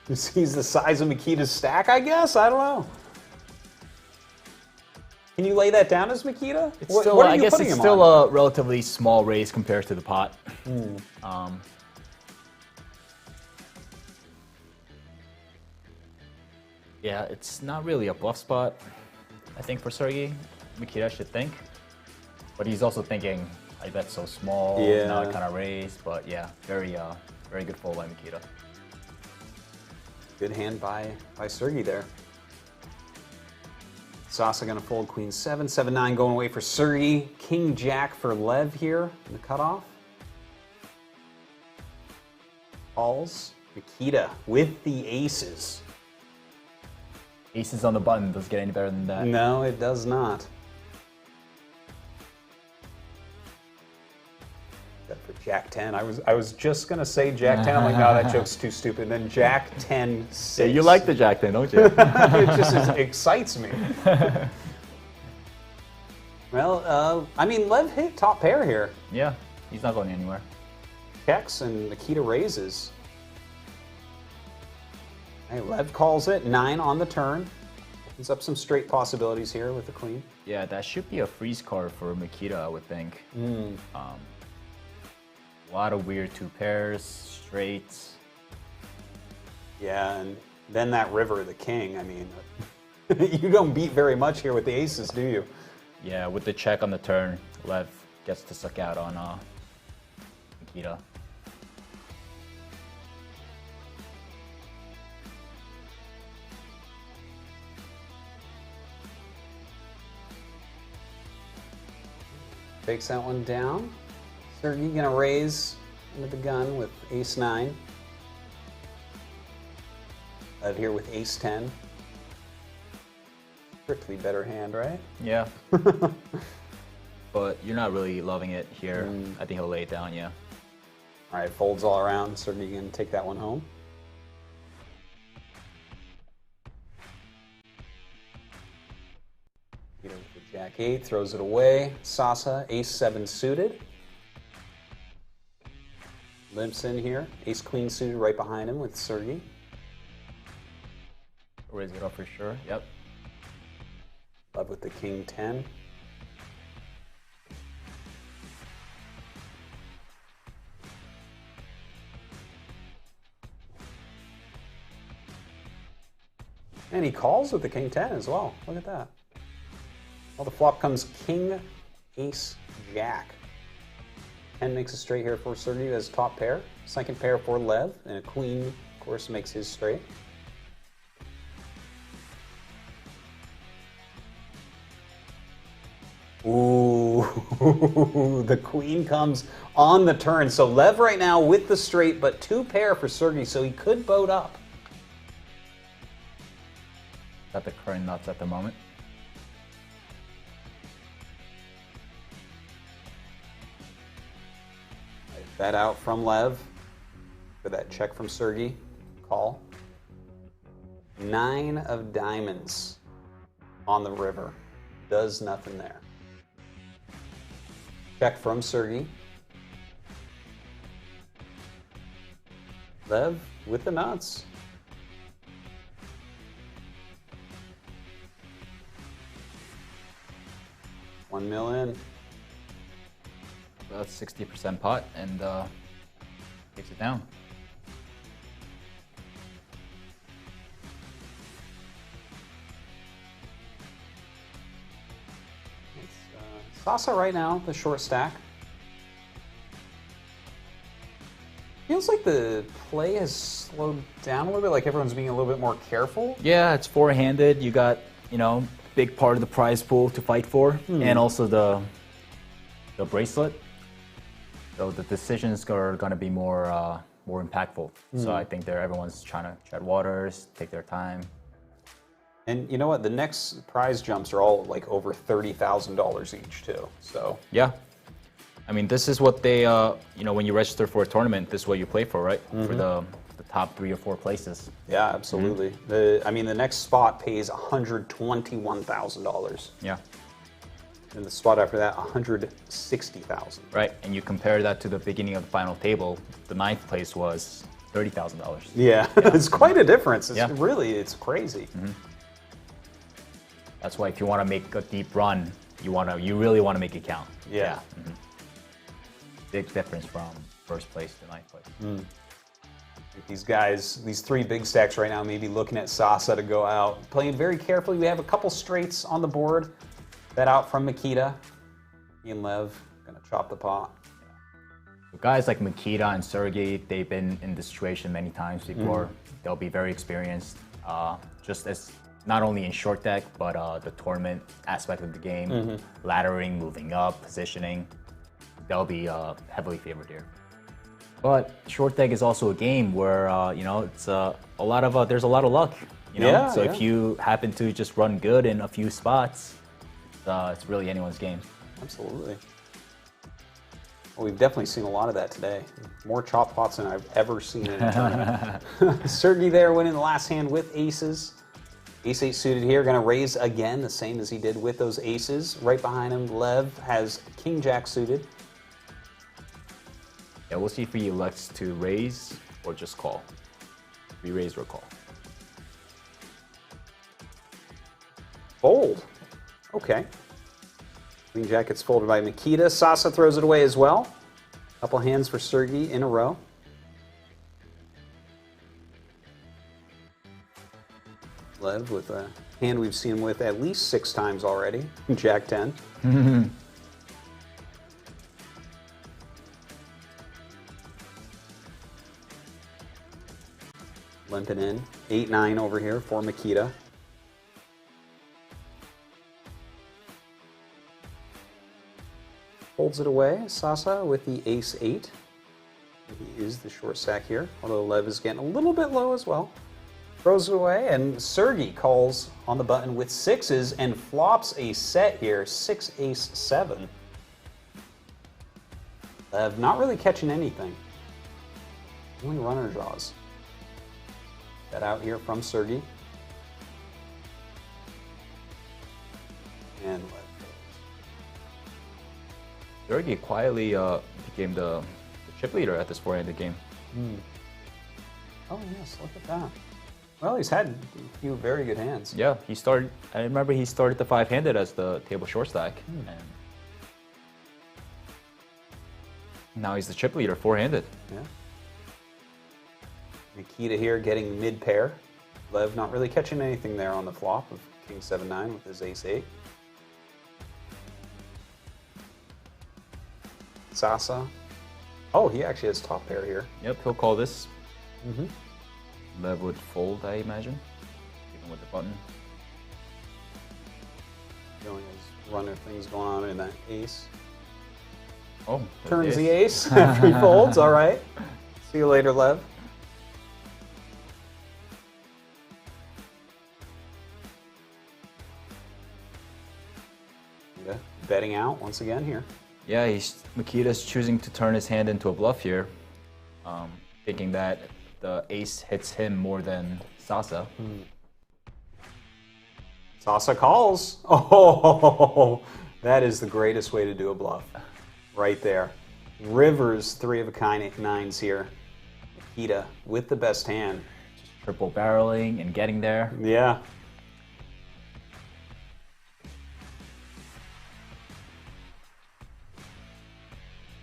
He's the size of Mikita's stack, I guess? I don't know. Can you lay that down as Mikita? It's What still, are I you guess putting it's him still on? a relatively small raise compared to the pot. Yeah, it's not really a bluff spot, I think, for Sergey. Mikita should think. But he's also thinking, I bet so small, Yeah. now I kind of raise. But yeah, very good fold by Mikita. Good hand by Sergey there. Sasa gonna fold Queen 7, 7-9 going away for Sergey. King Jack for Lev here in the cutoff. Calls. Mikita with the aces. Aces on the button, doesn't get any better than that. No, it does not. Except for Jack 10. I was just gonna say Jack 10. I'm like, no, that joke's too stupid. And then Jack 10, 6. Yeah, you like the Jack then, don't you? It just excites me. Well, I mean, Lev hit top pair here. Yeah, he's not going anywhere. Checks and Nikita raises. Hey, Lev calls it 9 on the turn. Opens up some straight possibilities here with the queen. Yeah, that should be a freeze card for Mikita, I would think. A lot of weird 2 pairs, straights. Yeah, and then that river, the king. I mean, you don't beat very much here with the aces, do you? Yeah, with the check on the turn, Lev gets to suck out on Mikita. Takes that one down. Sergey gonna raise with the gun with ace 9. Lev here with ace 10. Strictly better hand, right? Yeah. But you're not really loving it here. I think he'll lay it down, yeah. All right, folds all around. Sergey gonna take that one home. Peter with the Jack 8 throws it away. Sasa, ace 7 suited. Limps in here. Ace queen suited right behind him with Sergey. Raise it up for sure, yep. Lev with the king 10. And he calls with the king 10 as well. Look at that. Well, the flop comes king, ace, jack. 10 makes a straight here for Sergey as top pair. Second pair for Lev, and a queen, of course, makes his straight. Ooh, the queen comes on the turn. So Lev right now with the straight, but 2 pair for Sergey, so he could boat up. Got the current nuts at the moment. Bet out from Lev for that check from Sergey. Call. 9 of diamonds on the river. Does nothing there. Check from Sergey. Lev with the nuts. $1 million. That's 60% pot and takes it down. Sasa right now, the short stack. Feels like the play has slowed down a little bit, like everyone's being a little bit more careful. Yeah, it's 4-handed. You got, big part of the prize pool to fight for, and also the bracelet. So the decisions are going to be more impactful. So I think everyone's trying to tread waters, take their time. And you know what? The next prize jumps are all like over $30,000 each too. So Yeah. I mean, this is what they, when you register for a tournament, this is what you play for, right? For the top 3 or 4 places. Yeah, absolutely. I mean, the next spot pays $121,000. Yeah. And the spot after that, $160,000. Right, and you compare that to the beginning of the final table, the 9th place was $30,000. Yeah, it's quite a difference. It's Yeah. really, it's crazy. That's why if you want to make a deep run, you really want to make it count. Yeah. Big difference from first place to 9th place. These guys, these 3 big stacks right now, maybe looking at Sasa to go out. Playing very carefully. We have a couple straights on the board. Bet out from Makita. He and Lev gonna chop the pot. So guys like Makita and Sergey, they've been in this situation many times before. They'll be very experienced, just as not only in short deck, but the tournament aspect of the game, laddering, moving up, positioning. They'll be heavily favored here. But short deck is also a game where it's there's a lot of luck. Yeah, so yeah. if you happen to just run good in a few spots, it's really anyone's game. Absolutely. Well, we've definitely seen a lot of that today. More chop pots than I've ever seen in a tournament. Sergey there winning the last hand with aces. Ace-8 suited here, going to raise again, the same as he did with those aces. Right behind him, Lev has King-Jack suited. Yeah, we'll see if he elects to raise or just call. Re-raise or call. Fold. Okay. Queen Jack gets folded by Makita. Sasa throws it away as well. Couple hands for Sergey in a row. Lev with a hand we've seen him with at least 6 times already. Jack 10. Limping in. 8-9 over here for Makita. Folds it away. Sasa with the ace-8. He is the short stack here, although Lev is getting a little bit low as well. Throws it away, and Sergey calls on the button with 6s and flops a set here, 6-ace-7. Lev not really catching anything. Only runner draws. Bet out here from Sergey. And Lev. Sergey quietly became the chip leader at this 4-handed game. Oh yes, look at that. Well, he's had a few very good hands. Yeah, I remember he started the 5-handed as the table short stack. And now he's the chip leader, 4-handed. Yeah. Makita here getting mid pair. Lev not really catching anything there on the flop of King 7-9 with his ace-8. Sasa. Oh, he actually has top pair here. Yep, he'll call this. Lev would fold, I imagine, even with the button. Showing his runner things going on in that ace. Oh, Turns the ace after he folds. All right. See you later, Lev. Yeah, betting out once again here. Yeah, Makita's choosing to turn his hand into a bluff here, thinking that the ace hits him more than Sasa. Sasa calls. Oh, that is the greatest way to do a bluff. Right there. Rivers, 3 of a kind 9s here. Makita with the best hand. Triple barreling and getting there. Yeah.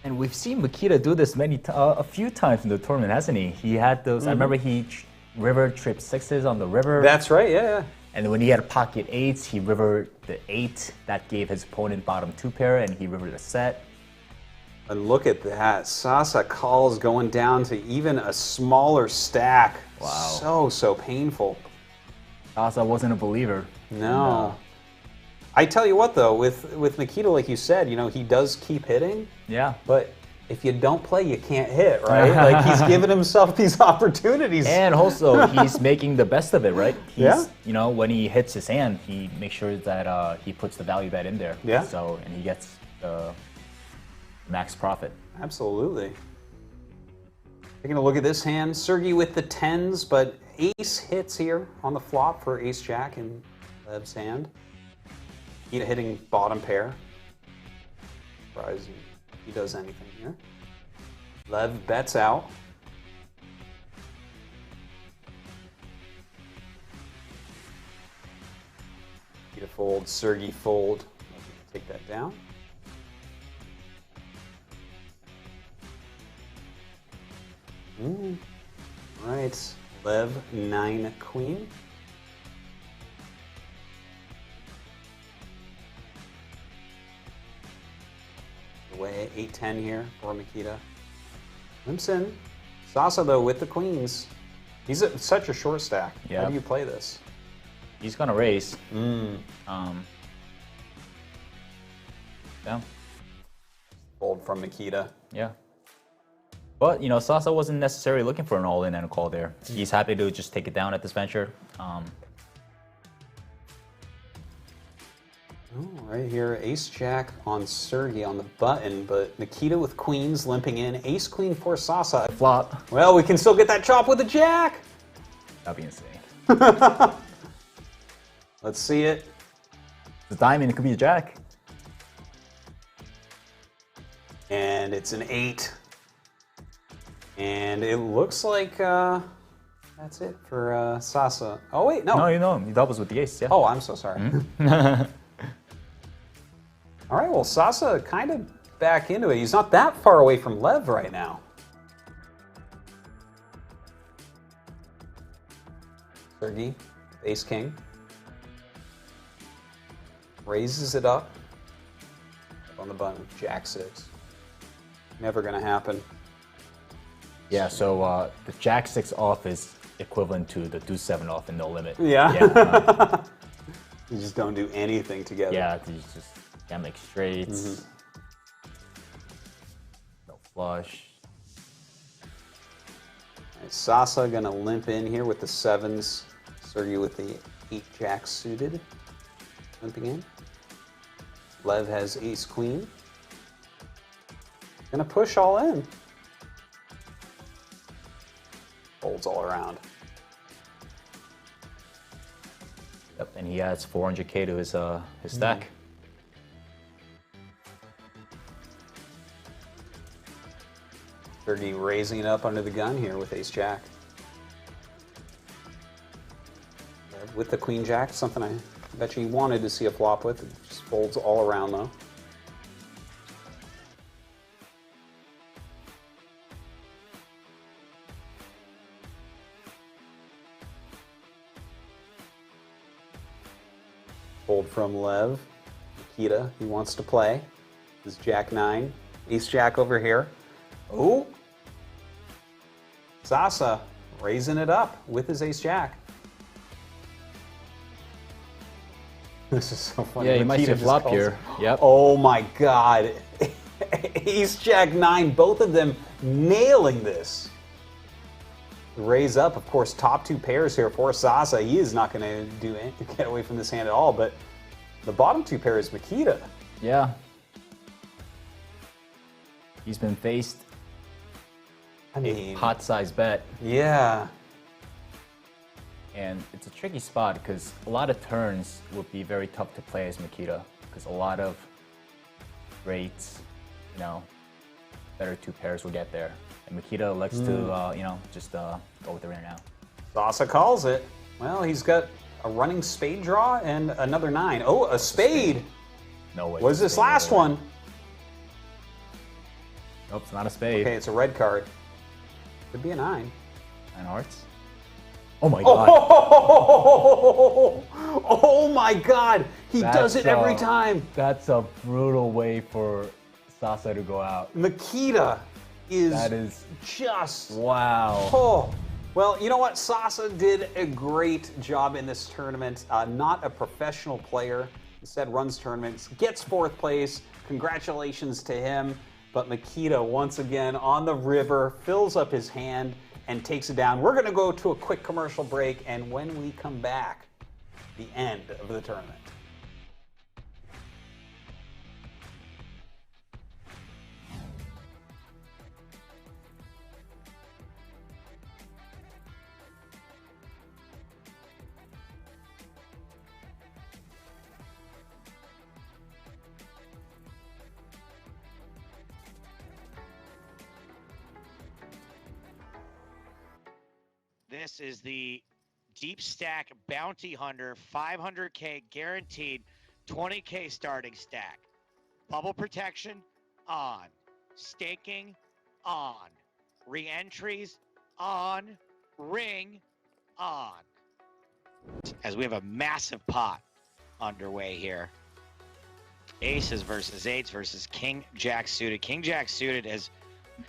And we've seen Makita do this a few times in the tournament, hasn't he? He had those. I remember he river tripped 6s on the river. That's right, yeah. And when he had pocket 8s, he rivered the 8 that gave his opponent bottom 2 pair, and he rivered a set. And look at that. Sasa calls going down to even a smaller stack. Wow. So painful. Sasa wasn't a believer. No. I tell you what, though, with Makita, like you said, he does keep hitting. Yeah. But if you don't play, you can't hit, right? Like, he's giving himself these opportunities. And also, he's making the best of it, right? Yeah. When he hits his hand, he makes sure that he puts the value bet in there. Yeah. And he gets the max profit. Absolutely. Taking a look at this hand, Sergey with the 10s, but ace hits here on the flop for ace-jack in Lev's hand. Nikita hitting bottom pair. Surprising he does anything here. Lev bets out. Nikita fold, Sergey fold. Take that down. Right, Lev 9 queen. Away 8-10 here for Nikita. Limps in. Sasa though with the queens. He's such a short stack. Yeah. How do you play this? He's gonna raise. Yeah. Fold from Nikita. Yeah. But, you know, Sasa wasn't necessarily looking for an all-in and a call there. He's happy to just take it down at this venture. Right here, ace-jack on Sergey on the button, but Nikita with queens limping in. Ace-queen for Sasa. Flop. Well, we can still get that chop with a jack. That'd be insane. Let's see it. It's a diamond, it could be a jack. And it's an 8. And it looks like that's it for Sasa. Oh, wait, no. No, you know, he doubles with the ace, yeah. Oh, I'm so sorry. All right, well, Sasa kind of back into it. He's not that far away from Lev right now. Sergey, ace-king. Raises it up on the button with jack-6. Never going to happen. Yeah, so the jack-6 off is equivalent to the deuce-7 off in no limit. Yeah. Yeah, You just don't do anything together. yeah, you just can't make straights. No flush. Right, Sasa gonna limp in here with the 7s. Sergey with the 8-jack suited. Limping in. Lev has ace-queen. Gonna push all in. Folds all around. Yep, and he adds 400K to his stack. Sergey raising it up under the gun here with ace-jack. With the queen-jack, something I bet you he wanted to see a flop with. It just folds all around though. Fold from Lev. Nikita, he wants to play. This is jack-9. Ace-jack over here. Oh! Sasa raising it up with his ace-jack. This is so funny. Yeah, you might see a Nikita just flop calls here. it. Yep. Oh my god. Ace-jack-9, both of them nailing this. Raise up, of course, top 2 pairs here for Sasa. He is not going to get away from this hand at all, but the bottom 2 pairs, Nikita. Yeah. He's been faced I mean, pot-sized bet, yeah. and it's a tricky spot because a lot of turns would be very tough to play as Nikita because a lot of rates, you know, better 2 pairs will get there. And Nikita likes to, you know, just go with the winner now. Sasa calls it. Well, he's got a running spade draw and another 9. Oh, a spade. No way. What is this last one? Nope, it's not a spade. Okay, it's a red card. Could be a 9. 9 hearts. Oh my god. Oh my god. He does it every time. That's a brutal way for Sasa to go out. Nikita That is just wow. Oh, well, you know what? Sasa did a great job in this tournament. Not a professional player. Instead, runs tournaments, gets 4th place. Congratulations to him. But Nikita, once again, on the river, fills up his hand and takes it down. We're going to go to a quick commercial break, and when we come back, the end of the tournament. This is the Deep Stack Bounty Hunter 500K guaranteed 20K starting stack. Bubble protection on. Staking on. Re-entries on. Ring on. As we have a massive pot underway here. Aces versus eights versus King Jack suited. King Jack suited is,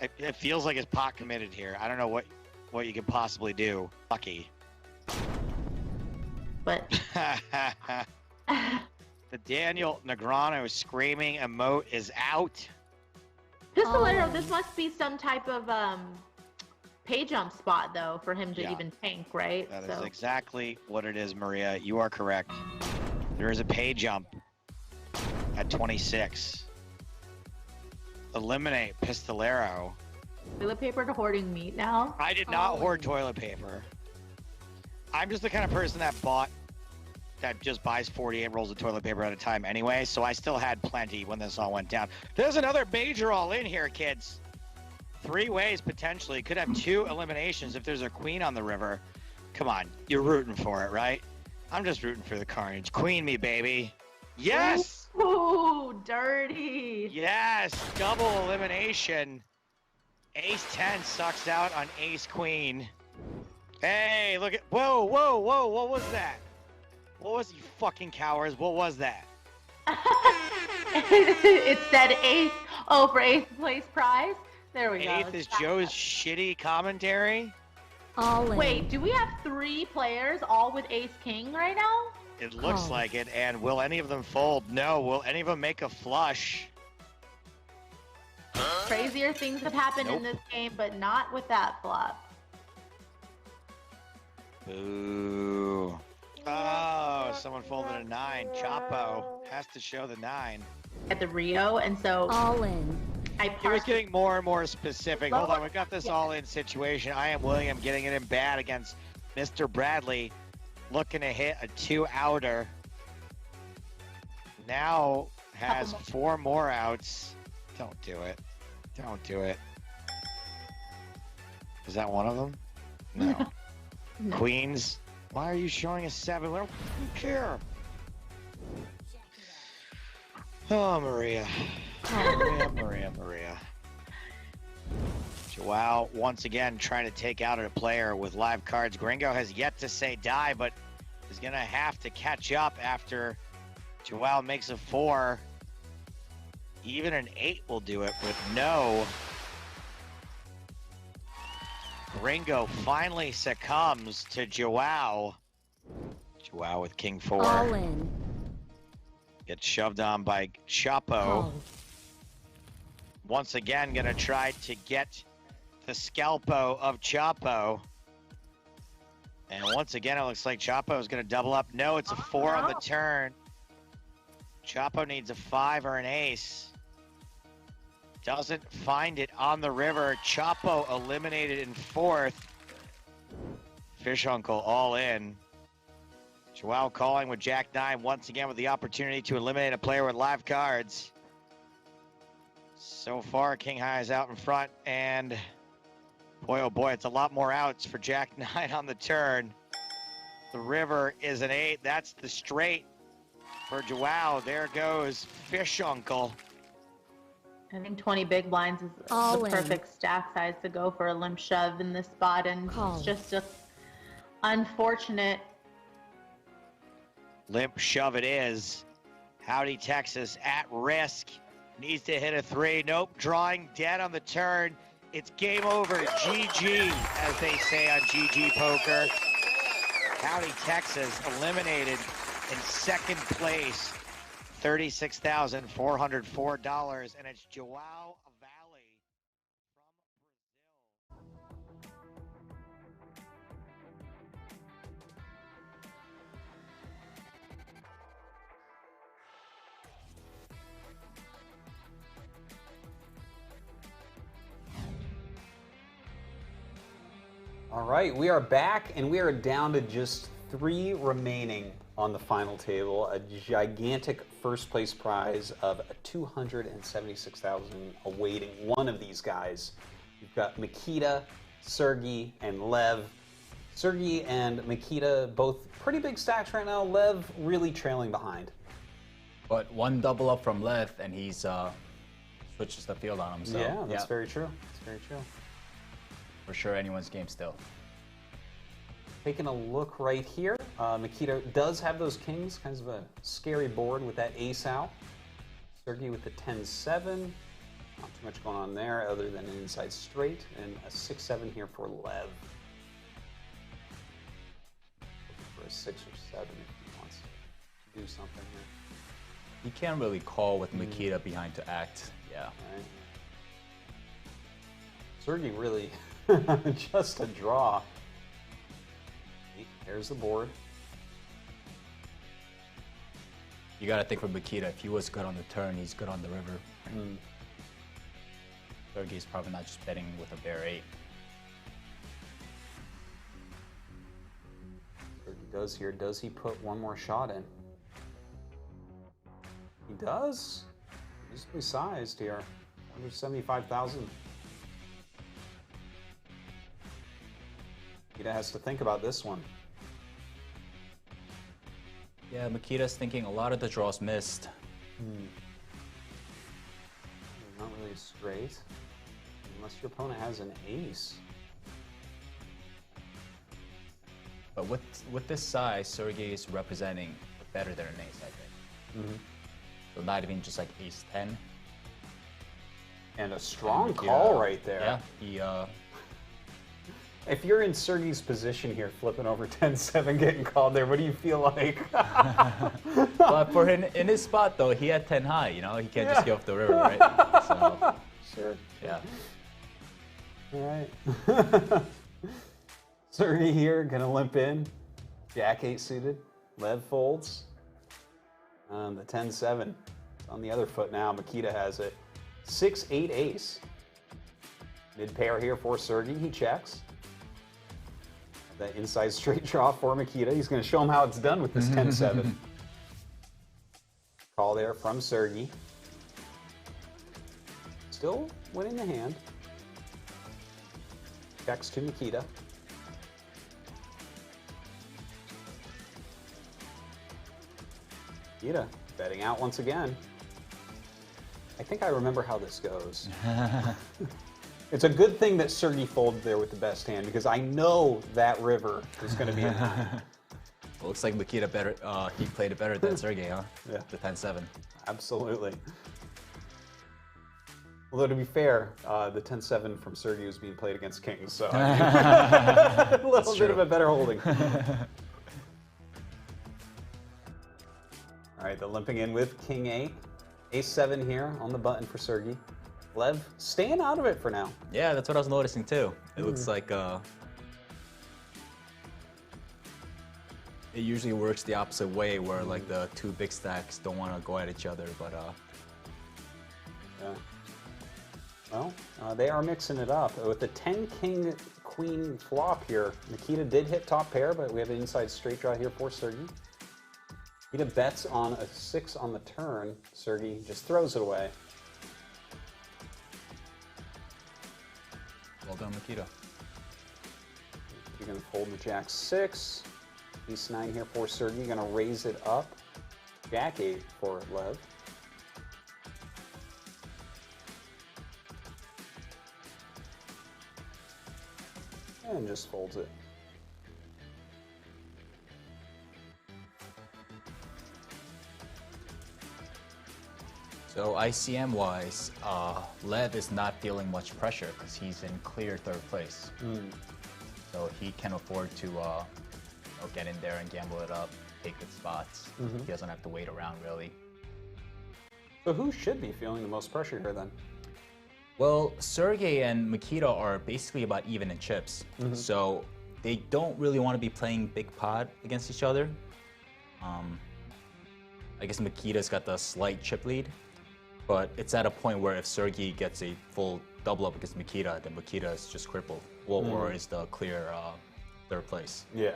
it feels like it's pot committed here. I don't know what you could possibly do. Lucky. But The Daniel Negreanu screaming emote is out. Pistolero, this must be some type of pay jump spot though for him to Yeah. even tank, right? That is exactly what it is, Maria. You are correct. There is a pay jump at 26. Eliminate Pistolero. Toilet paper to hoarding meat now. I did not hoard toilet paper. I'm just the kind of person that just buys 48 rolls of toilet paper at a time anyway, so I still had plenty when this all went down. There's another major all in here, kids. 3 ways potentially. Could have 2 eliminations if there's a queen on the river. Come on, you're rooting for it, right? I'm just rooting for the carnage. Queen me, baby. Yes! Ooh, dirty. Yes! Double elimination. Ace 10 sucks out on Ace Queen. Hey, look at... Whoa, whoa, whoa, what was that? What was, you fucking cowards? What was that? It said ace. Oh, for eighth place prize. There we go. Eighth is Joe's shitty commentary. All in. Wait, do we have 3 players all with ace king right now? It looks Oh. like it. And will any of them fold? No. Will any of them make a flush? Crazier things have happened in Nope. this game, but not with that flop. Boo. Oh, someone folded a 9. Chapo has to show the 9. At the Rio, and so All in. I He was parsed. getting more and more specific. Hold on, we've got this all-in situation. I am William getting it in bad against Mr. Bradley, looking to hit a 2-outer. Now has 4 more outs. Don't do it. Don't do it. Is that one of them? No. No. Queens. Why are you showing a 7? We don't care. Oh, Maria. Oh, Maria. Joao once again trying to take out a player with live cards. Gringo has yet to say die, but is going to have to catch up after Joao makes a 4. Even an 8 will do it with no. Gringo finally succumbs to Joao. Joao with king 4. All in. Gets shoved on by Chapo. Call. Once again, gonna try to get the scalpo of Chapo. And once again, it looks like Chapo is gonna double up. No, it's a 4 on the turn. Chapo needs a 5 or an ace. Doesn't find it on the river. Chapo eliminated in 4th. Fish Uncle all in. Joao calling with Jack 9 once again with the opportunity to eliminate a player with live cards. So far, King High is out in front, and boy, oh boy, it's a lot more outs for Jack 9 on the turn. The river is an 8. That's the straight for Joao. There goes Fish Uncle. I think 20 big blinds is All the in. perfect stack size to go for a limp shove in this spot, and Call. it's just unfortunate. Limp shove it is. Howdy, Texas at risk. Needs to hit a 3. Nope, drawing dead on the turn. It's game over. GG, as they say on GGPoker. Howdy, Texas eliminated in 2nd place. $36,404, and it's Joao Valley from Brazil. All right, we are back, and we are down to just 3 remaining on the final table. A gigantic first place prize of $276,000 awaiting one of these guys. We've got Makita, Sergey, and Lev. Sergey and Mikita both pretty big stacks right now. Lev really trailing behind. But one double up from Lev, and he's switches the field on him. So, Yeah, that's very true. That's very true. For sure, anyone's game still. Taking a look right here, Mikita does have those kings, kind of a scary board with that ace out. Sergey with the 10-7, not too much going on there other than an inside straight, and a 6-7 here for Lev. Looking for a 6 or 7 if he wants to do something here. You can't really call with Mikita behind to act. Yeah. Right. Sergey really just a draw. There's the board. You gotta think for Mikita, if he was good on the turn, he's good on the river. Sergey's probably not just betting with a bear 8. Sergey does here. Does he put one more shot in? He does. Reasonably sized here. 175,000. Mikita has to think about this one. Yeah, Mikita's thinking a lot of the draws missed. Not really straight. Unless your opponent has an ace. But with this size, Sergey is representing better than an ace, I think. So not even just like ace 10. And a strong Mikita- call right there. Yeah, he If you're in Sergey's position here, flipping over 10-7, getting called there, what do you feel like? but for him in his spot though, he had 10 high, you know, he can't just get off the river, right? So Sure. yeah. All right. Sergey here, gonna limp in. Jack 8 suited. Lev folds. The 10-7. It's on the other foot now. Mikita has it. 6-8 ace. Mid pair here for Sergey. He checks. That inside straight draw for Mikita. He's going to show him how it's done with this 10-7. Call there from Sergey. Still winning the hand. Checks to Mikita. Mikita betting out once again. I think I remember how this goes. It's a good thing that Sergey folded there with the best hand because I know that river is going to be in line. Looks like Mikita better. He played it better than Sergey, huh? Yeah. The 10-7. Absolutely. Although to be fair, the 10-7 from Sergey was being played against kings, so a little bit of a better holding. All right, the limping in with king 8. Ace-7 here on the button for Sergey. Lev staying out of it for now. Yeah, that's what I was noticing too. It looks like it usually works the opposite way, where like the two big stacks don't want to go at each other, but Yeah. Well, they are mixing it up. With the 10 king queen flop here, Mikita did hit top pair, but we have an inside straight draw here for Sergey. Mikita bets on a 6 on the turn. Sergey just throws it away. well done, Mikita. You're going to fold the jack 6. Ace 9 here for Sergey. You're going to raise it up. Jack 8 for Lev. And just folds it. So ICM wise, Lev is not feeling much pressure because he's in clear third place. So he can afford to get in there and gamble it up, take good spots. He doesn't have to wait around really. So who should be feeling the most pressure here then? Well, Sergey and Mikita are basically about even in chips. So they don't really want to be playing big pot against each other. I guess Mikita's got the slight chip lead, but it's at a point where if Sergey gets a full double up against Mikita, then Mikita is just crippled, or is the clear third place. Yeah.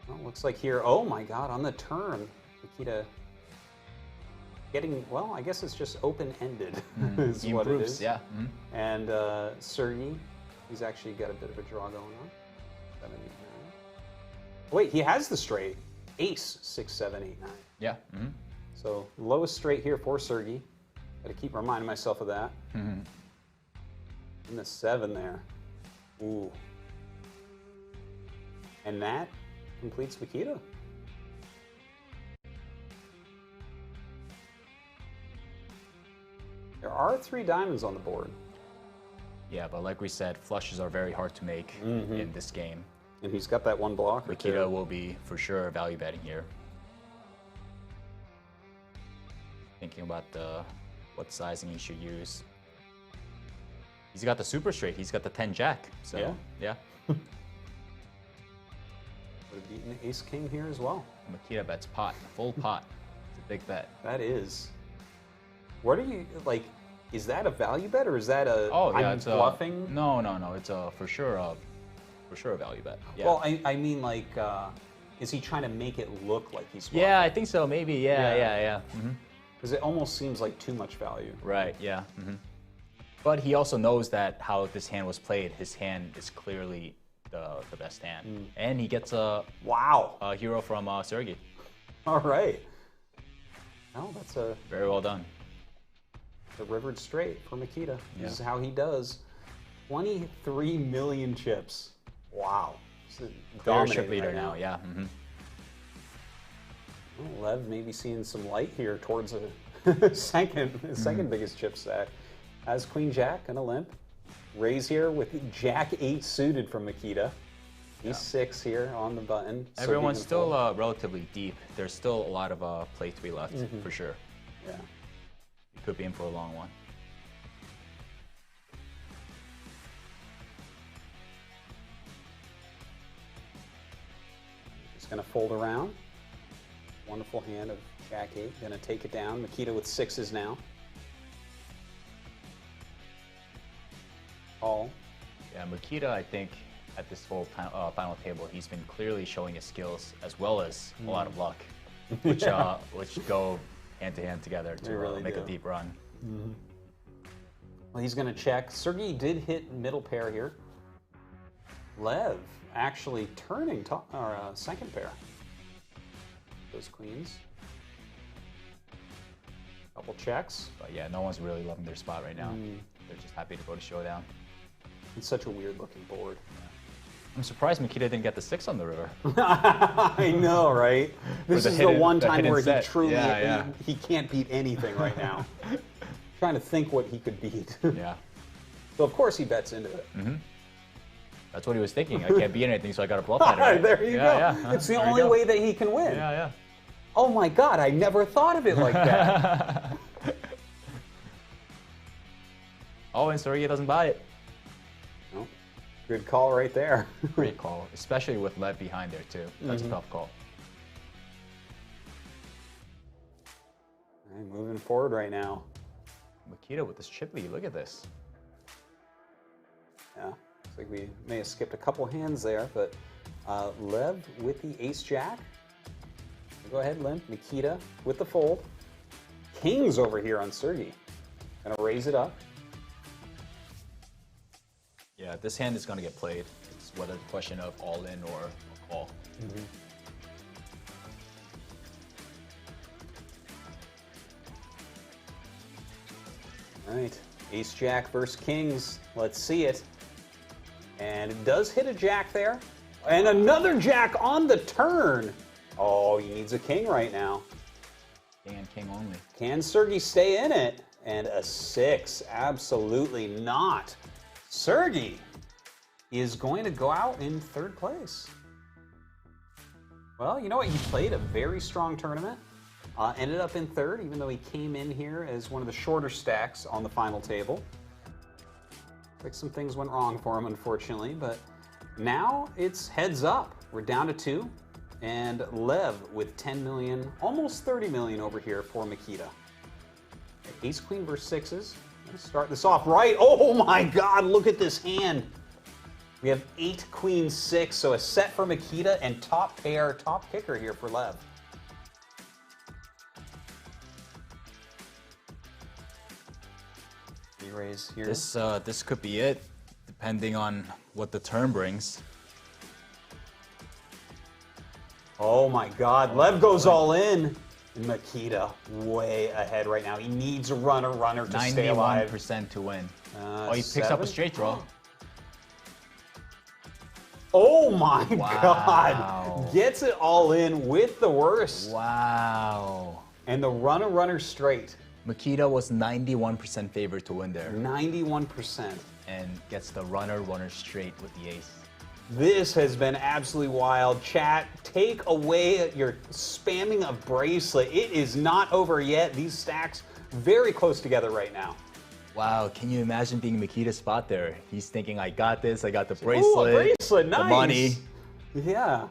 Well, looks like here, oh my god, on the turn, Mikita getting, well, I guess it's just open-ended is He what improves, it is. yeah. And Sergey He's actually got a bit of a draw going on. 7, 8, 9. Wait, he has the straight. Ace, 6, 7, 8, 9. Yeah. So lowest straight here for Sergey. Got to keep reminding myself of that. In the 7 there. Ooh. And that completes Makita. There are 3 diamonds on the board. Yeah, but like we said, flushes are very hard to make in this game. And he's got that 1 blocker. Makita will be for sure value betting here. Thinking about what sizing he should use. He's got the super straight. He's got the 10 jack. So yeah. Would have beaten Ace King here as well. Makita bets pot, full pot. It's a big bet. That is. What are you like? Is that a value bet or is that a? Oh yeah, I'm it's bluffing. No. It's for sure a value bet. Yeah. Well, I mean like, is he trying to make it look like he's? Bluffing? Yeah, I think so. Maybe. Yeah. Because it almost seems like too much value. Right. Yeah. But he also knows that how this hand was played. His hand is clearly the best hand, and he gets a hero from Sergey. All right. Oh, that's a Very well done. the rivered straight for Makita. Yeah. This is how he does. 23 million chips. Wow. Clear Dominating chip leader right now. Yeah. Well, Lev maybe seeing some light here towards a second biggest chip stack. Has Queen Jack and a limp. Raise here with Jack 8 suited from Makita. He's 6 here on the button. so he Everyone's can still fold. relatively deep. There's still a lot of play to be left for sure. Yeah. You could be in for a long one. He's going to fold around. Wonderful hand of Jack 8. Going to take it down. Makita with 6s now. All. Yeah, Makita, I think, at this full final table, he's been clearly showing his skills as well as a lot of luck, which go hand to hand together to really make do. a deep run. Well, he's going to check. Sergey did hit middle pair here. Lev actually turning top, or second pair. Those queens. Couple checks. But yeah, no one's really loving their spot right now. They're just happy to go to showdown. It's such a weird looking board. I'm surprised Makita didn't get the 6 on the river. I know, right? This the is hidden- the one the time hidden where set. he truly Yeah. He can't beat anything right now. Trying to think what he could beat. Yeah, So of course he bets into it. that's what he was thinking. I can't beat anything, so I got to bluff at it. Right? There you go. Yeah. It's the There you only go. way that he can win. Yeah. Oh my God, I never thought of it like that. Oh, and Sergey doesn't buy it. Well, good call right there. Great call, especially with Lev behind there too. That's a tough call. All right, moving forward right now. Makita with this chip lead. Look at this. Yeah, looks like we may have skipped a couple hands there, but Lev with the ace jack. Go ahead, Limp. Makita with the fold. Kings over here on Sergey. Gonna raise it up. Yeah, this hand is going to get played. It's whether the question of all in or a call. All right, ace jack versus kings. Let's see it. And it does hit a jack there. And another jack on the turn. Oh, he needs a king right now. King and king only. Can Sergey stay in it? And a 6. Absolutely not. Sergey is going to go out in 3rd place. Well, you know what? He played a very strong tournament. Ended up in 3rd, even though he came in here as one of the shorter stacks on the final table. Looks like some things went wrong for him, unfortunately. But now it's heads up. We're down to 2. And Lev with 10 million, almost 30 million over here for Makita. Ace Queen versus 6s. Let's start this off right. Oh my God, look at this hand. We have 8 Queen 6, so a set for Makita and top pair, top kicker here for Lev. You raise here. This could be it. depending on what the turn brings. Oh my God, Lev goes all in. And Makita way ahead right now. He needs a runner to stay alive. 91% to win. Oh, he picks up a straight draw. Oh my Wow. God. Gets it all in with the worst. Wow. And the runner straight. Makita was 91% favored to win there. 91%. And gets the runner straight with the ace. This has been absolutely wild. Chat, take away your spamming of Bracelet. It is not over yet. These stacks very close together right now. Wow, can you imagine being Makita's spot there? He's thinking, I got this, I got the bracelet. Ooh, a bracelet, nice. The money. Yeah.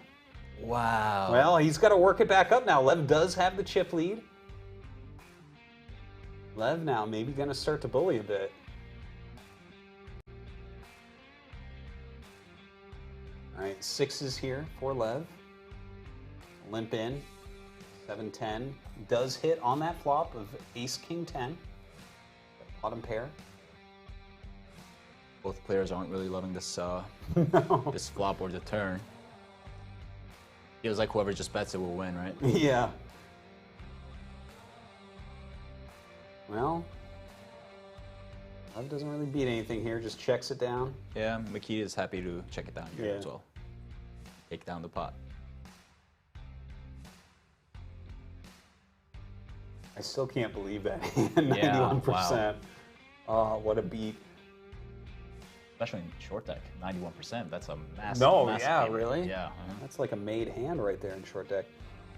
Wow. Well, he's got to work it back up now. Lev does have the chip lead. Lev now maybe going to start to bully a bit. All right, 6s here for Lev. Limp in. 7-10. Does hit on that flop of ace, king, 10. Bottom pair. Both players aren't really loving this No. this flop or the turn. Feels like whoever just bets it will win, right? Yeah. Well, Lev doesn't really beat anything here, just checks it down. Yeah, Makita is happy to check it down here Yeah. as well. Take down the pot. I still can't believe that. 91%. Yeah, wow. What a beat. Especially in short deck, 91%. That's a massive. No, massive yeah, favorite. really? Yeah. That's like a made hand right there in short deck.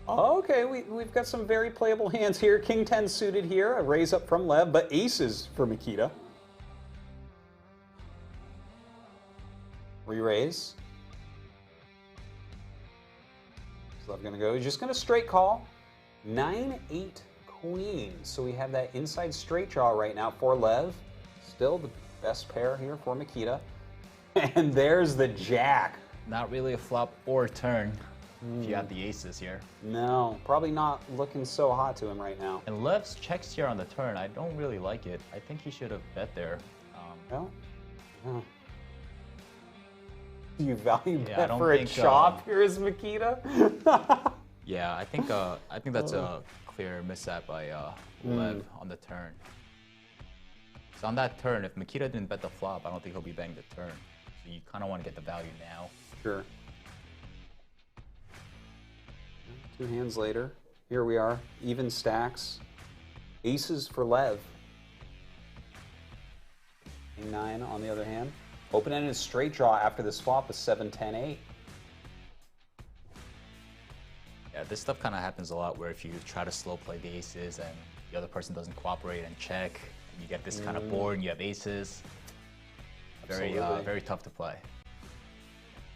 Oh, okay, we've got some very playable hands here. King 10 suited here, a raise up from Lev, but aces for Makita. Re-raise. Is Lev gonna go? He's just gonna straight call. 9-8 queen. So we have that inside straight draw right now for Lev. Still the best pair here for Makita. And there's the jack. Not really a flop or turn if you have the aces here. No, probably not looking so hot to him right now. And Lev's checks here on the turn. I don't really like it. I think he should have bet there. No? No. Do you value Yeah, I bet don't for a think, chop here is Makita? Yeah, I think that's a clear mishap by Lev on the turn. So on that turn, if Makita didn't bet the flop, I don't think he'll be betting the turn. So you kind of want to get the value now. Sure. 2 hands later, here we are, even stacks. Aces for Lev. King 9 on the other hand. Open-ended straight draw after this flop is 7-10-8. Yeah, this stuff kind of happens a lot where if you try to slow play the aces and the other person doesn't cooperate and check, you get this kind of board and you have aces. Very, Absolutely. very tough to play.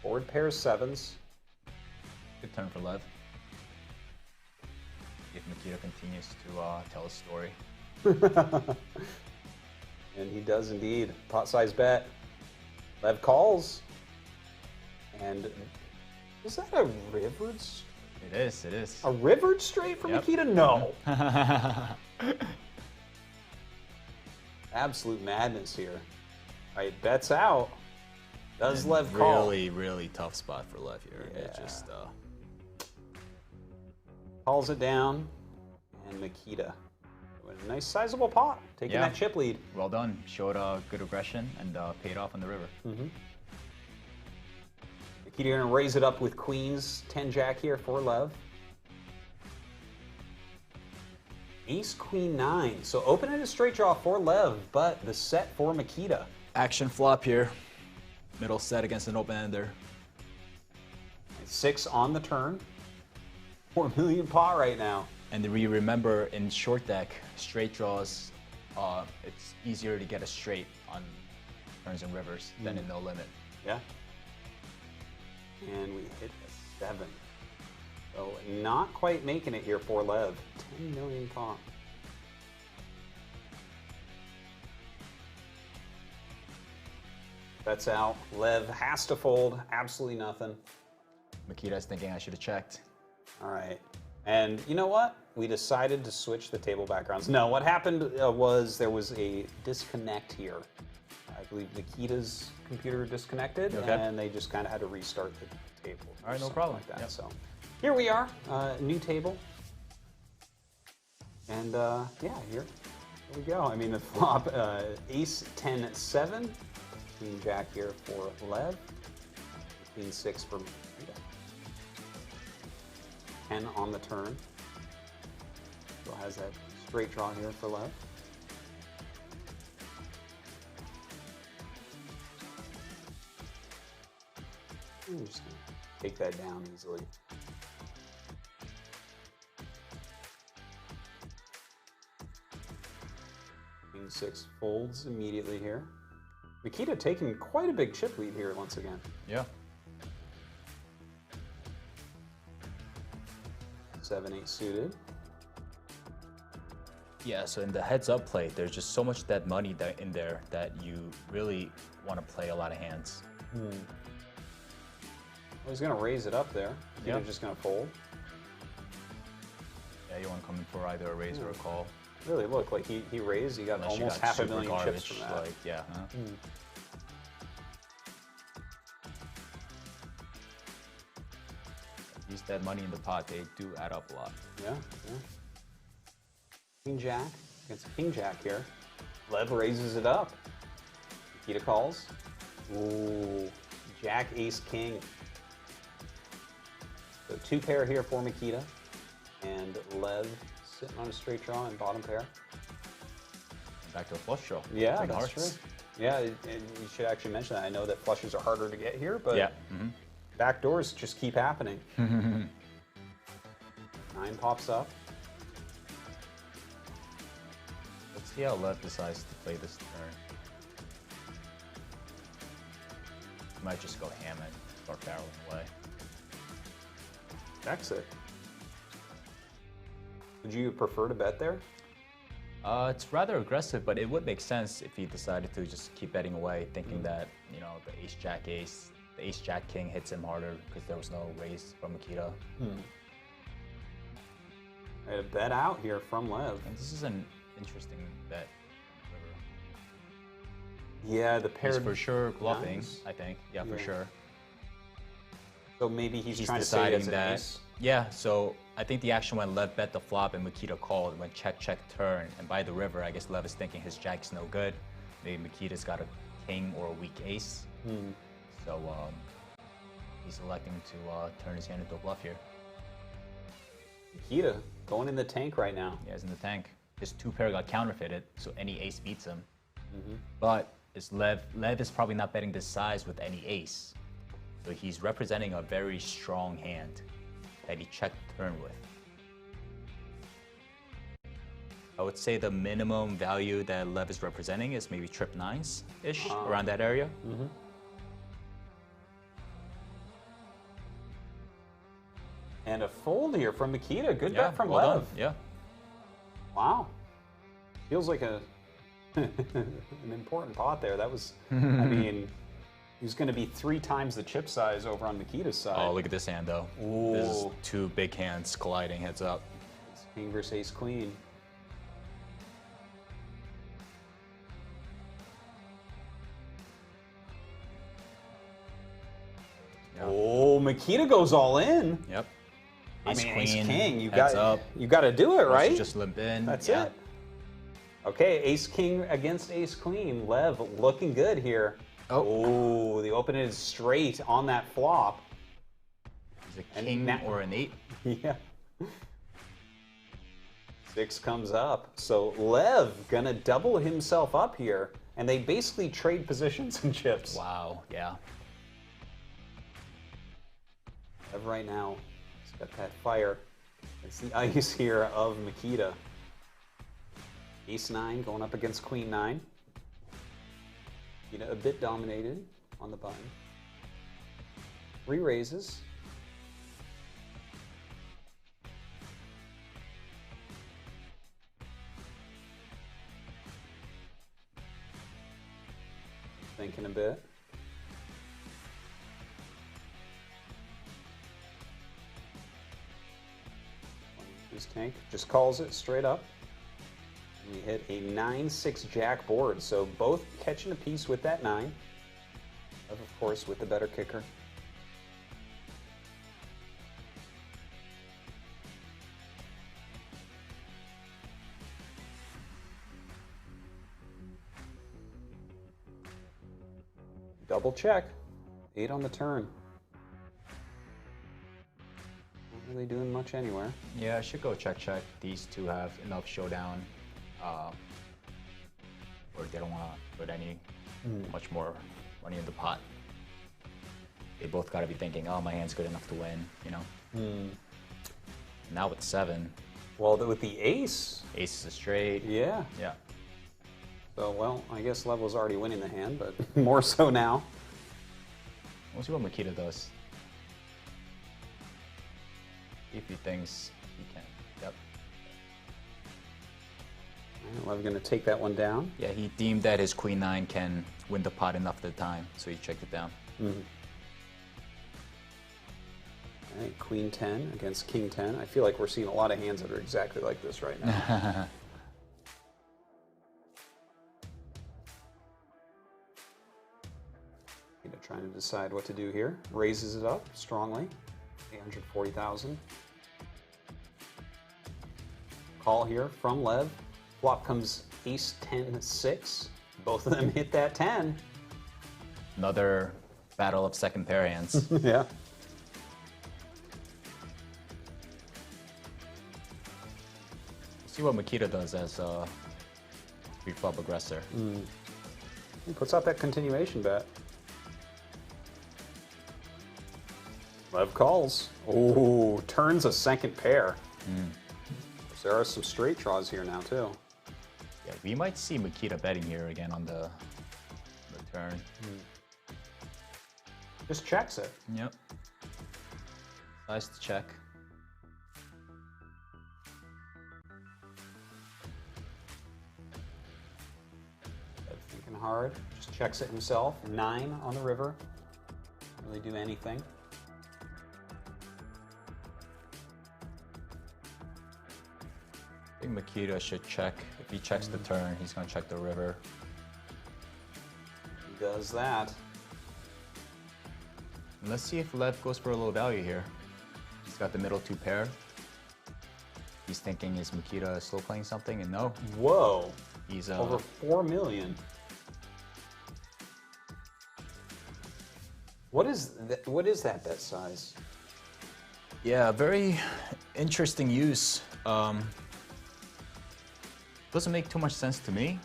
Board pairs 7s. Good turn for Lev. If Makita continues to tell his story. And he does indeed. Pot size bet. Lev calls. And is that a rivered? It is, it is. A rivered straight for Yep. Makita? No. Absolute madness here. All right, bets out. Does Lev call? Really, really tough spot for Lev here. It Yeah. just Calls it down. And Makita with a nice sizable pot, taking Yeah. that chip lead. well done. Showed good aggression and paid off on the river. Makita gonna raise it up with queens. 10 jack here for Lev. Ace queen 9. So open-ended straight draw for Lev, but the set for Makita. Action flop here. Middle set against an open-ender. 6 on the turn. 4 million pot right now. And we remember in short deck, straight draws, it's easier to get a straight on turns and rivers than in no limit. Yeah. And we hit a 7. So not quite making it here for Lev. 10 million pot. That's out. Lev has to fold. Absolutely nothing. Makita's thinking I should have checked. All right. And you know what? We decided to switch the table backgrounds. No, what happened was there was a disconnect here. I believe Nikita's computer disconnected, Okay. and they just kind of had to restart the table. or All right, no something problem. Like that. Yep. So here we are, new table. And yeah, here we go. I mean, the flop, ace 10 7, Queen Jack here for Lev, Queen 6 for Makita. 10 on the turn. Still has that straight draw here for Lev. I'm just gonna take that down easily. King 6 folds immediately here. Makita taking quite a big chip lead here once again. Yeah. 7-8 suited. Yeah, so in the heads-up play, there's just so much dead money in there that you really want to play a lot of hands. Well, he's going to raise it up there. You're Yep. just going to fold. Yeah, you want to come in for either a raise or a call. Really, look, like he raised, he got Unless you almost got half a super million garbage, chips from that. Like, yeah. Huh? These dead money in the pot, they do add up a lot. Yeah, yeah. King Jack against King Jack here. Lev raises it up. Makita calls. Ooh, Jack, Ace, King. So 2 pair here for Makita. And Lev sitting on a straight draw and bottom pair. Back to a flush draw. Yeah, Queen that's hearts. true. Yeah, and you should actually mention that. I know that flushes are harder to get here, but Yeah. back doors just keep happening. 9 pops up. Let's see how Lev decides to play this turn. He might just go ham and start barreling away. Checks it. Would you prefer to bet there? It's rather aggressive, but it would make sense if he decided to just keep betting away, thinking that, you know, the ace jack ace, the ace jack king hits him harder because there was no raise from Makita. I had a bet out here from Lev. And this is an interesting bet. Yeah, the He's pair for sure bluffing, nines. I think. Yeah, Yeah. for sure. So maybe he's He's trying to say it deciding as an that. ace. Yeah, so I think the action when Lev bet the flop and Makita called, went check, check, turn, and by the river, I guess Lev is thinking his jack's no good. Maybe Makita's got a king or a weak ace. So he's electing to turn his hand into a bluff here. Makita going in the tank right now. Yeah, he's in the tank. His 2 pair got counterfeited, so any ace beats him. But it's Lev is probably not betting this size with any ace. So he's representing a very strong hand that he checked turn with. I would say the minimum value that Lev is representing is maybe trip 9s-ish, around that area. And a fold here from Makita. Good Yeah, bet from well Lev. done. Yeah. Wow. Feels like a an important pot there. That was, I mean, he was going to be 3 times the chip size over on Makita's side. Oh, look at this hand though. This is Ooh. 2 big hands colliding heads up. King versus Ace Queen. Yeah. Oh, Makita goes all in. Yep. I Ace mean, queen, Ace King, you heads got up. you got to do it, Flush right? Just limp in. That's yeah. it. Okay, Ace King against Ace Queen. Lev looking good here. Oh, the open is straight on that flop. Is it And king now- or an 8? Yeah. 6 comes up. So Lev gonna double himself up here, and they basically trade positions and chips. Wow, yeah. Lev right now, he's got that fire. It's the ice here of Makita. Ace 9 going up against Queen 9. Makita a bit dominated on the button. 3 raises. Thinking a bit. His tank just calls it straight up. We hit a 9-6 jack board, so both catching a piece with that 9. Of course, with the better kicker. Double check. 8 on the turn. Not really doing much anywhere. Yeah, I should go check. These two have enough showdown, or they don't want to put any much more money in the pot. They both got to be thinking, oh, my hand's good enough to win, you know. Now with 7. Well, with the ace. Ace is a straight. Yeah. Yeah. So, well, I guess Lev was already winning the hand, but more so now. We'll see what Makita does. If he thinks he can. Yep. Lev going to take that one down. Yeah, he deemed that his Queen 9 can win the pot enough at the time, so he checked it down. All right, Queen 10 against King 10. I feel like we're seeing a lot of hands that are exactly like this right now. Trying to decide what to do here. Raises it up strongly. 840,000. Call here from Lev. Flop comes ace 10 6. Both of them hit that 10. Another battle of second pair hands. Yeah. See what Makita does as a pre-flop aggressor. He puts out that continuation bet. Lev calls. Oh, turns a second pair. There are some straight draws here now, too. Yeah, we might see Makita betting here again on the turn. Just checks it. Yep. Nice to check. Thinking hard. Just checks it himself. 9 on the river. Can't really do anything. I think Makita should check. If he checks the turn, he's going to check the river. He does that. And let's see if Lev goes for a little value here. He's got the middle 2 pair. He's thinking, is Makita slow playing something? And no. Whoa. He's over 4 million. What is that bet size? Yeah, very interesting use. Doesn't make too much sense to me.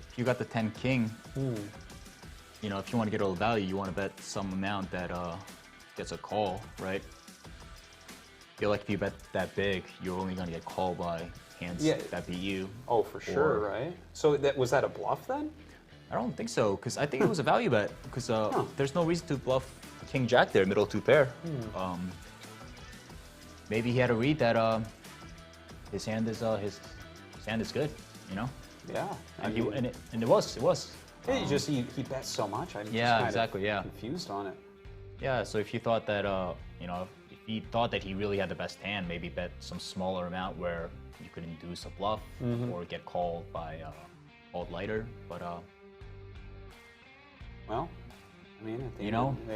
If you got the 10 king, you know, if you want to get a little value, you want to bet some amount that gets a call, right? Feel like if you bet that big, you're only going to get called by hands that beat you. Oh, for sure, right? So was that a bluff then? I don't think so, because I think it was a value bet, because there's no reason to bluff King Jack there, middle 2 pair. Maybe he had a read that his hand is good, you know. Yeah, And it was. Yeah, he bets so much. I'm just kind of confused on it. Yeah, so if you thought that you know, if he thought that he really had the best hand, maybe bet some smaller amount where you could induce a bluff or get called by called lighter. But well, I mean,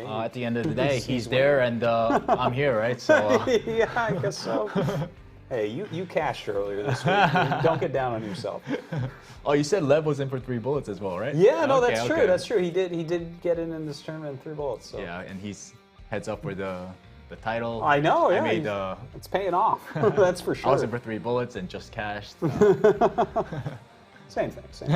at the end of the day, he's there and I'm here, right? So yeah, I guess so. Hey, you cashed earlier this week. Don't get down on yourself. Oh, you said Lev was in for 3 bullets as well, right? Yeah, no, that's true. That's true. He did get in this tournament in 3 bullets. So. Yeah, and he's heads up for the title. I know. Yeah, I made it's paying off. That's for sure. I was in for 3 bullets and just cashed. Same thing.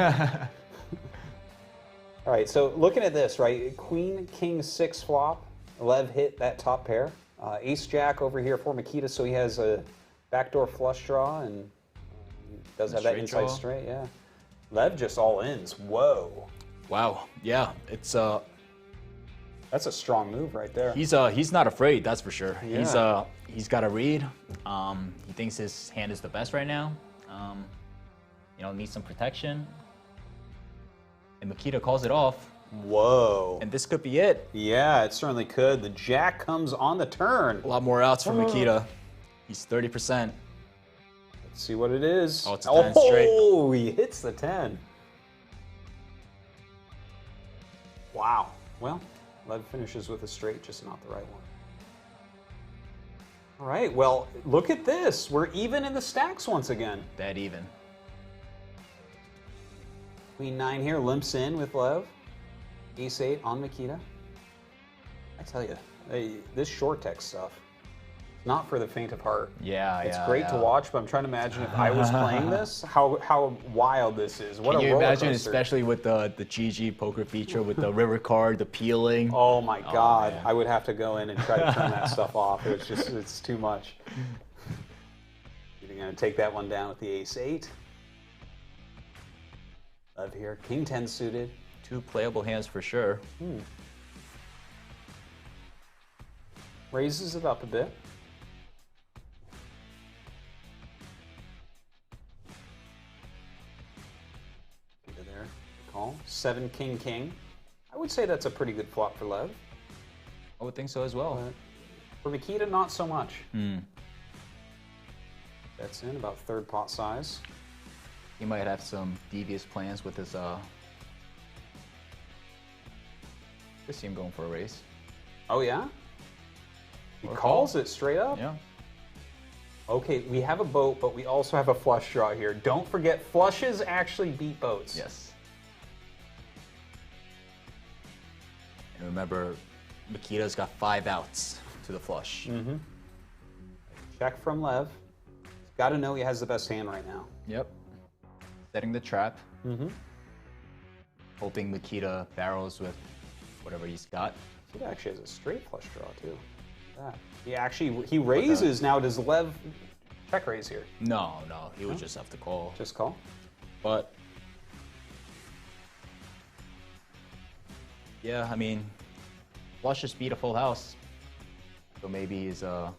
All right. So looking at this, right? Queen King 6 flop. Lev hit that top pair. Ace Jack over here for Makita, so he has a backdoor flush draw and does have that inside straight, yeah. Lev just all ins. Whoa. Wow. Yeah, it's that's a strong move right there. He's not afraid, that's for sure. Yeah. He's got a read. He thinks his hand is the best right now. You know, needs some protection. And Makita calls it off. Whoa. And this could be it. Yeah, it certainly could. The Jack comes on the turn. A lot more outs for Makita. He's 30%. Let's see what it is. Oh, it's a 10 straight. Oh, he hits the 10. Wow. Well, Lev finishes with a straight, just not the right one. All right, well, look at this. We're even in the stacks once again. Dead even. Queen 9 here limps in with Lev. Ace 8 on Makita. I tell you, this short tech stuff, not for the faint of heart. Yeah, It's great to watch, but I'm trying to imagine if I was playing this, how wild this is. What Can a you roller imagine, coaster. especially with the GGPoker feature, with the river card, the peeling? Oh my God, man. I would have to go in and try to turn that stuff off. It's too much. You're gonna take that one down with the Ace 8. Lev here, King 10 suited. 2 playable hands for sure. Raises it up a bit. Into there, call. 7 King King. I would say that's a pretty good flop for Lev. I would think so as well. But for Makita, not so much. That's in about third pot size. He might have some devious plans with his I see him going for a raise. Oh yeah? He Or calls call. it straight up? Yeah. Okay, we have a boat, but we also have a flush draw here. Don't forget, flushes actually beat boats. Yes. And remember, Makita's got 5 outs to the flush. Check from Lev. He's got to know he has the best hand right now. Yep. Setting the trap. Hoping Makita barrels with whatever he's got. He actually has a straight flush draw too. Look at that. He raises now. Does Lev check raise here? No, he would just have to call. Just call. But yeah, I mean, flush just beat a full house. So maybe he's if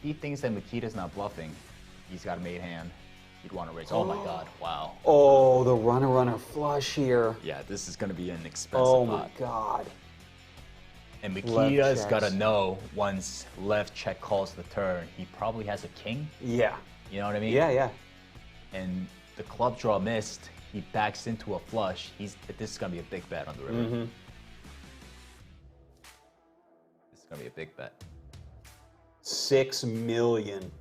he thinks that Makita's not bluffing, he's got a made hand. He'd want to raise. Oh my God! Wow. Oh, the runner flush here. Yeah, this is going to be an expensive Oh my pot. God. And Left Makita's checks. got to know once left check calls the turn, he probably has a king. Yeah. You know what I mean? Yeah. And the club draw missed. He backs into a flush. This is going to be a big bet on the river. This is going to be a big bet. 6 million.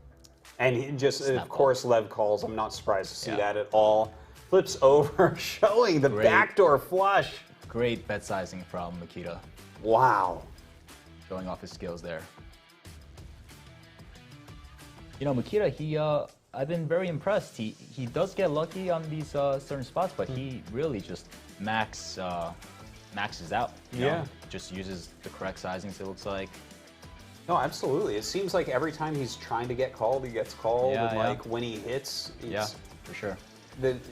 And he just, Snap of course, Lev calls. I'm not surprised to see Yeah. that at all. Flips over, showing the Great. backdoor flush. Great bet sizing from Makita, Wow. showing off his skills there. You know, Makita, I've been very impressed. He does get lucky on these certain spots, but he really just maxes out. You know? Yeah. Just uses the correct sizings, it looks like. No, absolutely. It seems like every time he's trying to get called, he gets called. Yeah, and yeah. like when he hits, Yeah, for sure.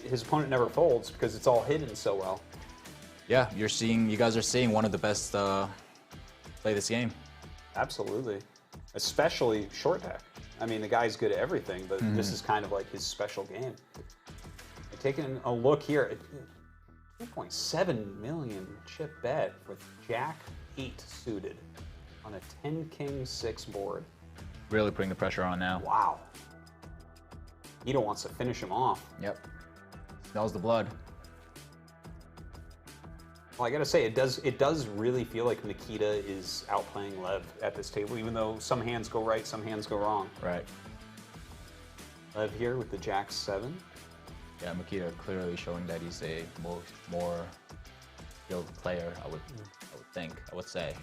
his opponent never folds because it's all hidden so well. Yeah, you guys are seeing one of the best play this game. Absolutely. Especially short deck. I mean, the guy's good at everything, but this is kind of like his special game. Taking a look here at 2.7 million chip bet with Jack 8 suited on a 10 King 6 board. Really putting the pressure on now. Wow. Ito wants to finish him off. Yep. Smells the blood. Well, I gotta say, it does really feel like Makita is outplaying Lev at this table, even though some hands go right, some hands go wrong. Right. Lev here with the Jack 7. Yeah, Makita clearly showing that he's a more skilled player, I would say.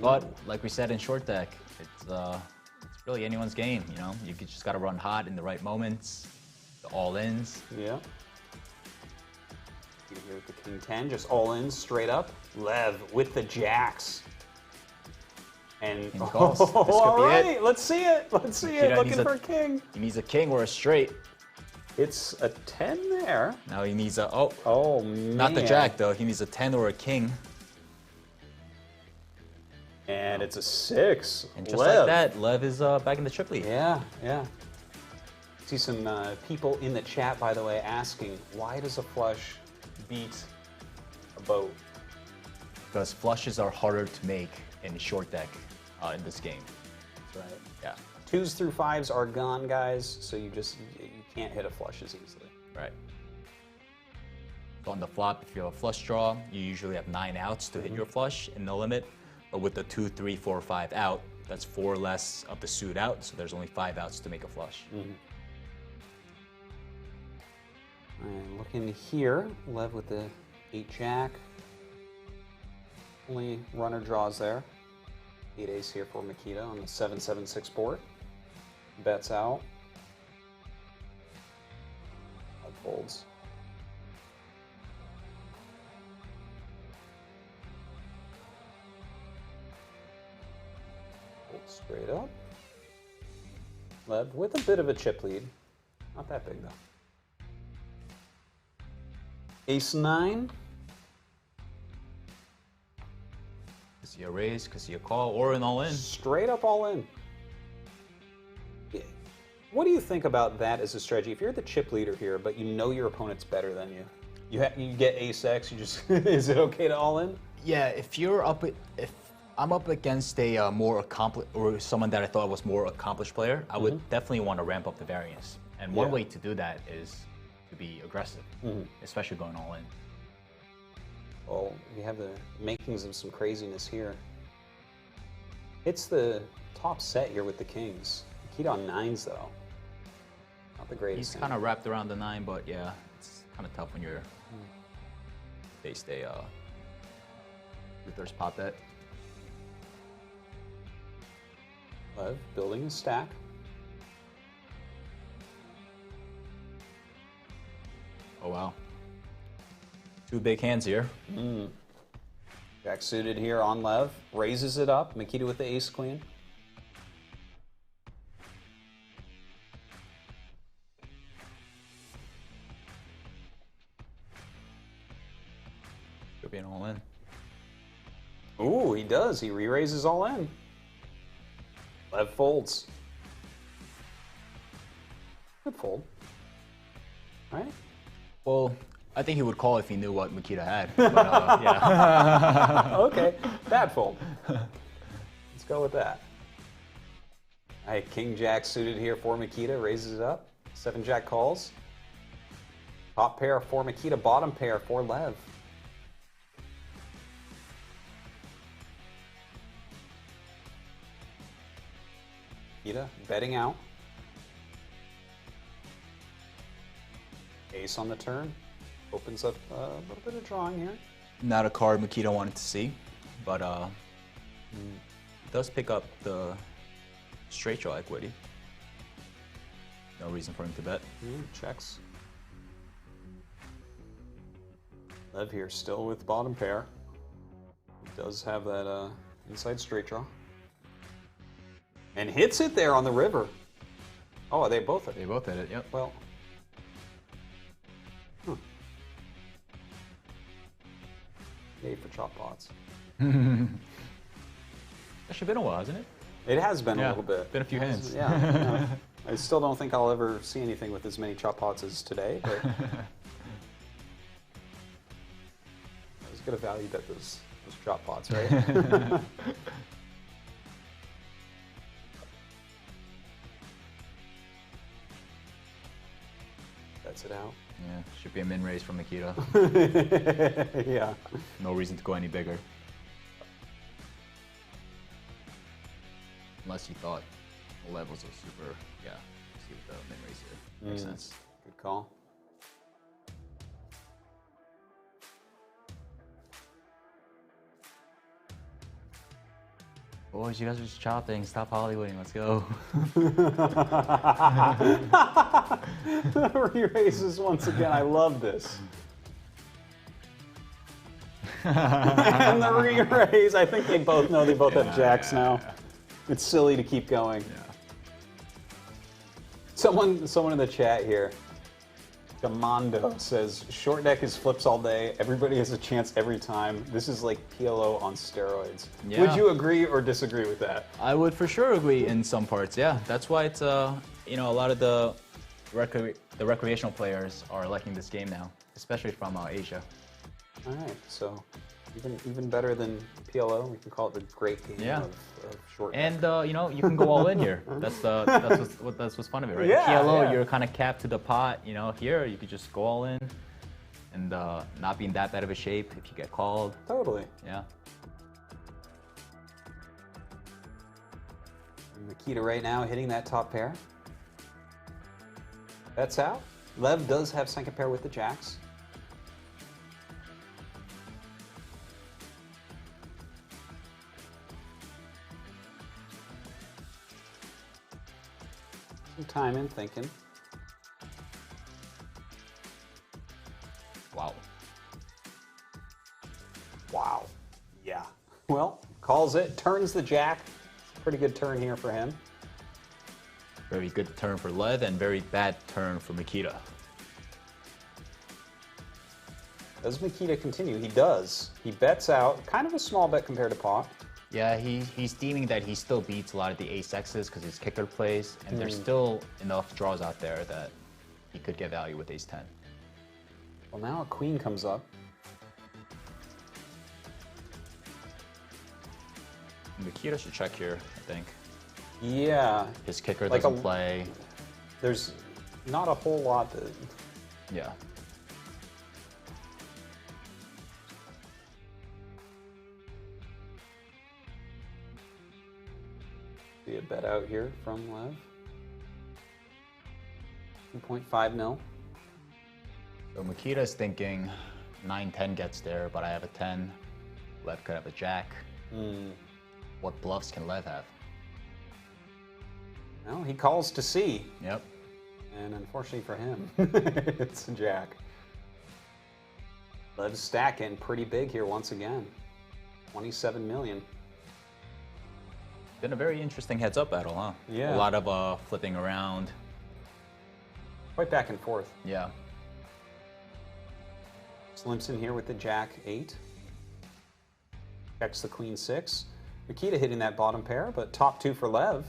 But like we said in short deck, it's really anyone's game, you know? You just gotta run hot in the right moments, the all-ins. Yeah. Here with the King 10, just all in, straight up. Lev with the Jacks. And King calls. This could all be right, it. let's see it. Let's see it. Makita Looking needs for a king. He needs a king or a straight. It's a 10 there. Now he needs a, Oh, man. not the jack though. He needs a 10 or a king. And it's a 6. And just Lev. like that, Lev is back in the trip lead. Yeah. See some people in the chat, by the way, asking, why does a flush beat a boat? Because flushes are harder to make in short deck in this game. That's right. Yeah, 2s through 5s are gone, guys, so you can't hit a flush as easily. right. on the flop, if you have a flush draw, you usually have 9 outs to hit your flush in the limit. But with the 2, 3, 4, 5 out, that's 4 less of the suit out, so there's only 5 outs to make a flush. All right, looking here, Lev with the 8-jack. Only runner draws there. 8-ace here for Makita on the 7-7-6 board. Bets out. Folds. Fold straight up. Lev with a bit of a chip lead. Not that big though. Ace-9. Could see a raise, could see a call, or an all-in. Straight up all in. What do you think about that as a strategy? If you're the chip leader here, but you know your opponent's better than you, you get ace-x, you just, is it okay to all in? Yeah, if I'm up against a more accomplished, or someone that I thought was more accomplished player, I would definitely want to ramp up the variance. And one way to do that is to be aggressive, especially going all in. Well, we have the makings of some craziness here. It's the top set here with the kings. Keyed on 9s though. Not the greatest. He's kind of wrapped around the 9, but yeah, it's kind of tough when you're faced a reverse pot bet. Lev building a stack. Oh wow. 2 big hands here. Jack suited here on Lev. Raises it up. Makita with the ace-queen. Could be an all in. Ooh, he does. He re-raises all in. Lev folds. Good fold. Right? Well, I think he would call if he knew what Makita had. But, yeah. Okay, bad fold. Let's go with that. All right, King Jack suited here for Makita, raises it up. 7-Jack calls. Top pair for Makita, bottom pair for Lev. Makita betting out. Ace on the turn. Opens up a little bit of drawing here. Not a card Makita wanted to see, but does pick up the straight draw equity. No reason for him to bet. Checks. Lev here still with bottom pair. He does have that inside straight draw. And hits it there on the river. Oh, they both hit it. They both hit it, yep. Well. Yay for chop pots. Actually been a while, hasn't it? It has been Yeah, a little bit. been a few hands. Yeah. I still don't think I'll ever see anything with as many chop pots as today, but I was gonna value bet those chop pots, right? That's it out. Yeah, should be a min raise from Makita. Yeah. No reason to go any bigger. Unless you thought the levels are super, yeah. See what the min raise here. Makes sense. Good call. Boys, you guys are just chopping. Stop Hollywooding. Let's go. Re-raises once again. I love this. And the re-raise. I think they both know they both have jacks now. It's silly to keep going. Yeah. Someone in the chat here, Demondo, says, short deck is flips all day. Everybody has a chance every time. This is like PLO on steroids. Yeah. Would you agree or disagree with that? I would for sure agree in some parts. Yeah, that's why it's you know, a lot of the recreational players are liking this game now, especially from Asia. All right, so even better than PLO. We can call it the great game of short deck. And you know, you can go all in here. That's what's fun of it, right? Yeah, PLO, yeah. you're kind of capped to the pot. You know, here you could just go all in and not be in that bad of a shape if you get called. Totally. Yeah. Nikita right now hitting that top pair. Bets out. Lev does have second pair with the jacks. Some time in thinking. Wow. Wow. Yeah. Well, calls it, turns the jack. It's a pretty good turn here for him. Very good turn for Lev and very bad turn for Mikita. Does Mikita continue? He does. He bets out. Kind of a small bet compared to pot. Yeah, he's deeming that he still beats a lot of the ace-X's because his kicker plays, and there's still enough draws out there that he could get value with ace-10. Well, now a queen comes up. Mikita should check here, I think. Yeah. His kicker Like doesn't play. There's not a whole lot that... Yeah. See a bet out here from Lev. 2.5 mil. So Mikita's thinking 9-10 gets there, but I have a 10. Lev could have a jack. What bluffs can Lev have? Well, he calls to see. Yep. And unfortunately for him, it's a jack. Lev's stacking pretty big here once again. 27 million. Been a very interesting heads-up battle, huh? Yeah. A lot of flipping around. Quite back and forth. Yeah. Slimson here with the jack 8. Checks the queen 6. Nikita hitting that bottom pair, but top 2 for Lev.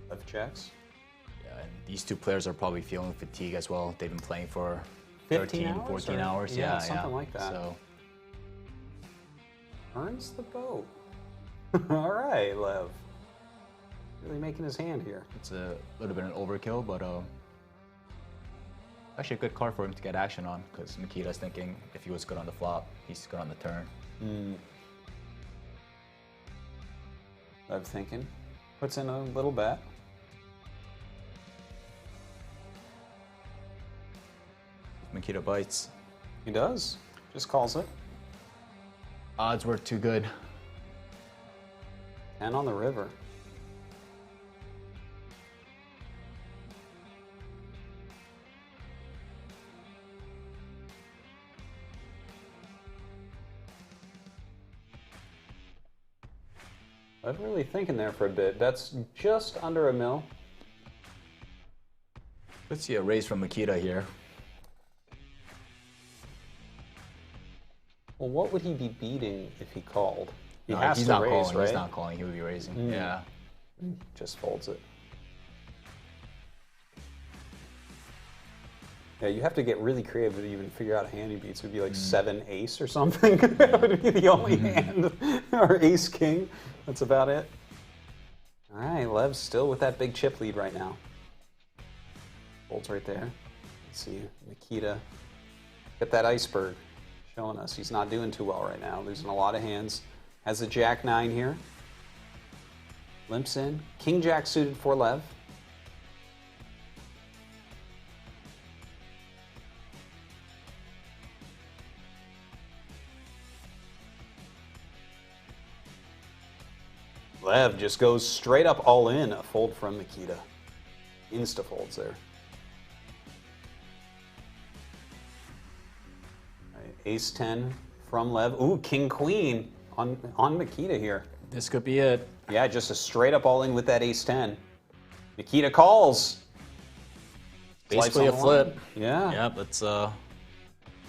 Lev checks. Yeah, and these two players are probably feeling fatigue as well. They've been playing for 15 13, hours 14 or- hours. yeah, Yeah, something like that. So Earns the boat. All right, Lev. Really making his hand here. it's a little bit of an overkill, but actually a good card for him to get action on, because Mikita's thinking if he was good on the flop, he's good on the turn. Lev thinking. Puts in a little bet. Mikita bites. He does. Just calls it. Odds were too good. 10 on the river. I'm really thinking there for a bit. That's just under a mil. Let's see a raise from Mikita here. Well, what would he be beating if he called? He No, has he's to not raise, calling. right? He's not calling. He would be raising. Yeah. Just folds it. Yeah, you have to get really creative to even figure out a hand he beats. It would be like 7 ace or something. That would be the only hand. Or ace king. That's about it. All right, Lev's still with that big chip lead right now. Folds right there. Let's see, Nikita. Get that iceberg showing us he's not doing too well right now. Losing a lot of hands. Has a jack 9 here. Limps in. King jack suited for Lev. Lev just goes straight up all in. A fold from Nikita. Insta folds there. All right, ace 10 from Lev. Ooh, king queen on Nikita here. This could be it. Yeah, just a straight up all in with that ace 10. Nikita calls. Basically a Slides on the line. flip. Yeah. Yep, it's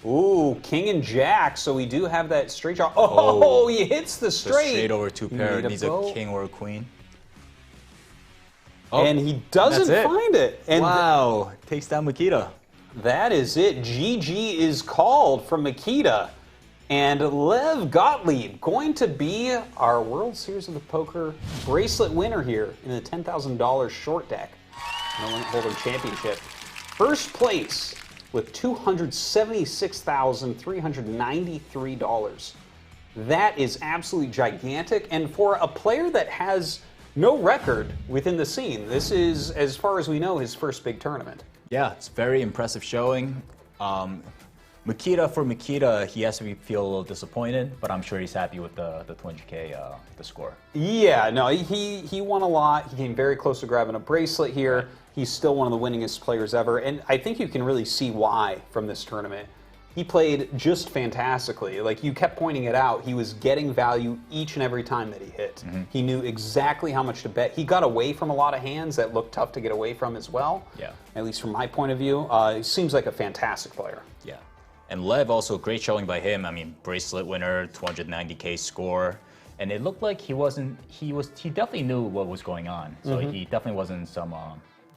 Ooh, king and jack. So we do have that straight draw. Oh, he hits the straight. straight over two You pair. need It needs boat. a king or a queen. And he doesn't that's it. find it. And Wow, takes down Mikita. that is it. GG is called from Makita. And Lev Gottlieb going to be our World Series of the Poker bracelet winner here in the $10,000 short deck No Limit Hold'em Championship. First place with $276,393. That is absolutely gigantic, and for a player that has no record within the scene, this is, as far as we know, his first big tournament. Yeah, it's very impressive showing. Makita, he has to feel a little disappointed, but I'm sure he's happy with the 200K, the score. Yeah, no, he won a lot. He came very close to grabbing a bracelet here. Right. He's still one of the winningest players ever, and I think you can really see why from this tournament. He played just fantastically. Like, you kept pointing it out, he was getting value each and every time that he hit. He knew exactly how much to bet. He got away from a lot of hands that looked tough to get away from as well. Yeah. At least from my point of view. He seems like a fantastic player. Yeah. And Lev, also great showing by him. I mean, bracelet winner, 290K score. And it looked like he definitely knew what was going on. So he definitely wasn't some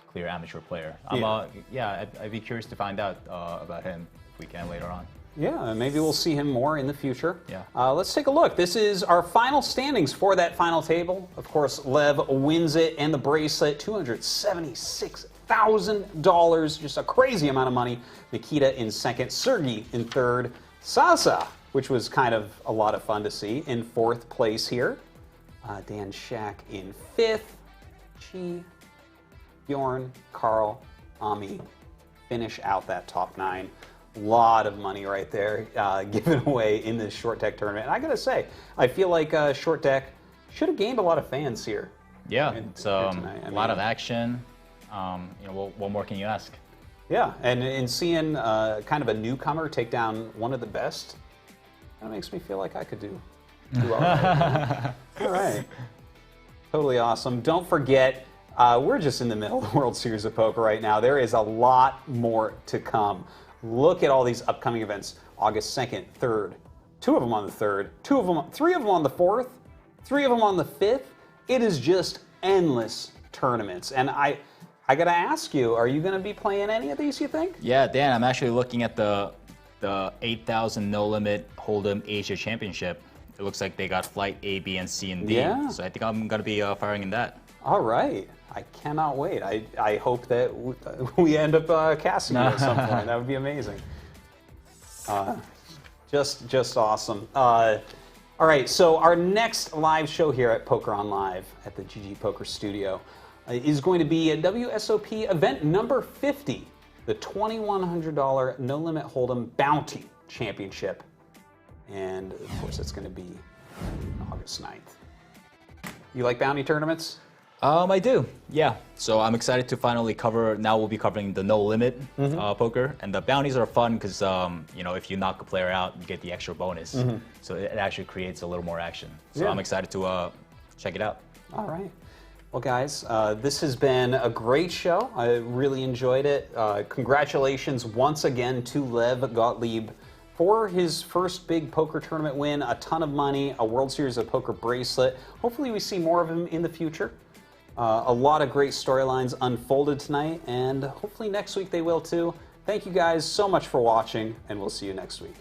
clear amateur player. I'd be curious to find out about him. We can later on. Yeah, maybe we'll see him more in the future. Yeah. Let's take a look. This is our final standings for that final table. Of course, Lev wins it and the bracelet, $276,000, just a crazy amount of money. Nikita in second, Sergey in third, Sasa, which was kind of a lot of fun to see, in fourth place here. Dan Shack in fifth, Chi, Bjorn, Carl, Ami finish out that top 9. Lot of money right there given away in this short deck tournament. And I gotta say, I feel like short deck should have gained a lot of fans here. Yeah, it's a lot of action. What more can you ask? Yeah, and in seeing kind of a newcomer take down one of the best, that makes me feel like I could do all right. All right, totally awesome. Don't forget, we're just in the middle of the World Series of Poker right now. There is a lot more to come. Look at all these upcoming events. August 2nd, 3rd, 2 of them on the 3rd, 3 of them on the 4th, 3 of them on the 5th. It is just endless tournaments. And I gotta ask you, are you gonna be playing any of these, you think? Yeah, Dan, I'm actually looking at the 8,000 No Limit Hold'em Asia Championship. It looks like they got flight A, B, and C, and D. Yeah. So I think I'm gonna be firing in that. All right. I cannot wait. I hope that we end up casting you at some point. That would be amazing. Just awesome. All right, so our next live show here at Poker on Live at the GGPoker studio is going to be a WSOP event number 50, the $2,100 No Limit Hold'em Bounty Championship. And of course, it's going to be August 9th. You like bounty tournaments? I do, yeah. So I'm excited to finally cover, now we'll be covering the No Limit poker. And the bounties are fun because, if you knock a player out, you get the extra bonus. So it actually creates a little more action. So I'm excited to check it out. All right. Well, guys, this has been a great show. I really enjoyed it. Congratulations once again to Lev Gottlieb for his first big poker tournament win, a ton of money, a World Series of Poker bracelet. Hopefully we see more of him in the future. A lot of great storylines unfolded tonight, and hopefully next week they will too. Thank you guys so much for watching, and we'll see you next week.